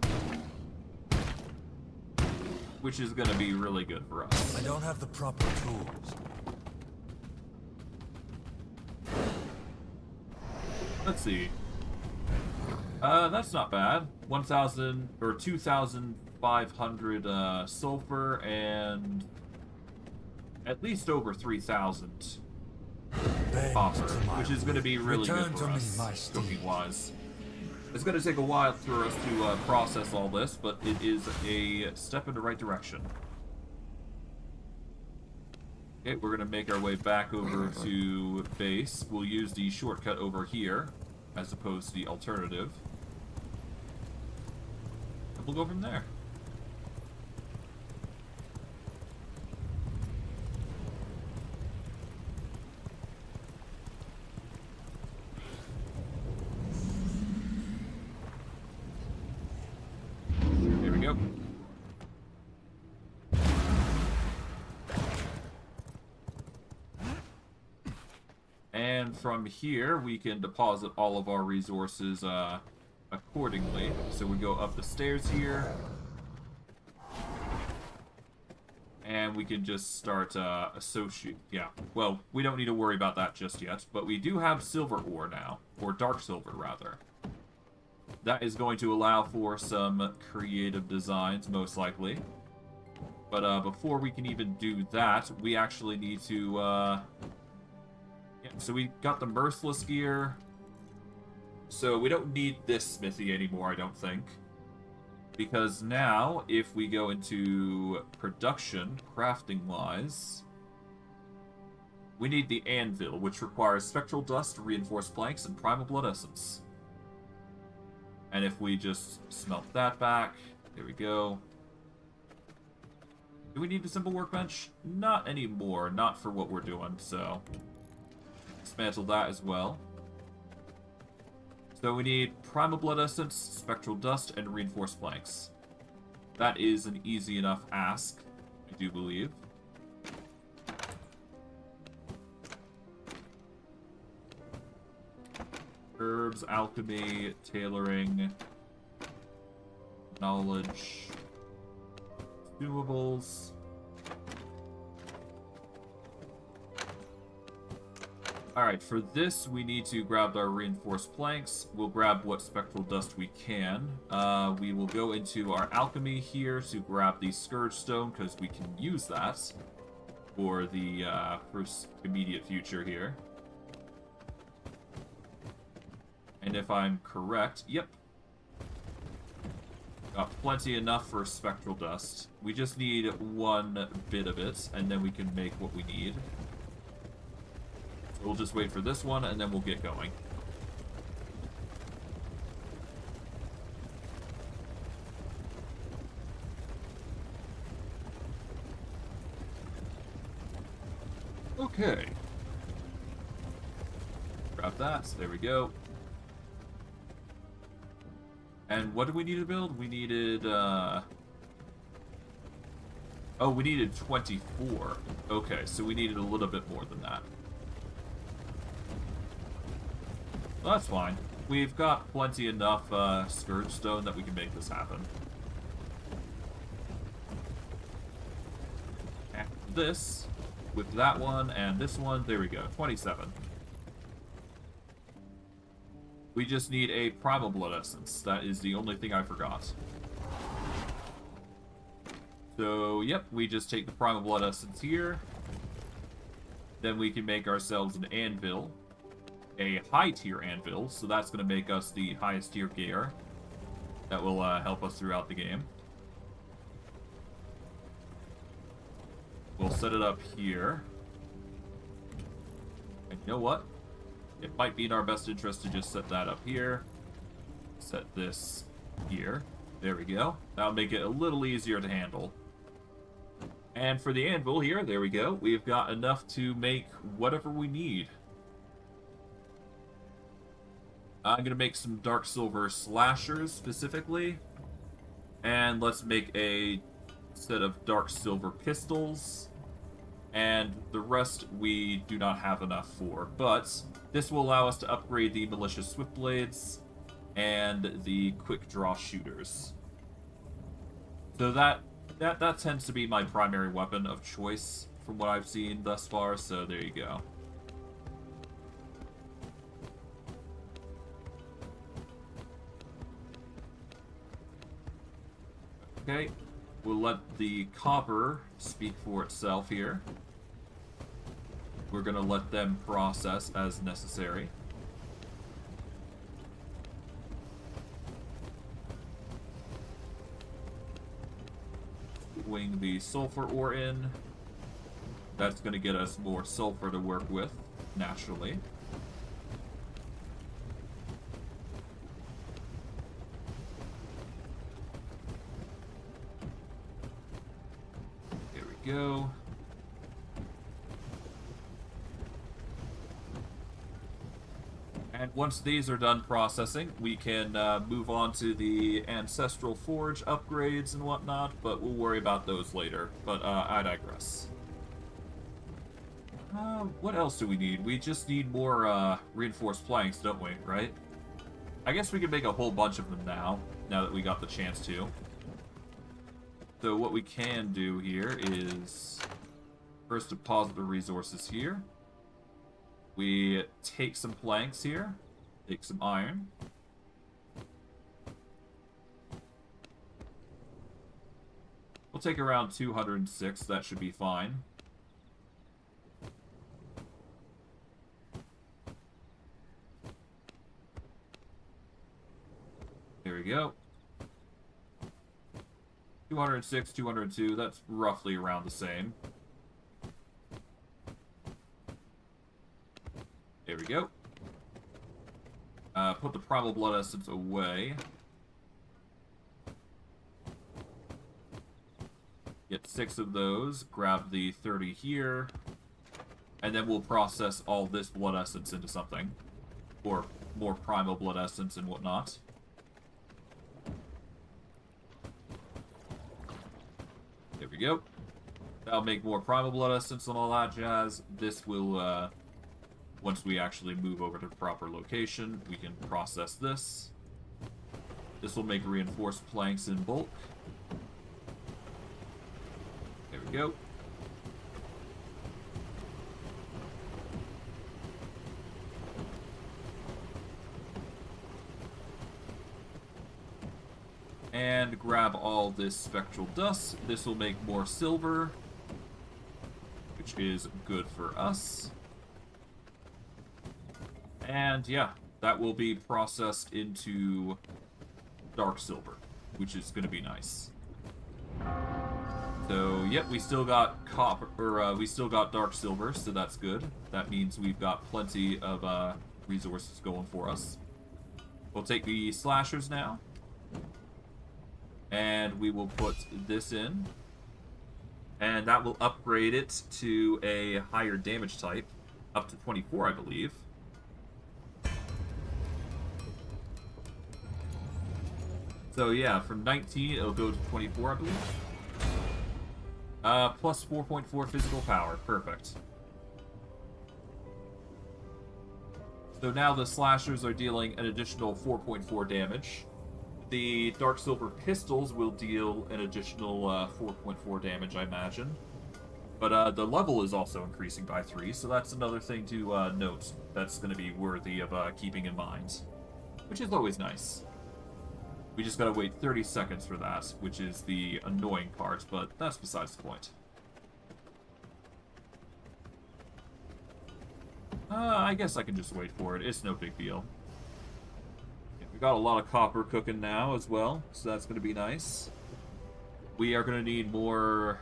Which is going to be really good for us. I don't have the proper tools. Let's see. That's not bad. 1,000 or 2,500 sulfur and at least over 3,000 copper, which is going to be really good for us, cooking-wise. It's going to take a while for us to process all this, but it is a step in the right direction. Okay, we're going to make our way back over to base. We'll use the shortcut over here, as opposed to the alternative. And we'll go from there. There we go. And from here, we can deposit all of our resources accordingly. So we go up the stairs here. And we can just start associate. Yeah, well, we don't need to worry about that just yet. But we do have silver ore now. Or dark silver, rather. That is going to allow for some creative designs, most likely. But before we can even do that, we actually need to... Yeah, so we got the Merciless gear. So we don't need this smithy anymore, I don't think. Because now, if we go into production, crafting-wise, we need the anvil, which requires spectral dust, reinforced planks, and primal blood essence. And if we just smelt that back, there we go. Do we need a simple workbench? Not anymore, not for what we're doing, so... dismantle that as well. So we need primal blood essence, spectral dust, and reinforced planks. That is an easy enough ask, I do believe. Herbs, alchemy, tailoring, knowledge, consumables. Alright, for this, we need to grab our reinforced planks. We'll grab what spectral dust we can. We will go into our alchemy here to grab the Scourge Stone, because we can use that for the first immediate future here. And if I'm correct, yep. Got plenty enough for spectral dust. We just need one bit of it, and then we can make what we need. We'll just wait for this one, and then we'll get going. Okay. Grab that. There we go. And what did we need to build? We needed, oh, we needed 24. Okay, so we needed a little bit more than that. Well, that's fine. We've got plenty enough Scourge Stone that we can make this happen. And this, with that one and this one, there we go, 27. We just need a primal blood essence. That is the only thing I forgot. So, yep, we just take the primal blood essence here. Then we can make ourselves an anvil. A high-tier anvil, so that's going to make us the highest-tier gear. That will help us throughout the game. We'll set it up here. And you know what? It might be in our best interest to just set that up here. Set this here. There we go. That'll make it a little easier to handle. And for the anvil here, there we go. We've got enough to make whatever we need. I'm going to make some dark silver slashers specifically. And let's make a set of dark silver pistols. and the rest we do not have enough for. But this will allow us to upgrade the malicious swift blades and the quick draw shooters. So that tends to be my primary weapon of choice from what I've seen thus far, so there you go. Okay, we'll let the copper speak for itself here. We're gonna let them process as necessary. Wing the sulfur ore in. That's gonna get us more sulfur to work with, naturally. Here we go. And once these are done processing, we can move on to the Ancestral Forge upgrades and whatnot, but we'll worry about those later. But I digress. What else do we need? We just need more reinforced planks, don't we, right? I guess we can make a whole bunch of them now that we got the chance to. So what we can do here is first deposit the resources here. We take some planks here, take some iron. We'll take around 206, that should be fine. There we go. 206, 202, that's roughly around the same. There we go. Put the Primal Blood Essence away. Get 6 of those. Grab the 30 here. And then we'll process all this Blood Essence into something. Or more Primal Blood Essence and whatnot. There we go. That'll make more Primal Blood Essence and all that jazz. This will, once we actually move over to the proper location, we can process this. This will make reinforced planks in bulk. There we go. And grab all this spectral dust. This will make more silver, which is good for us. And yeah, that will be processed into dark silver, which is going to be nice. So, yep, we still got copper, or we still got dark silver, so that's good. That means we've got plenty of resources going for us. We'll take the slashers now, and we will put this in, and that will upgrade it to a higher damage type, up to 24, I believe. So yeah, from 19, it'll go to 24, I believe. Plus 4.4 physical power. Perfect. So now the slashers are dealing an additional 4.4 damage. The Dark Silver pistols will deal an additional 4.4 damage, I imagine. But the level is also increasing by 3, so that's another thing to note that's going to be worthy of keeping in mind. Which is always nice. We just gotta wait 30 seconds for that, which is the annoying part, but that's besides the point. I guess I can just wait for it. It's no big deal. Yeah, we got a lot of copper cooking now as well, so that's gonna be nice. We are gonna need more...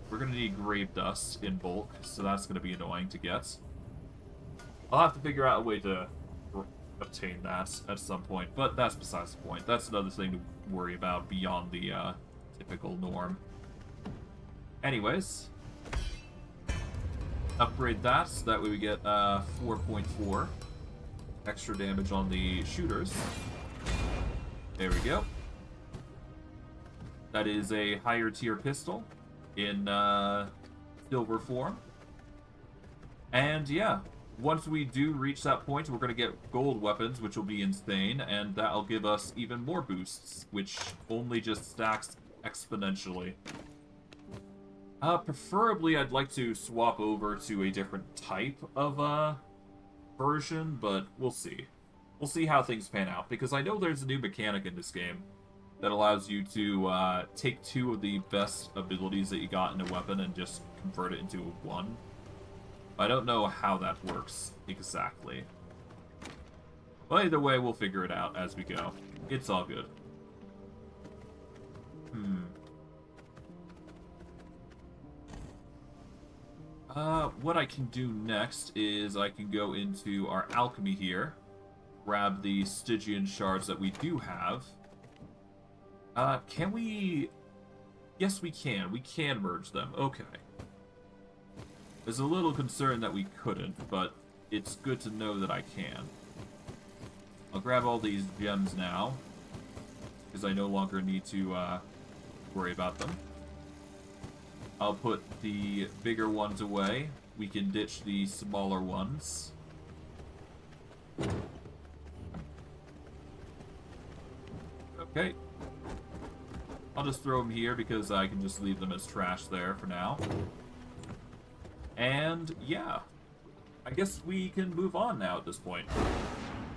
We're gonna need grave dust in bulk, so that's gonna be annoying to get. I'll have to figure out a way to obtain that at some point, but that's besides the point. That's another thing to worry about beyond the typical norm. Anyways, upgrade that so that way we get 4.4 extra damage on the shooters. There we go. That is a higher tier pistol in silver form. And yeah, once we do reach that point, we're going to get gold weapons, which will be insane, and that'll give us even more boosts, which only just stacks exponentially. Preferably, I'd like to swap over to a different type of version, but we'll see. We'll see how things pan out, because I know there's a new mechanic in this game that allows you to take two of the best abilities that you got in a weapon and just convert it into one. I don't know how that works exactly. But either way, we'll figure it out as we go. It's all good. What I can do next is I can go into our alchemy here, grab the Stygian shards that we do have. Can we... Yes, we can. We can merge them. Okay. There's a little concern that we couldn't, but it's good to know that I can. I'll grab all these gems now, because I no longer need to worry about them. I'll put the bigger ones away. We can ditch the smaller ones. Okay. I'll just throw them here because I can just leave them as trash there for now. And yeah, I guess we can move on now at this point.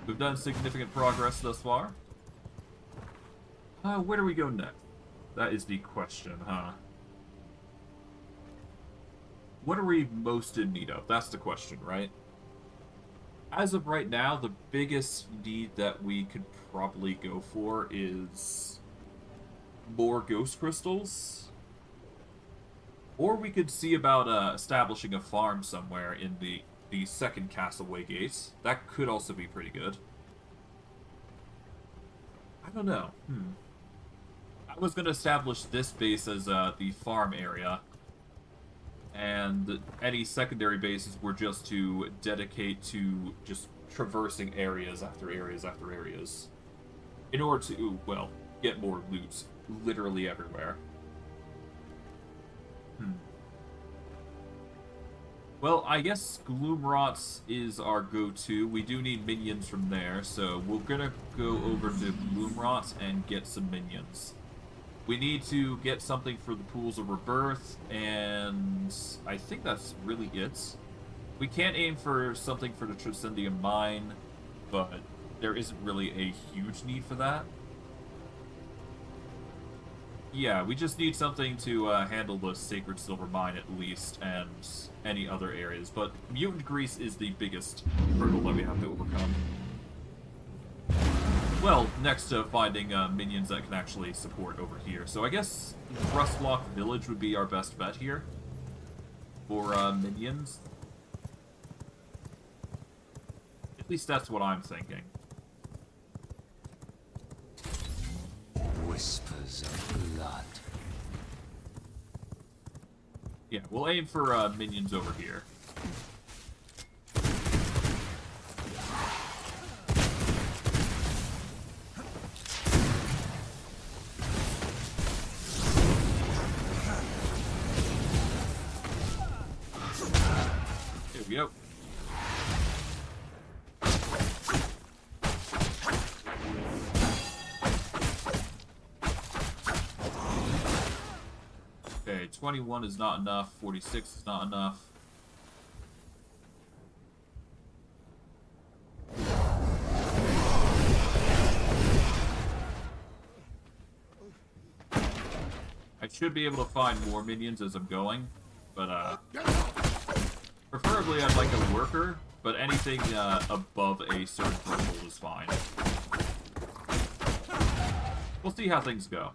We've done significant progress thus far. Where do we go next? That is the question, huh? What are we most in need of? That's the question, right? As of right now, the biggest need that we could probably go for is more ghost crystals. Or we could see about establishing a farm somewhere in the second Castaway Gate. That could also be pretty good. I don't know. I was going to establish this base as the farm area. And any secondary bases were just to dedicate to just traversing areas after areas after areas. In order to, well, get more loot literally everywhere. Well, I guess Gloomrots is our go-to. We do need minions from there, so we're gonna go over to Gloomrots and get some minions. We need to get something for the Pools of Rebirth, and I think that's really it. We can't aim for something for the Transcendium Mine, but there isn't really a huge need for that. Yeah, we just need something to handle the Sacred Silver Mine at least, and any other areas. But Mutant Grease is the biggest hurdle that we have to overcome. Well, next to finding minions that can actually support over here. So I guess Rustlock Village would be our best bet here for minions. At least that's what I'm thinking. Whispers of blood. Yeah, we'll aim for minions over here. There we go. Okay, 21 is not enough, 46 is not enough. I should be able to find more minions as I'm going, but preferably I'd like a worker, but anything above a certain threshold is fine. We'll see how things go.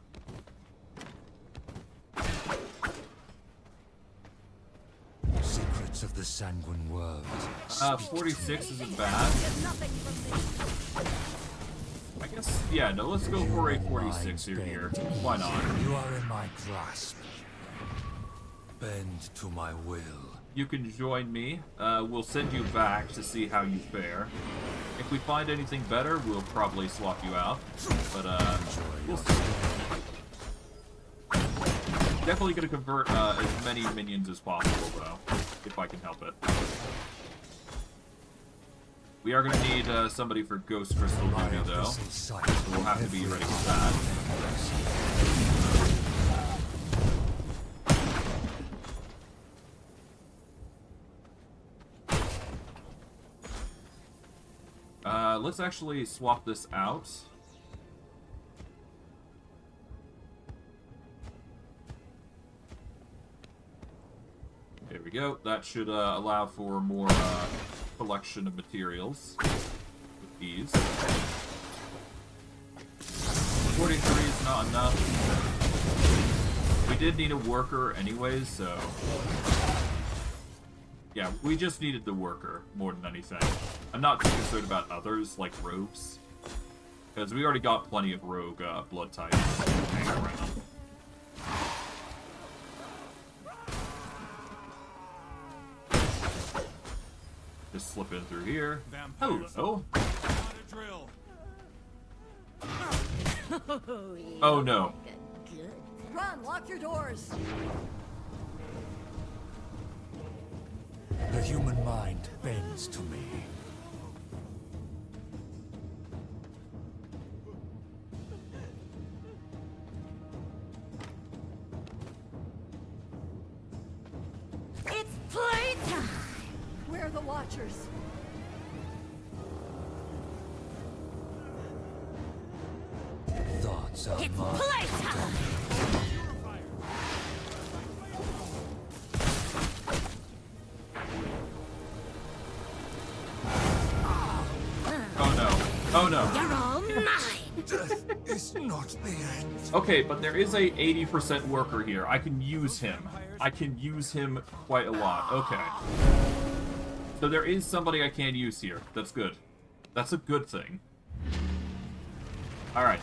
Secrets of the sanguine world. 46 isn't bad. I guess, yeah, no, let's go for a 46 here. Why not? You are in my grasp. Bend to my will. You can join me. We'll send you back to see how you fare. If we find anything better, we'll probably swap you out. But, we'll see. Definitely gonna convert as many minions as possible, though, if I can help it. We are gonna need somebody for Ghost Crystal duty, though. So we'll have to be ready for that. Let's actually swap this out. There we go. That should allow for more collection of materials with ease. 43 is not enough. We did need a worker anyways, so... Yeah, we just needed the worker more than anything. I'm not too concerned about others, like rogues. Because we already got plenty of rogue blood types hanging around. Just slip in through here. Hello. Oh no. Run, lock your doors. The human mind bends to me. It's playtime. Where are the Watchers? Thoughts are It's mine. playtime. Oh no. Oh no. You're all mine. Death is not the end. Okay, but there is a 80% worker here. I can use him. I can use him quite a lot. Okay. So there is somebody I can use here. That's good. That's a good thing. Alright.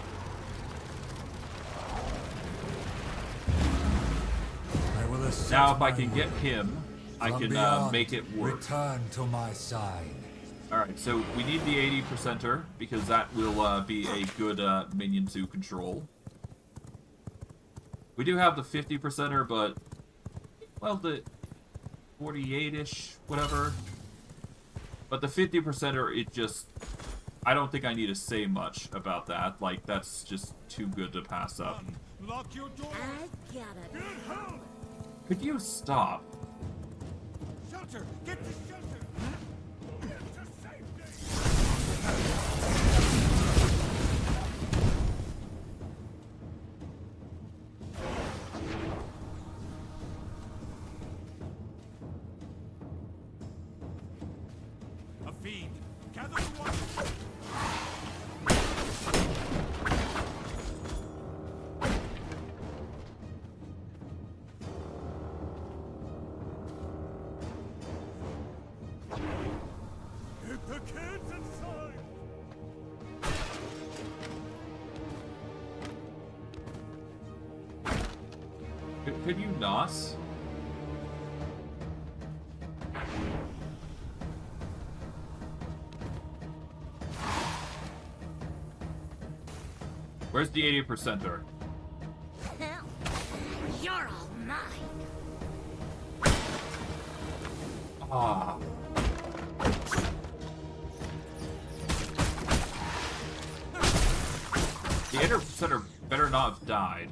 I will assert Now if I my can get will. him, I From can beyond, make it work. Return to my side. Alright, so we need the 80%er, because that will be a good minion to control. We do have the 50%er, but... Well, the 48-ish, whatever. But the 50%er, it just... I don't think I need to say much about that. Like, that's just too good to pass up. Lock your door. I got it. Could you stop? Shelter. Get to shelter. Get to safety. A fiend. Gather the watchers. Get the kids inside. Could you not? Where's the 80%er? You're all mine. Ah. The 80%er better not have died.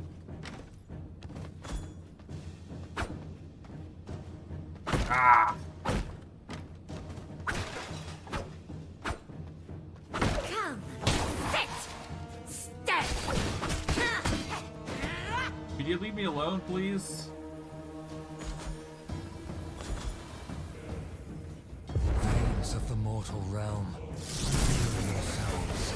Ah! Come, sit, stay. Could you leave me alone, please? Veins of the mortal realm. Feel yourselves.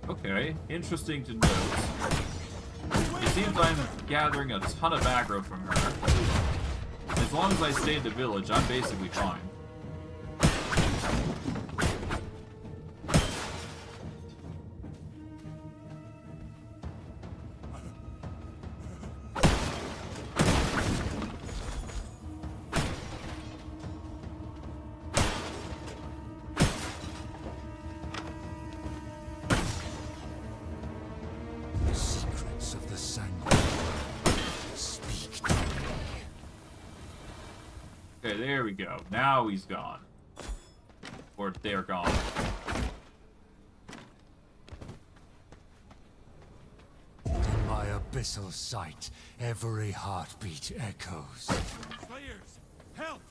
Okay, interesting to note. It seems I'm gathering a ton of aggro from her. As long as I stay in the village, I'm basically fine. sanguine world, speak to me. Okay, there we go. Now he's gone. Or they're gone. In my abyssal sight, every heartbeat echoes. Slayers, help!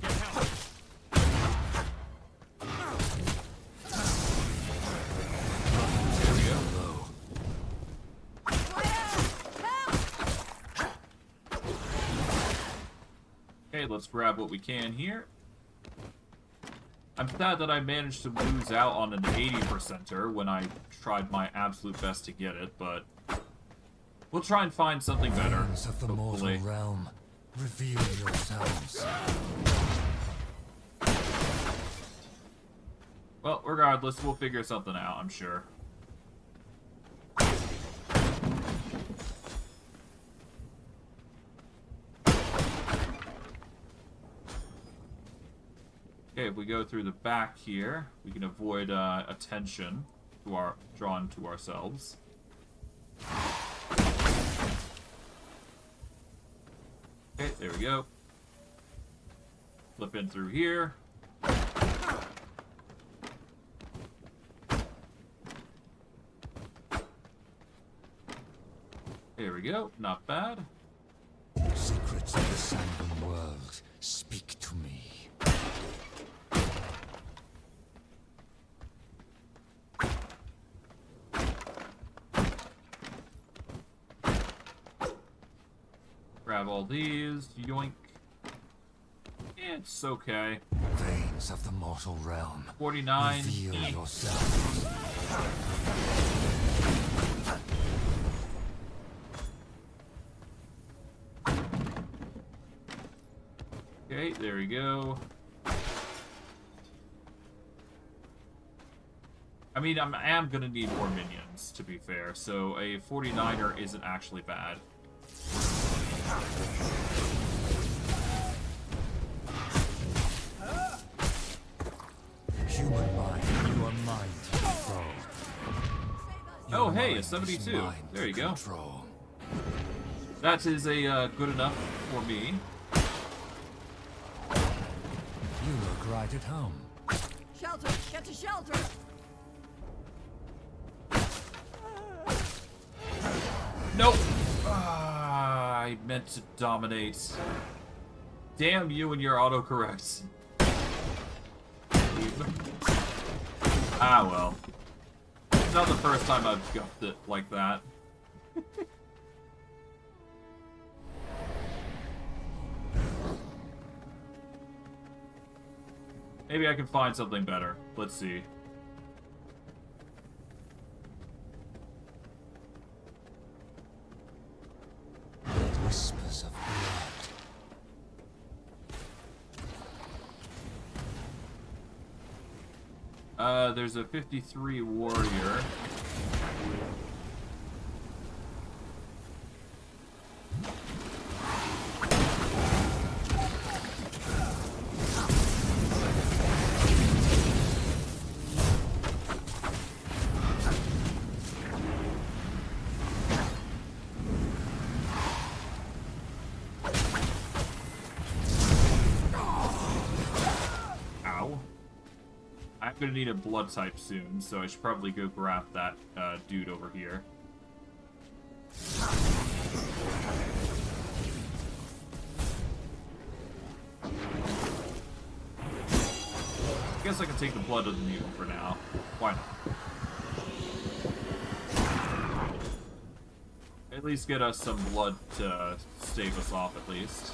Get help! There we go. Low. Okay, let's grab what we can here. I'm sad that I managed to lose out on an 80%er when I tried my absolute best to get it, but we'll try and find something better. Visions of the Hopefully. mortal realm, reveal yourselves. Well, regardless, we'll figure something out, I'm sure. Okay, if we go through the back here, we can avoid attention drawn to ourselves. Okay, there we go. Flip in through here. There we go, not bad. Secrets of the sanguine world, speak to me. Grab all these, yoink. It's okay. Veins of the mortal realm, 49. reveal yourselves. Okay, there we go. I mean, I am gonna need more minions, to be fair, so a 49er isn't actually bad. Human mind, you are mine to control. Oh, Your hey, a mind is 72. mine There to you go. control. That is a good enough for me. You look right at home. Shelter! Get to shelter! Nope. I meant to dominate. Damn you and your autocorrects. Ah, well. It's not the first time I've guffed it like that. Maybe I can find something better. Let's see. Whispers of blood. There's a 53 warrior. Ow. I'm gonna need a blood type soon, so I should probably go grab that dude over here. I guess I can take the blood of the mutant for now. Why not? At least get us some blood to stave us off, at least.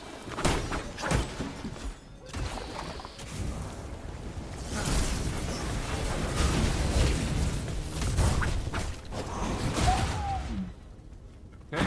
Okay.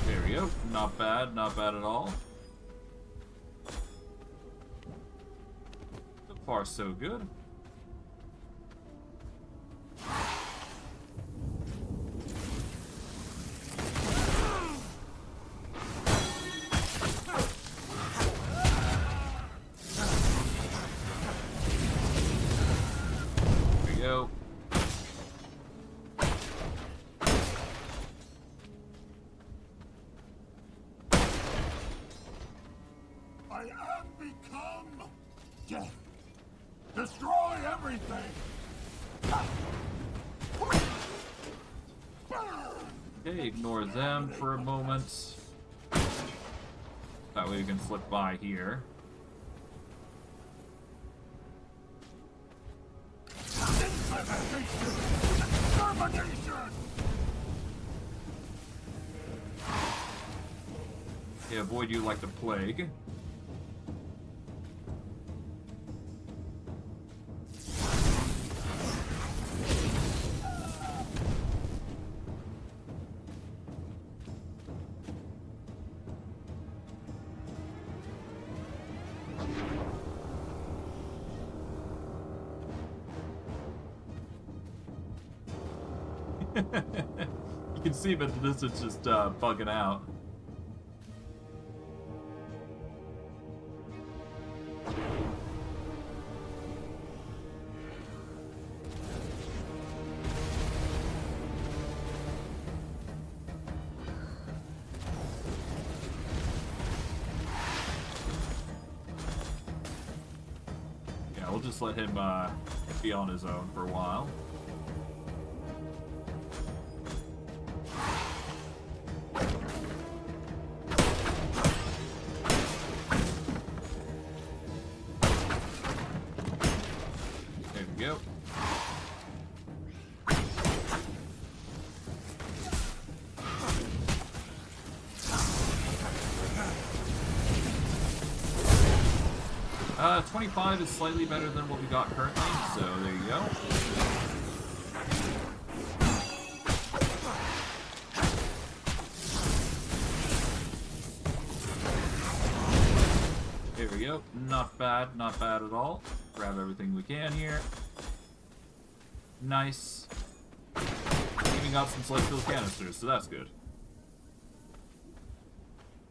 There we go. Not bad at all. far, so good. There we go. I have become death. Destroy everything. Okay, ignore them for a moment. That way we can slip by here. Extermination! Okay, avoid you like the plague. You can see that this is just bugging out. Yeah, we'll just let him be on his own for a while. There we go. Uh, 25 is slightly better than what we got currently, so there you go. There we go. Not bad, not bad at all. Grab everything we can here. Nice. Even got some celestial canisters, so that's good.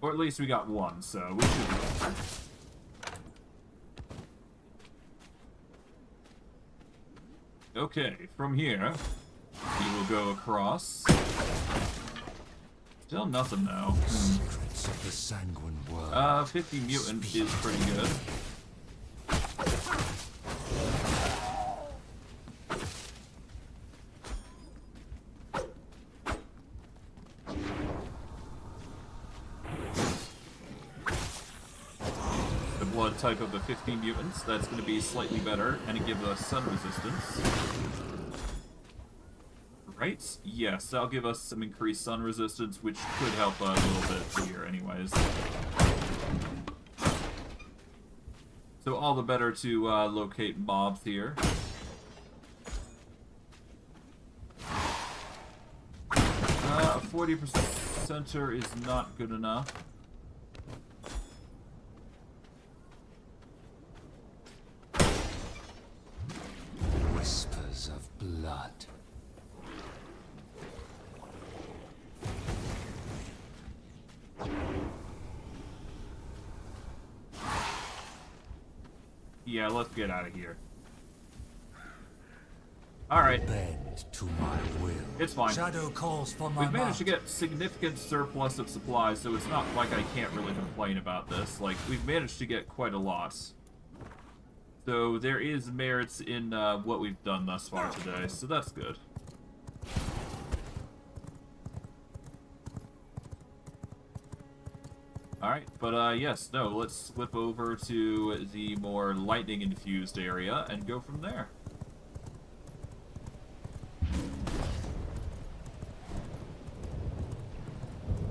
Or at least we got one, so we should be okay. Okay, from here, we will go across. Still nothing though. Secrets of the sanguine world. 50 mutant is pretty good. The blood type of the 15 mutants, that's going to be slightly better, and it gives us sun resistance. Right? Yes, that'll give us some increased sun resistance, which could help a little bit here anyways. So all the better to locate mobs here. 40%er is not good enough. Whispers of blood. Yeah, let's get out of here. Alright, Bend to my will. it's fine. Shadow calls for my We've managed to mount. get significant surplus of supplies, so it's not like I can't really complain about this. Like, we've managed to get quite a lot. So there is merits in what we've done thus far today, so that's good. Alright, but yes, no, let's flip over to the more lightning-infused area and go from there.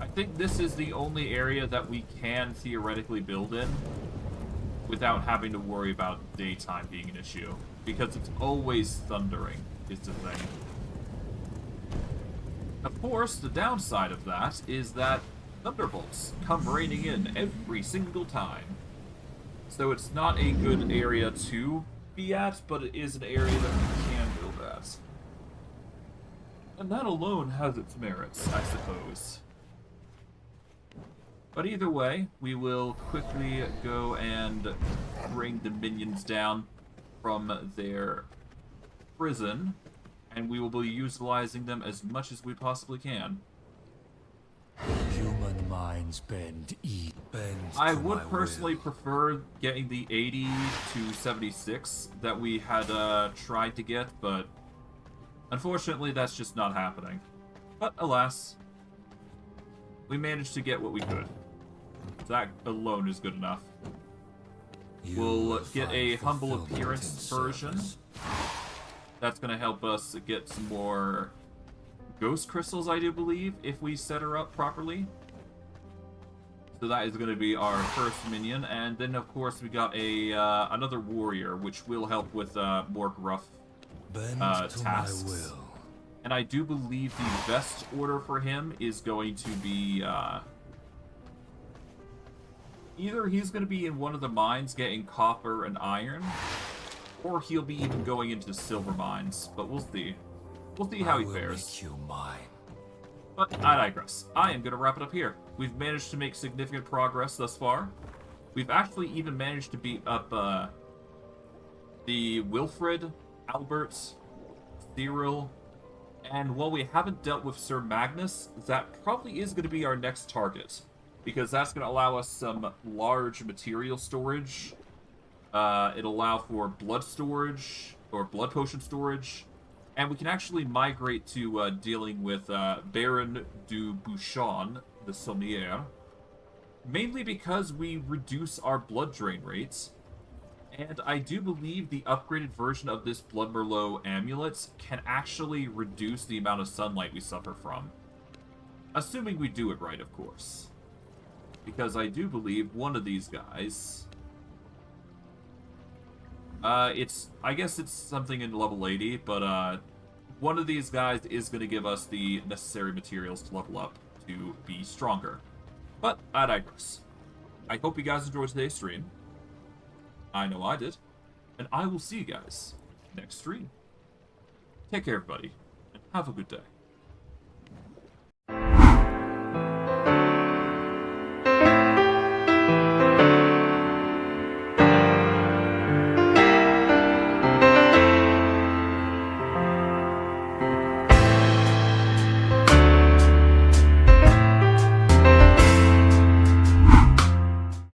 I think this is the only area that we can theoretically build in without having to worry about daytime being an issue, because it's always thundering, is the thing. Of course, the downside of that is that thunderbolts come raining in every single time. So it's not a good area to be at, but it is an area that we can build at. And that alone has its merits, I suppose. But either way, we will quickly go and bring the minions down from their prison, and we will be utilizing them as much as we possibly can. Human minds bend I to would my personally will. prefer getting the 80 to 76 that we had tried to get, but unfortunately that's just not happening. But alas, we managed to get what we could. That alone is good enough. You We'll will get find a humble fulfillment appearance in version. service. That's going to help us get some more ghost crystals, I do believe, if we set her up properly. So that is going to be our first minion, and then of course we got a another warrior, which will help with more gruff Bend to tasks. my will. And I do believe the best order for him is going to be either he's going to be in one of the mines getting copper and iron, or he'll be even going into silver mines. But we'll see. We'll see how I he will fares. make you mine. But I digress. I am going to wrap it up here. We've managed to make significant progress thus far. We've actually even managed to beat up the Wilfred, Albert, Cyril, and while we haven't dealt with Sir Magnus, that probably is going to be our next target, because that's going to allow us some large material storage. It'll allow for blood storage, or blood potion storage, and we can actually migrate to dealing with Baron du Bouchon, the Sommier, mainly because we reduce our blood drain rates. And I do believe the upgraded version of this Blood Merlot amulet can actually reduce the amount of sunlight we suffer from. Assuming we do it right, of course. Because I do believe one of these guys... I guess it's something in level 80, but one of these guys is going to give us the necessary materials to level up to be stronger. But I digress. I hope you guys enjoyed today's stream. I know I did. And I will see you guys next stream. Take care, everybody, and have a good day.